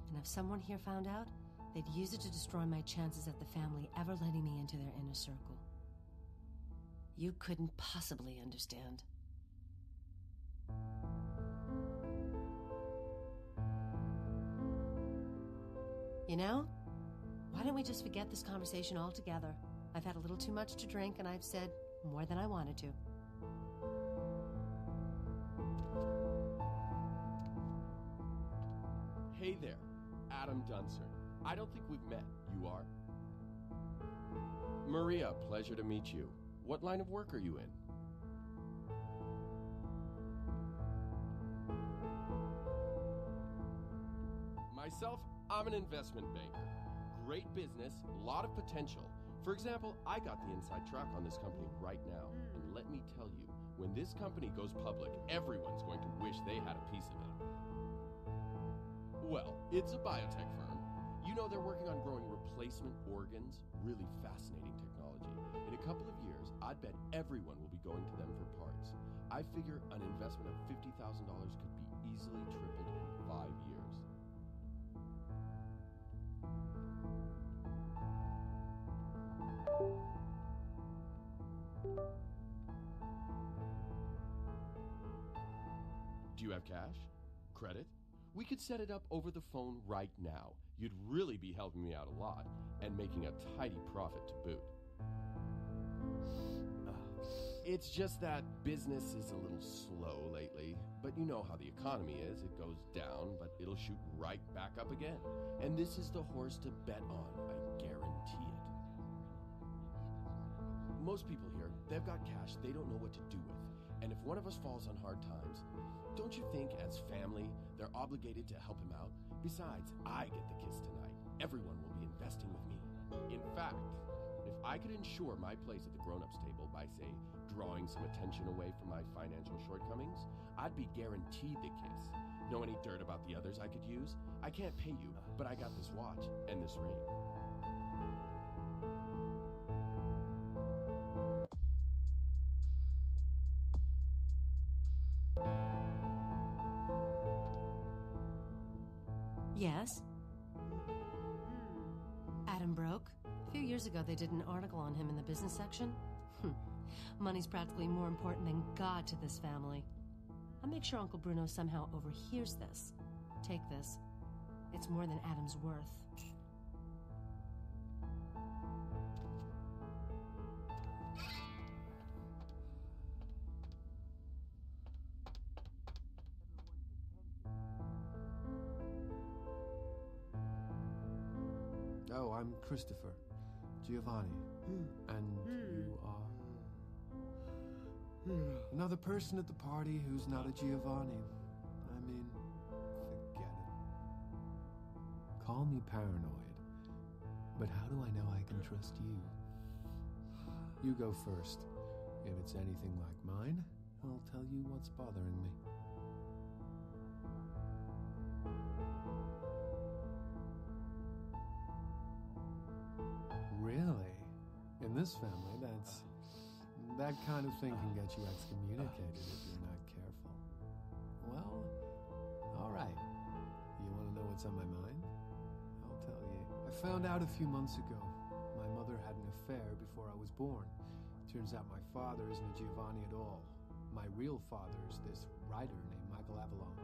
U: And if someone here found out, they'd use it to destroy my chances at the family ever letting me into their inner circle. You couldn't possibly understand. You know, why don't we just forget this conversation altogether? I've had a little too much to drink, and I've said more than I wanted to.
D: Hey there, Adam Dunser. I don't think we've met. You are? Maria, pleasure to meet you. What line of work are you in? Myself, I'm an investment banker. Great business, a lot of potential. For example, I got the inside track on this company right now. And let me tell you, when this company goes public, everyone's going to wish they had a piece of it. Well, it's a biotech firm. You know they're working on growing replacement organs. Really fascinating technology. In a couple of years, I'd bet everyone will be going to them for parts. I figure an investment of $50,000 could be easily tripled in 5 years. Do you have cash? Credit? We could set it up over the phone right now. You'd really be helping me out a lot, and making a tidy profit to boot. It's just that business is a little slow lately, but you know how the economy is. It goes down, but it'll shoot right back up again. And this is the horse to bet on, I guarantee it. Most people here, they've got cash they don't know what to do with. And if one of us falls on hard times, don't you think as family, they're obligated to help him out? Besides, I get the kiss tonight. Everyone will be investing with me. In fact, if I could ensure my place at the grown-ups table by, say, drawing some attention away from my financial shortcomings, I'd be guaranteed the kiss. Know any dirt about the others I could use? I can't pay you, but I got this watch and this ring.
U: Yes? Adam broke? A few years ago, they did an article on him in the business section. Money's practically more important than God to this family. I'll make sure Uncle Bruno somehow overhears this. Take this. It's more than Adam's worth.
F: Oh, I'm Christopher. Giovanni. And you are? Another person at the party who's not a Giovanni. I mean, forget it. Call me paranoid, but how do I know I can trust you? You go first. If it's anything like mine, I'll tell you what's bothering me. Really? In this family, that kind of thing can get you excommunicated if you're not careful. Well, all right. You want to know what's on my mind? I'll tell you. I found out a few months ago. My mother had an affair before I was born. Turns out my father isn't a Giovanni at all. My real father is this writer named Michael Avalon.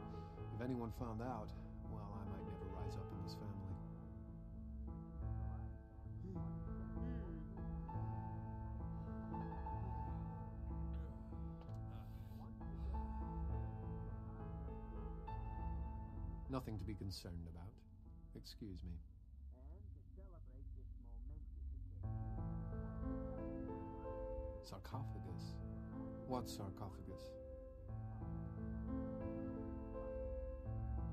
F: If anyone found out, well, I might never rise up in this family. Nothing to be concerned about. Excuse me. Sarcophagus? What sarcophagus?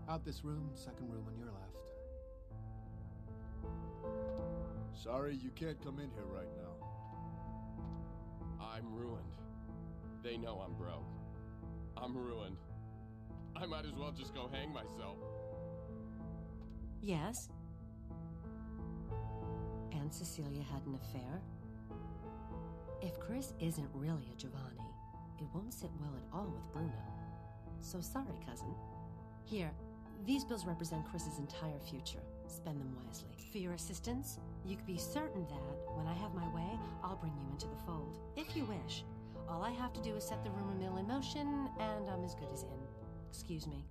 F: Out this room, second room on your left.
G: Sorry, you can't come in here right now.
D: I'm ruined. They know I'm broke. I'm ruined. I might as well just go hang myself.
U: Yes? And Cecilia had an affair? If Chris isn't really a Giovanni, it won't sit well at all with Bruno. So sorry, cousin. Here, these bills represent Chris's entire future. Spend them wisely. For your assistance, you can be certain that, when I have my way, I'll bring you into the fold. If you wish. All I have to do is set the rumor mill in motion, and I'm as good as in. Excuse me.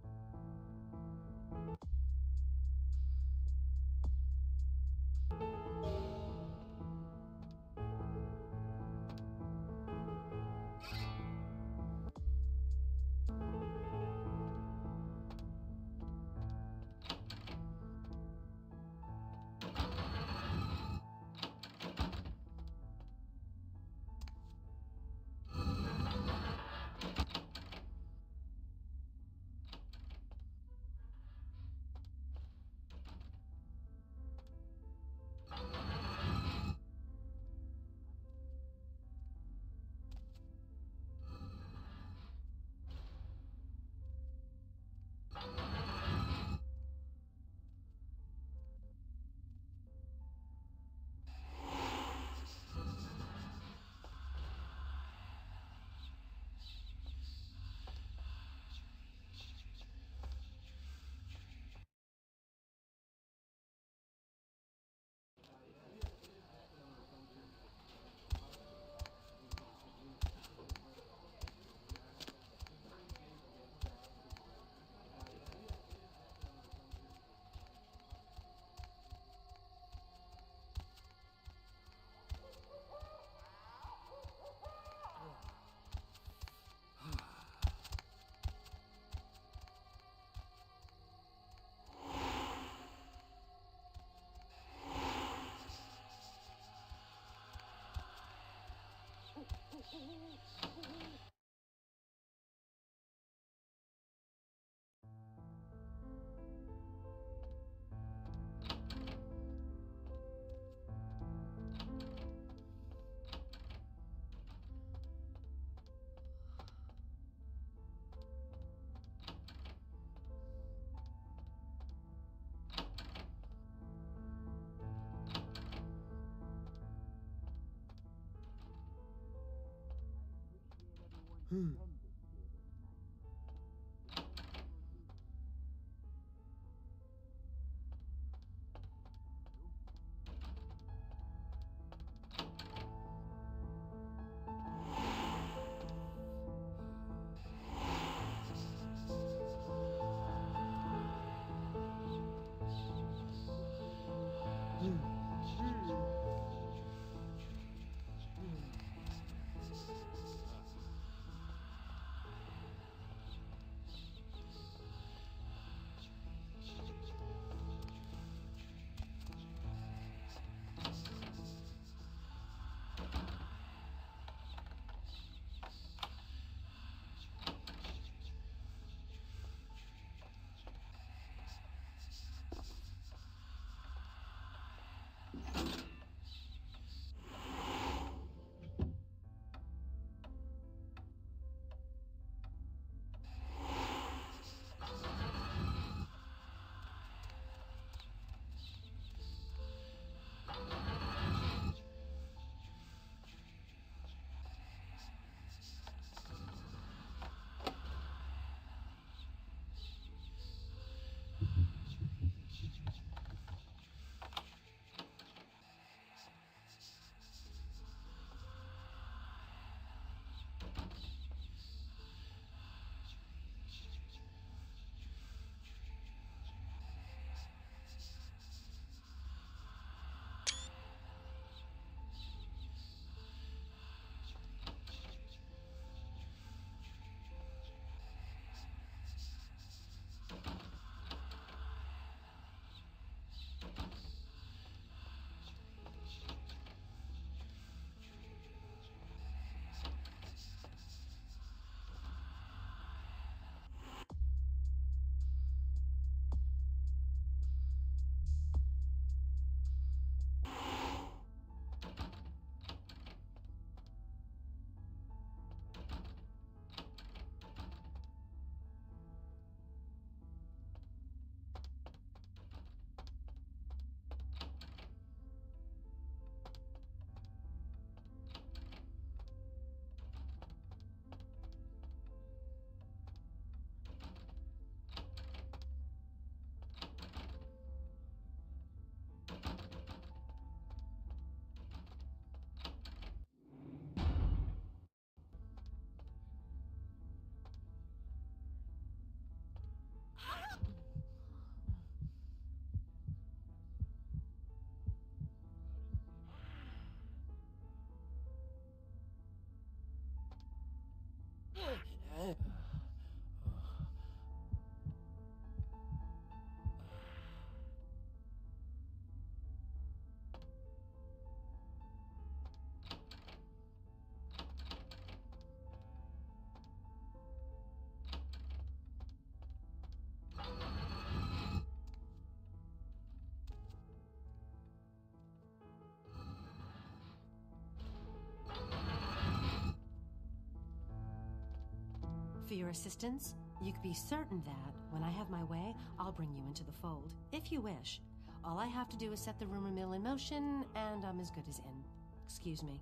U: for your assistance. You can be certain that, when I have my way, I'll bring you into the fold, if you wish. All I have to do is set the rumor mill in motion, and I'm as good as in. Excuse me.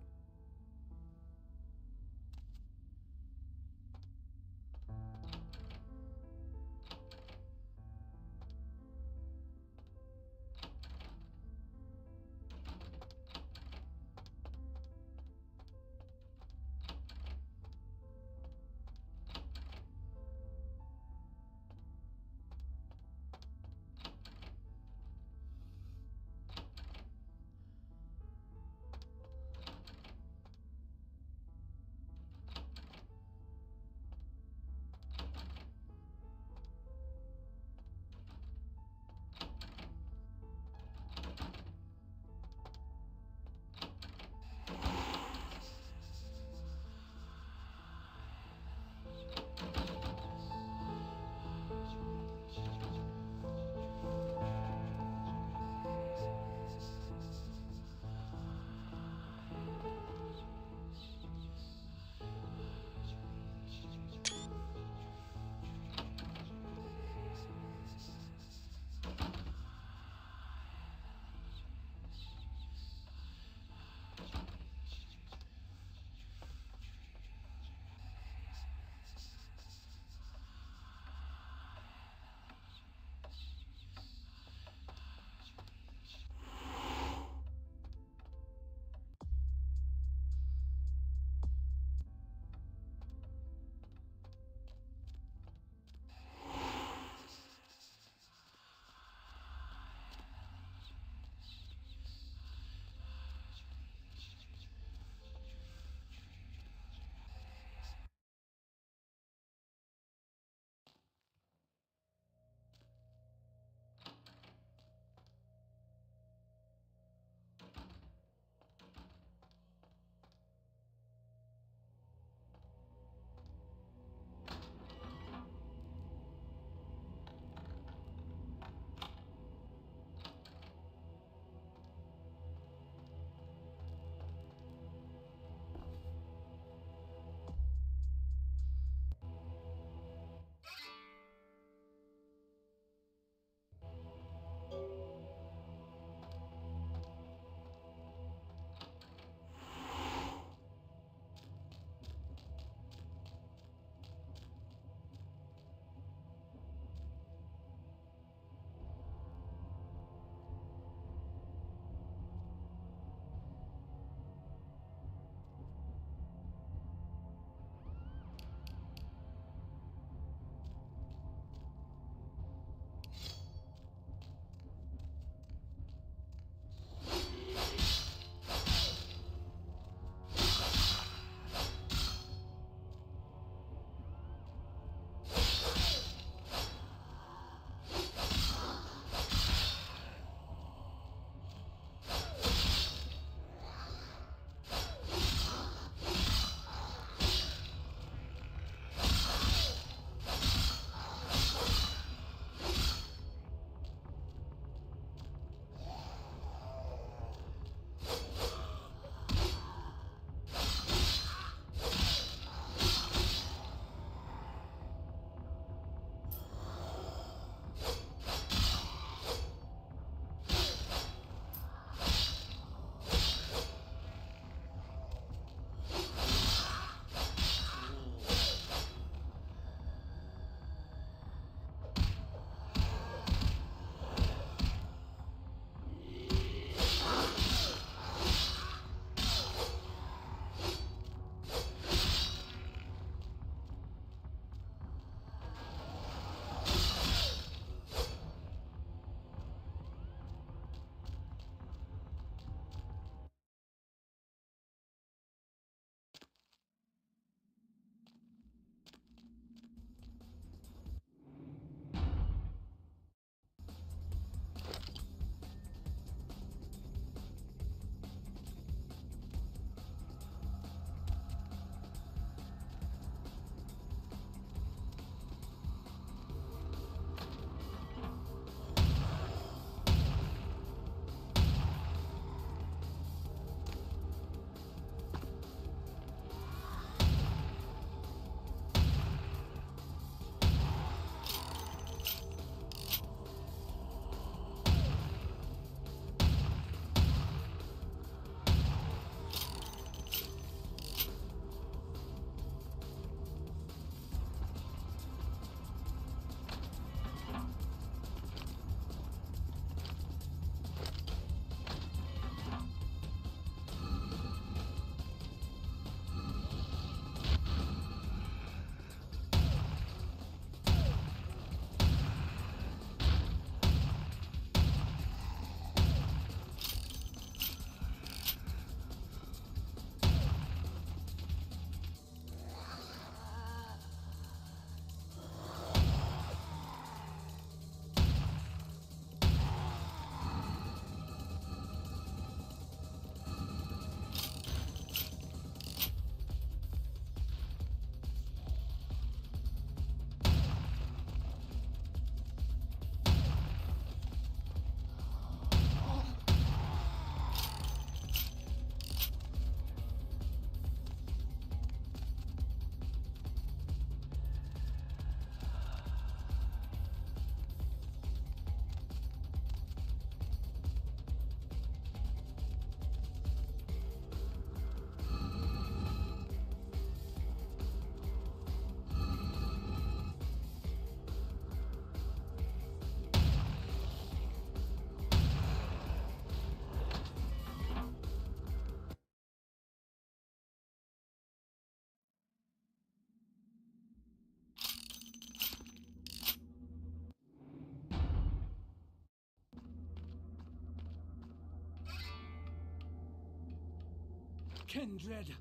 E: Kindred,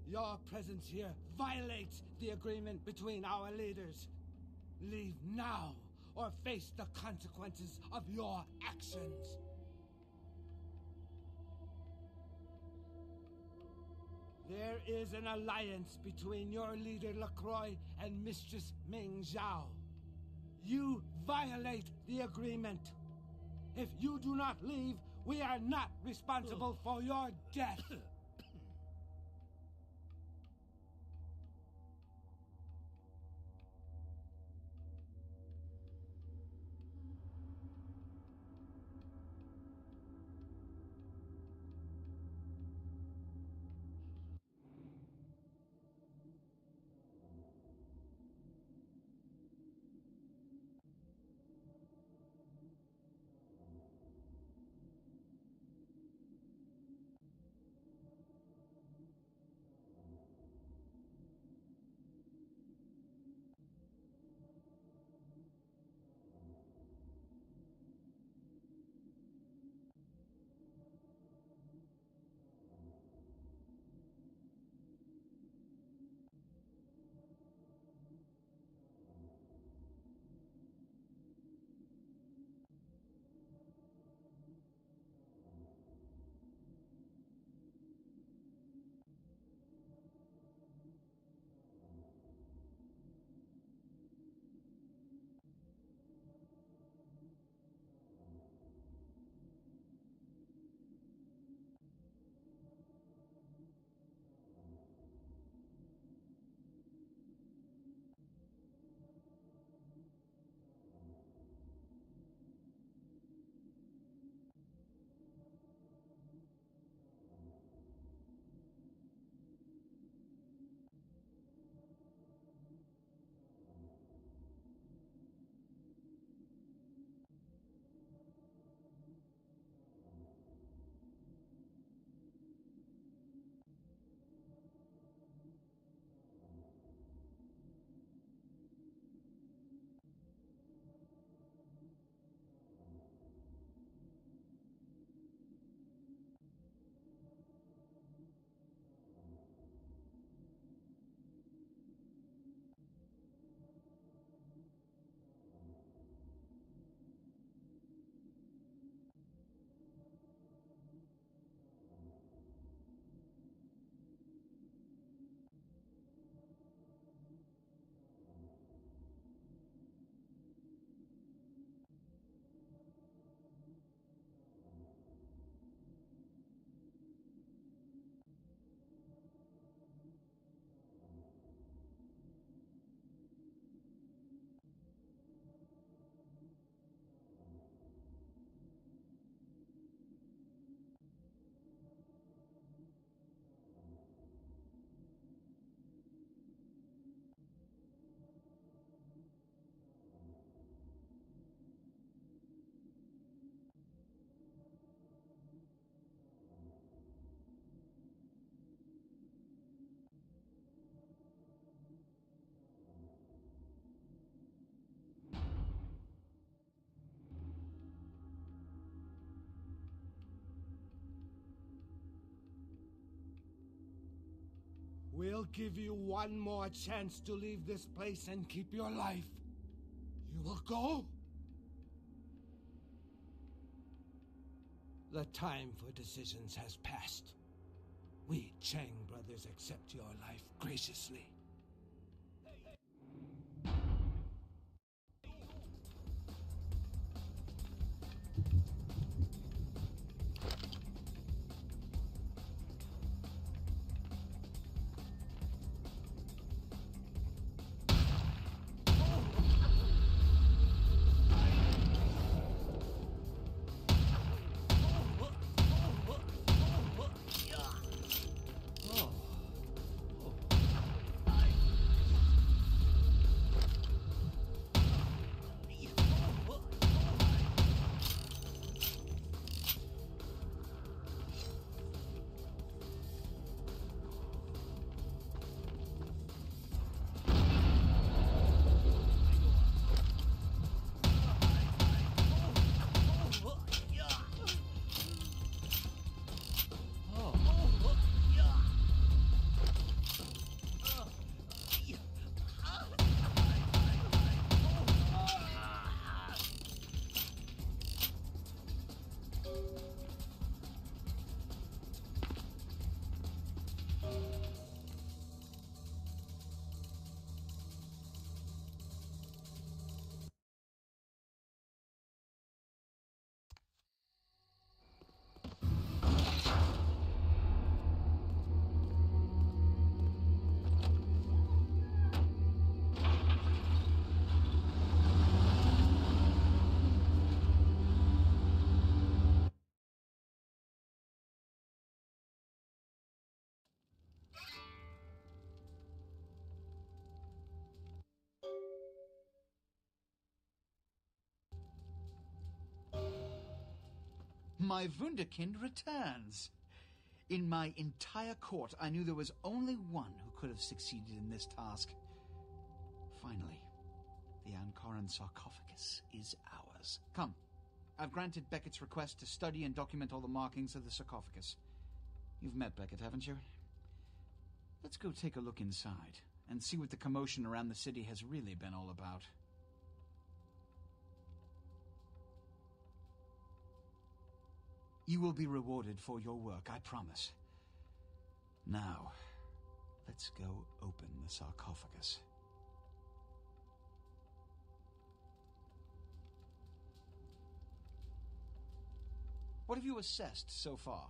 E: your presence here violates the agreement between our leaders. Leave now, or face the consequences of your actions. There is an alliance between your leader LaCroix and Mistress Ming Zhao. You violate the agreement. If you do not leave, we are not responsible for your death. We'll give you one more chance to leave this place and keep your life. You will go? The time for decisions has passed. We Chang brothers accept your life graciously.
Q: my Wunderkind returns. In my entire court, I knew there was only one who could have succeeded in this task. Finally, the Ankaran sarcophagus is ours. Come, I've granted Beckett's request to study and document all the markings of the sarcophagus. You've met Beckett, haven't you? Let's go take a look inside and see what the commotion around the city has really been all about. You will be rewarded for your work, I promise. Now, let's go open the sarcophagus. What have you assessed so far?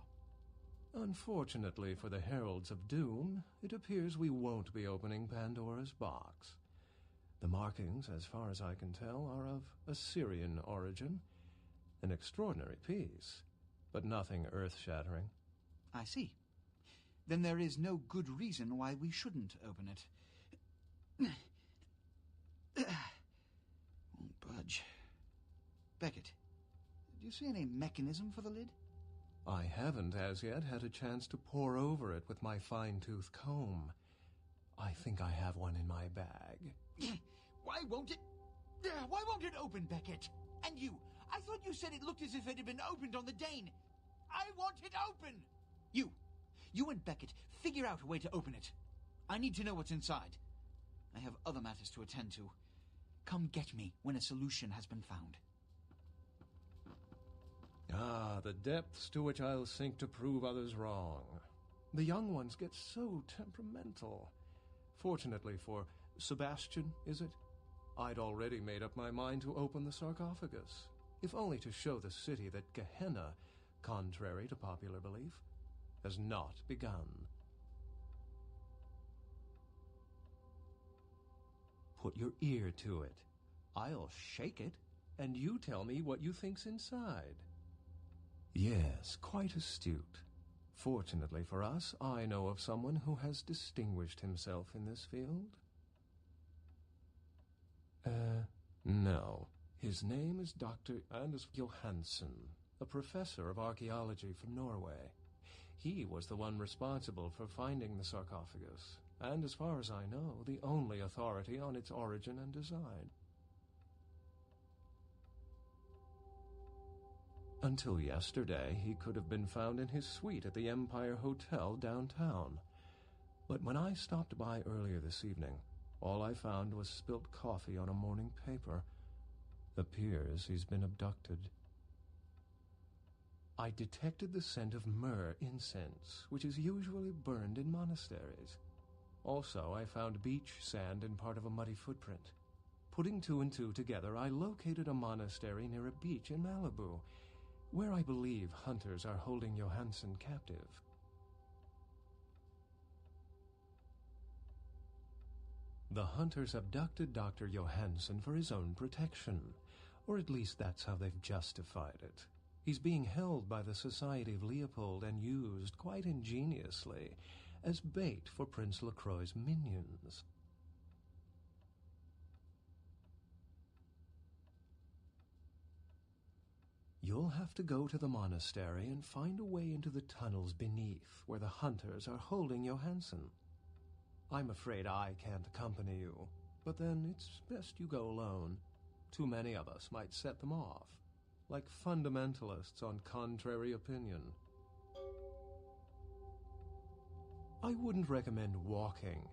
S: Unfortunately for the Heralds of Doom, it appears we won't be opening Pandora's box. The markings, as far as I can tell, are of Assyrian origin. An extraordinary piece, but nothing earth-shattering.
Q: I see. Then there is no good reason why we shouldn't open it. Won't budge. Beckett, do you see any mechanism for the lid?
S: I haven't as yet had a chance to pore over it with my fine-tooth comb. I think I have one in my bag.
Q: Why won't it open, Beckett? And you, I thought you said it looked as if it had been opened on the Dane. I want it open! You and Beckett, figure out a way to open it. I need to know what's inside. I have other matters to attend to. Come get me when a solution has been found.
S: Ah, the depths to which I'll sink to prove others wrong. The young ones get so temperamental. Fortunately for Sebastian, is it? I'd already made up my mind to open the sarcophagus, if only to show the city that Gehenna, contrary to popular belief, has not begun. Put your ear to it. I'll shake it, and you tell me what you think's inside. Yes, quite astute. Fortunately for us, I know of someone who has distinguished himself in this field. No. His name is Dr. Anders Johansson, a professor of archaeology from Norway. He was the one responsible for finding the sarcophagus, and as far as I know, the only authority on its origin and design. Until yesterday, he could have been found in his suite at the Empire Hotel downtown. But when I stopped by earlier this evening, all I found was spilt coffee on a morning paper. Appears he's been abducted. I detected the scent of myrrh incense, which is usually burned in monasteries. Also, I found beach sand in part of a muddy footprint. Putting two and two together, I located a monastery near a beach in Malibu, where I believe hunters are holding Johansson captive. The hunters abducted Dr. Johansson for his own protection, or at least that's how they've justified it. He's being held by the Society of Leopold and used, quite ingeniously, as bait for Prince LaCroix's minions. You'll have to go to the monastery and find a way into the tunnels beneath, where the hunters are holding Johansson. I'm afraid I can't accompany you, but then it's best you go alone. Too many of us might set them off, like fundamentalists on contrary opinion. I wouldn't recommend walking.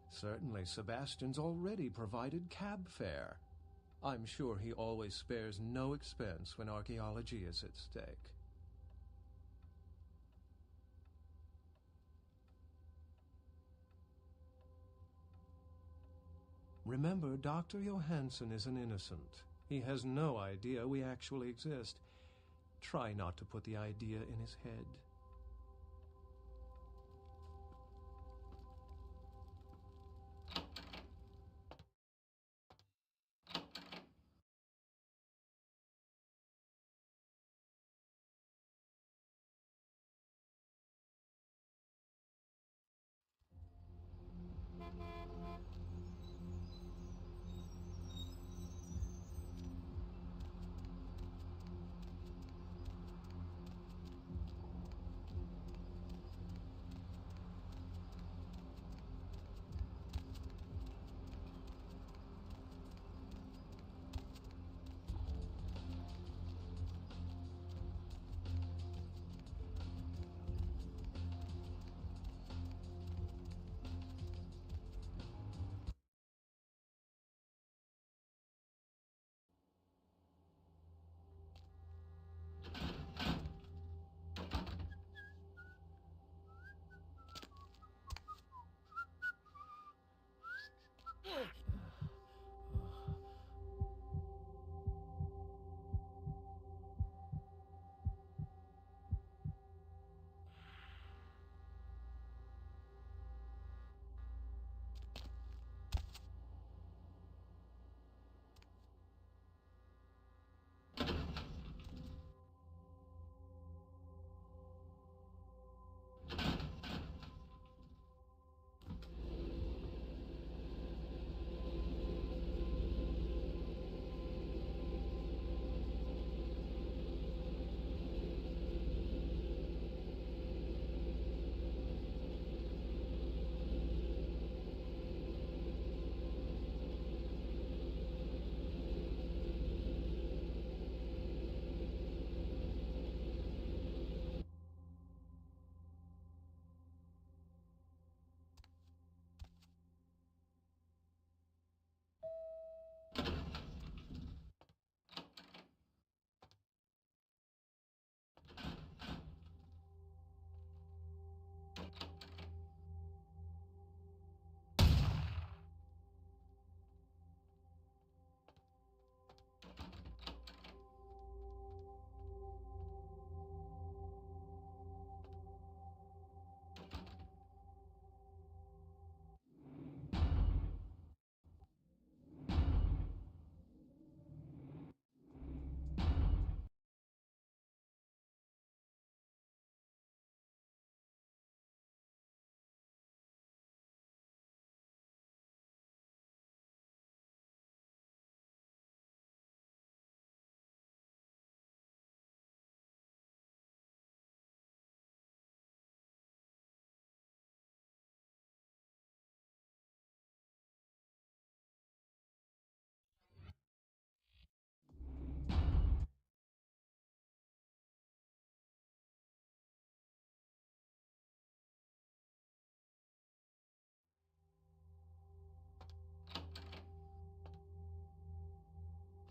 S: Certainly Sebastian's already provided cab fare. I'm sure he always spares no expense when archaeology is at stake. Remember, Dr. Johansson is an innocent. He has no idea we actually exist. Try not to put the idea in his head.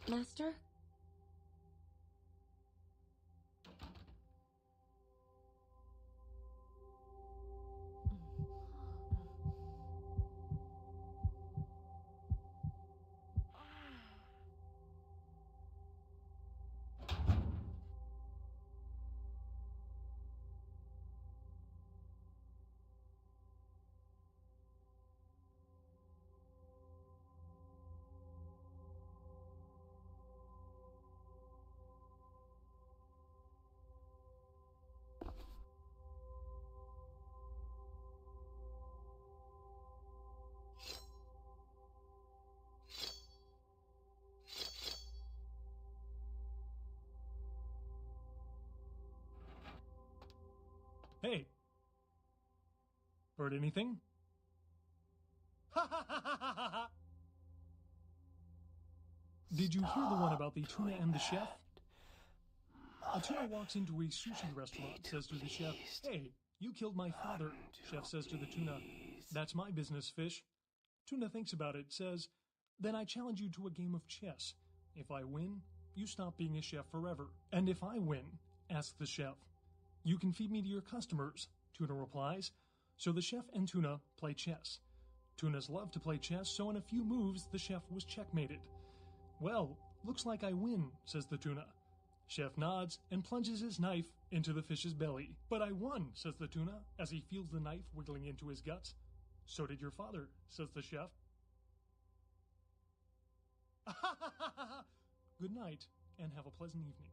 B: Master?
C: Hey. Heard anything? Did you hear the one about the tuna and the chef? A tuna walks into a sushi restaurant, says to the chef, "Hey, you killed my father." Chef says to the tuna, "That's my business, fish." Tuna thinks about it, says, "Then I challenge you to a game of chess. If I win, you stop being a chef forever. And if I win," asks the chef, "you can feed me to your customers." Tuna replies. So the chef and Tuna play chess. Tunas love to play chess, so in a few moves, the chef was checkmated. "Well, looks like I win," says the tuna. Chef nods and plunges his knife into the fish's belly. "But I won," says the tuna, as he feels the knife wiggling into his guts. "So did your father," says the chef. Good night, and have a pleasant evening.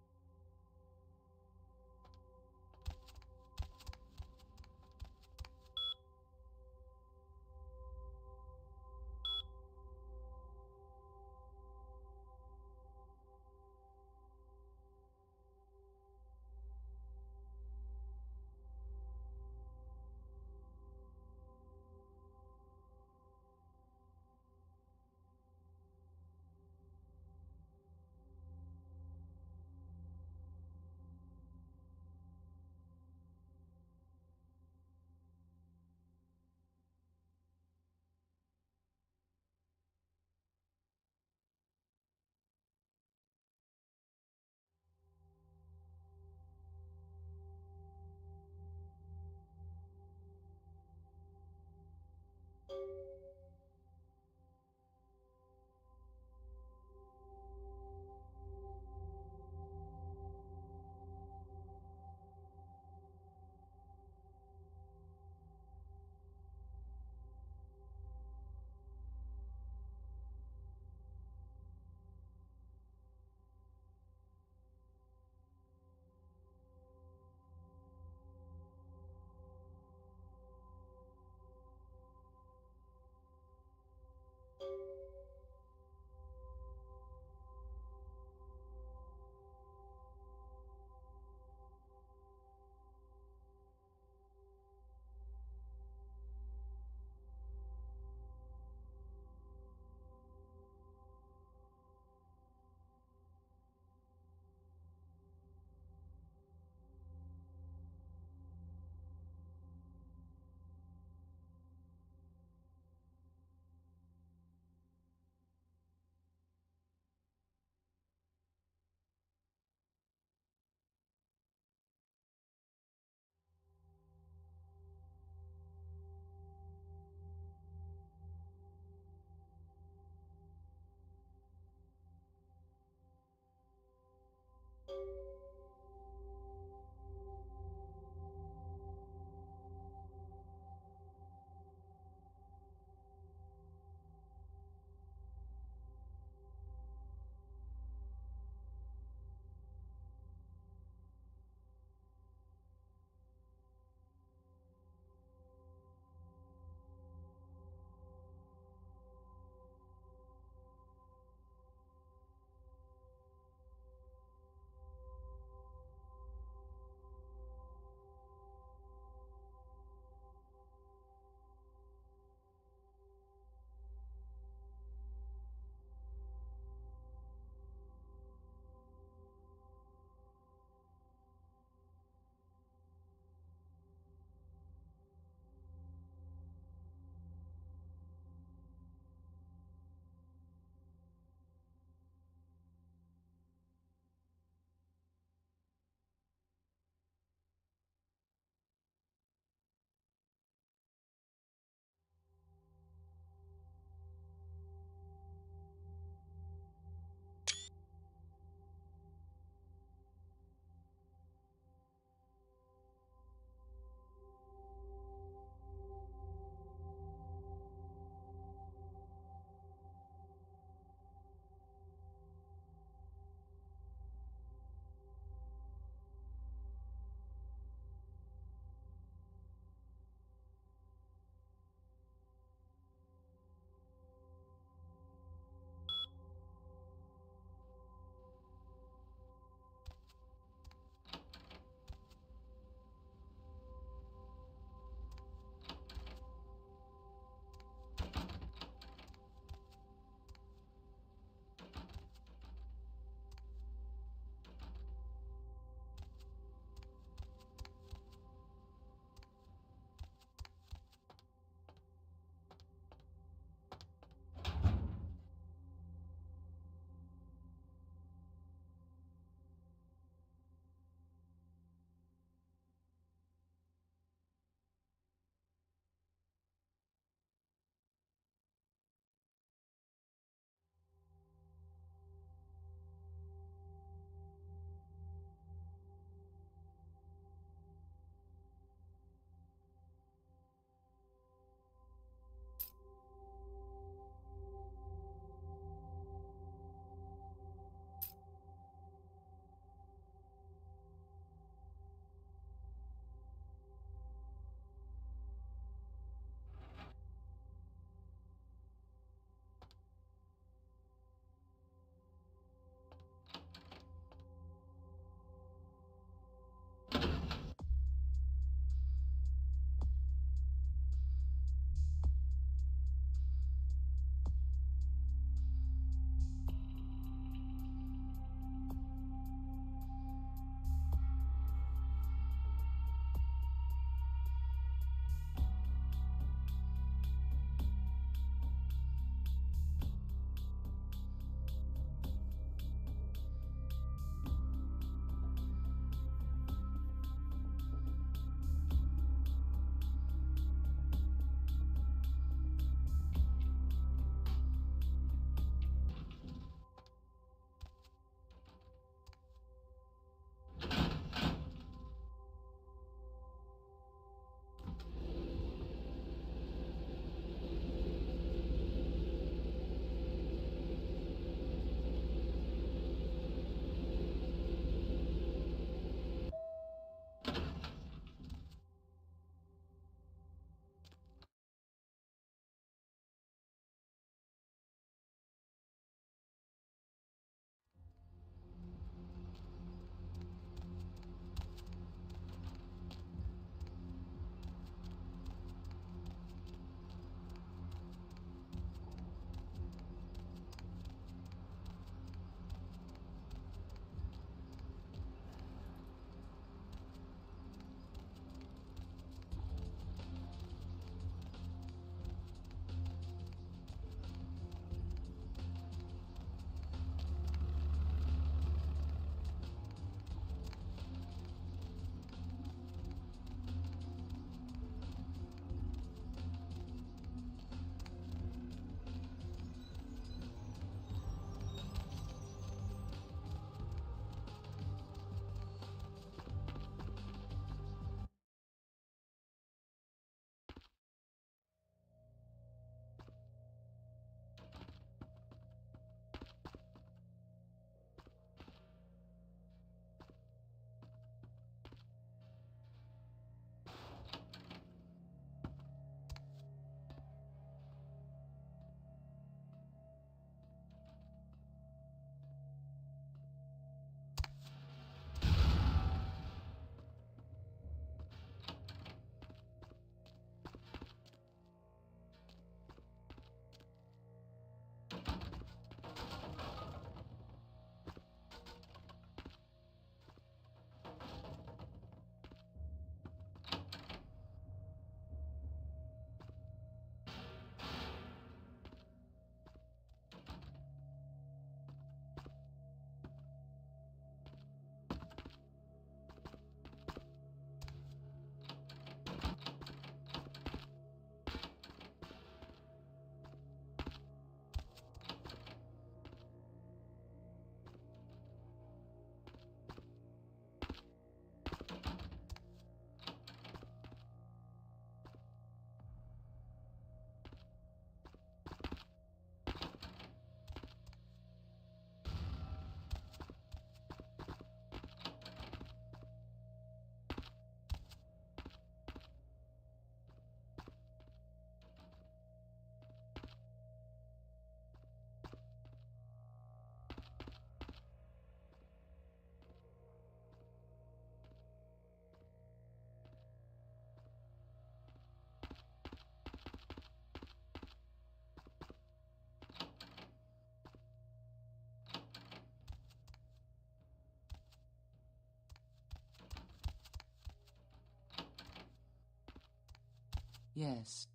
I: Yes.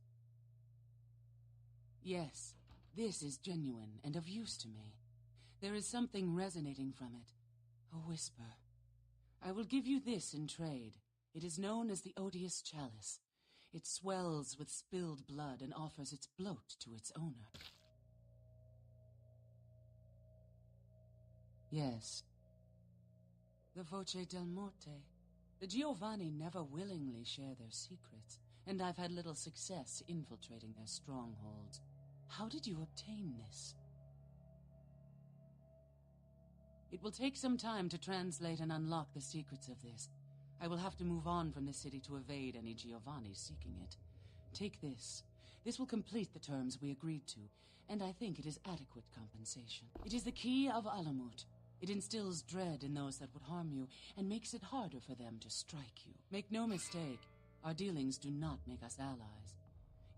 I: Yes, this is genuine and of use to me. There is something resonating from it. A whisper. I will give you this in trade. It is known as the Odious Chalice. It swells with spilled blood and offers its bloat to its owner. Yes. The Voce del Morte. The Giovanni never willingly share their secrets, and I've had little success infiltrating their strongholds. How did you obtain this? It will take some time to translate and unlock the secrets of this. I will have to move on from this city to evade any Giovanni seeking it. Take this. This will complete the terms we agreed to, and I think it is adequate compensation. It is the key of Alamut. It instills dread in those that would harm you, and makes it harder for them to strike you. Make no mistake, our dealings do not make us allies.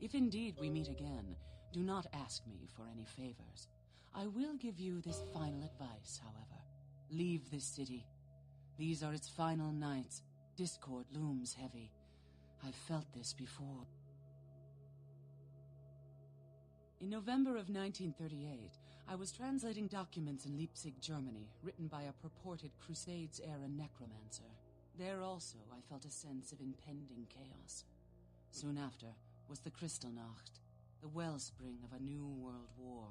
I: If indeed we meet again, do not ask me for any favors. I will give you this final advice, however. Leave this city. These are its final nights. Discord looms heavy. I've felt this before. In November of 1938, I was translating documents in Leipzig, Germany, written by a purported Crusades-era necromancer. There also I felt a sense of impending chaos. Soon after was the Kristallnacht, the wellspring of a new world war.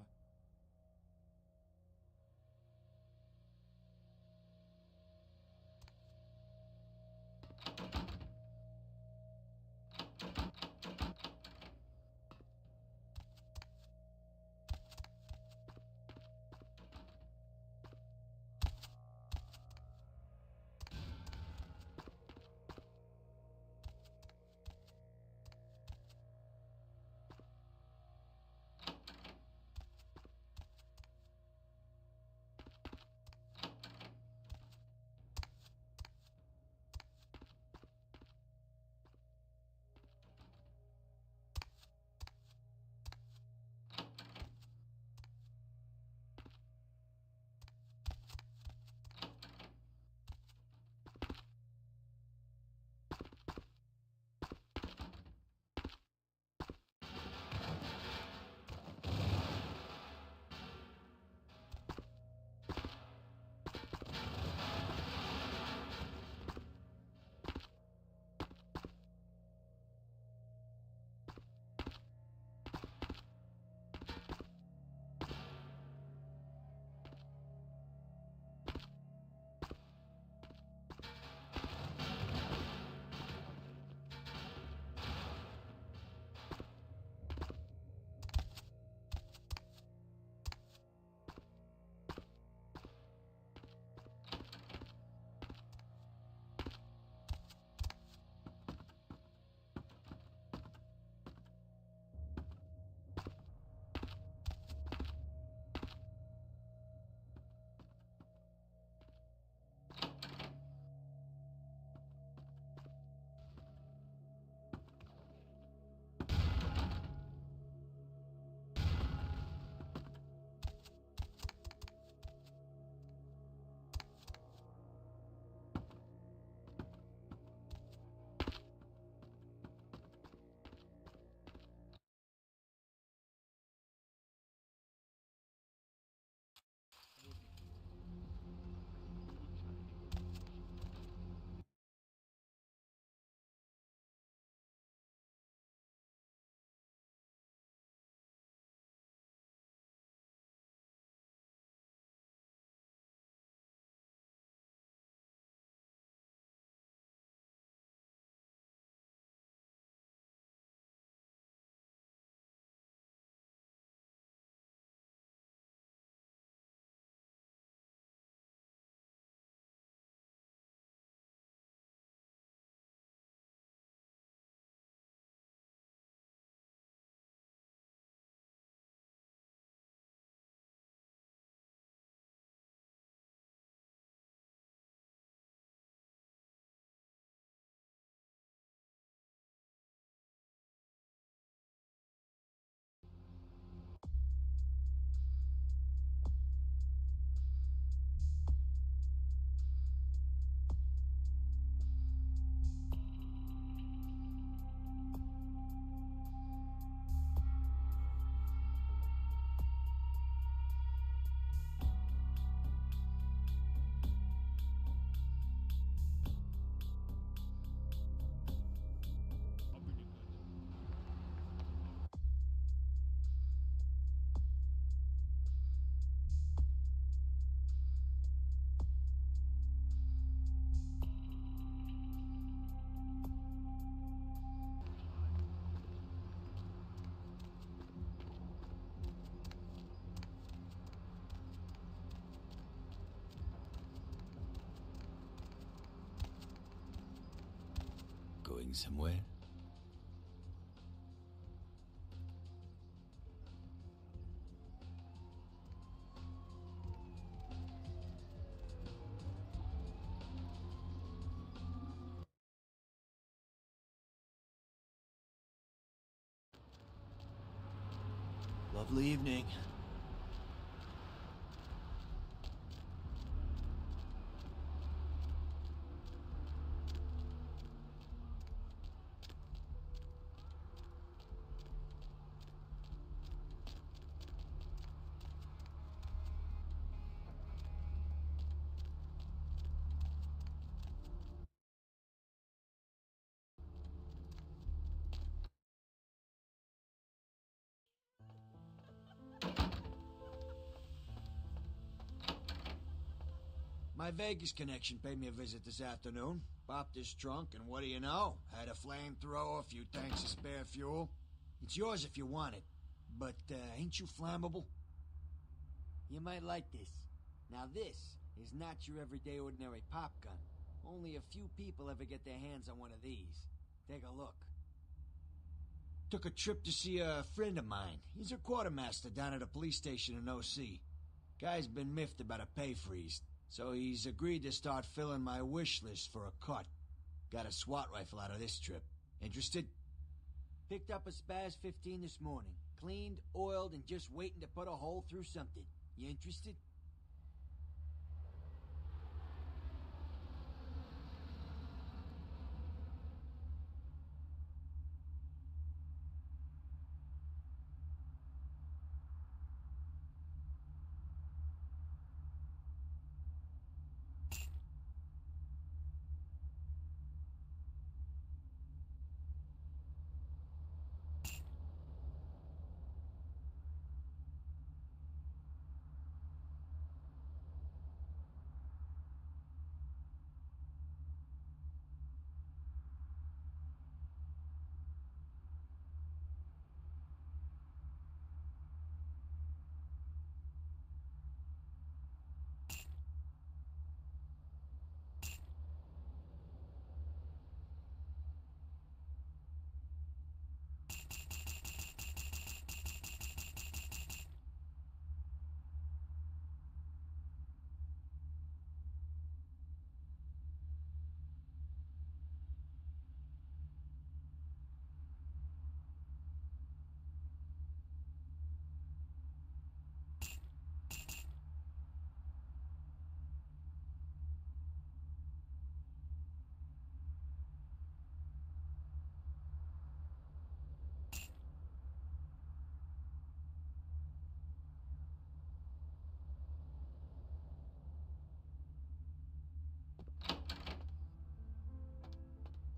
N: hiding somewhere. Lovely evening.
T: My Vegas connection paid me a visit this afternoon. Popped his trunk, and what do you know? Had a flamethrower, a few tanks of spare fuel. It's yours if you want it. But, ain't you flammable? You might like this. Now this is not your everyday ordinary pop gun. Only a few people ever get their hands on one of these. Take a look. Took a trip to see a friend of mine. He's a quartermaster down at a police station in OC. Guy's been miffed about a pay freeze, so he's agreed to start filling my wish list for a cut. Got a SWAT rifle out of this trip. Interested? Picked up a Spaz 15 this morning. Cleaned, oiled, and just waiting to put a hole through something. You interested?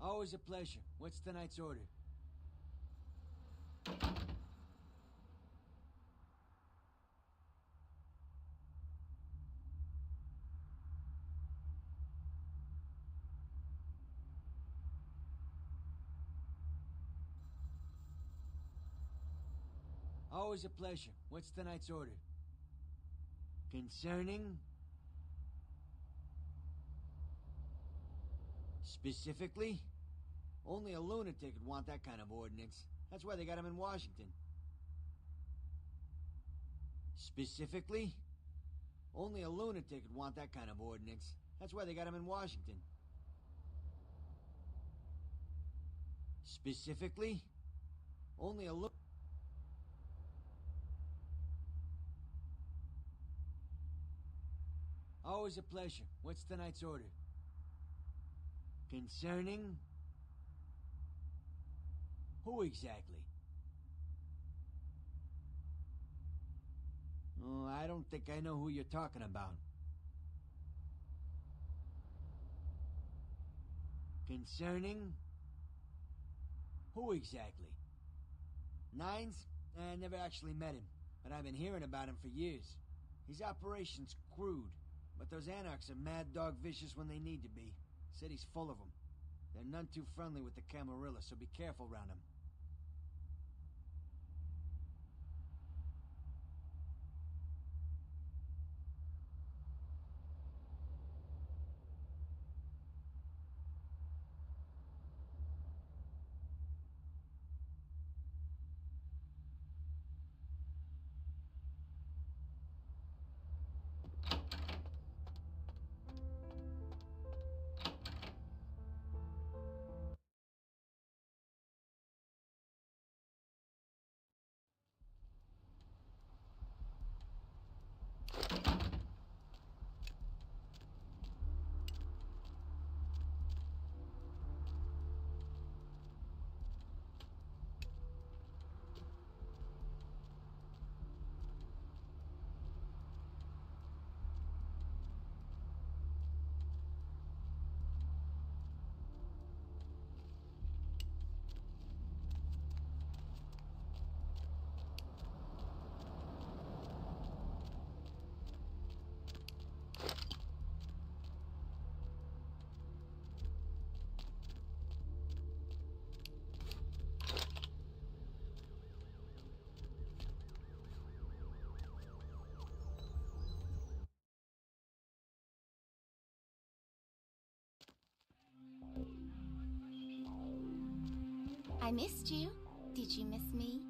T: Always a pleasure. What's tonight's order? Always a pleasure. What's tonight's order? Concerning? Specifically? Only a lunatic would want that kind of ordinance. That's why they got him in Washington. Specifically? Only a lunatic would want that kind of ordinance. That's why they got him in Washington. Specifically? Only a lunatic. Always a pleasure. What's tonight's order? Concerning? Who exactly? Oh, I don't think I know who you're talking about. Concerning? Who exactly? Nines? I never actually met him, but I've been hearing about him for years. His operation's crude, but those anarchs are mad dog vicious when they need to be. City's full of them. They're none too friendly with the Camarilla, so be careful around them.
L: I missed you. Did you miss me?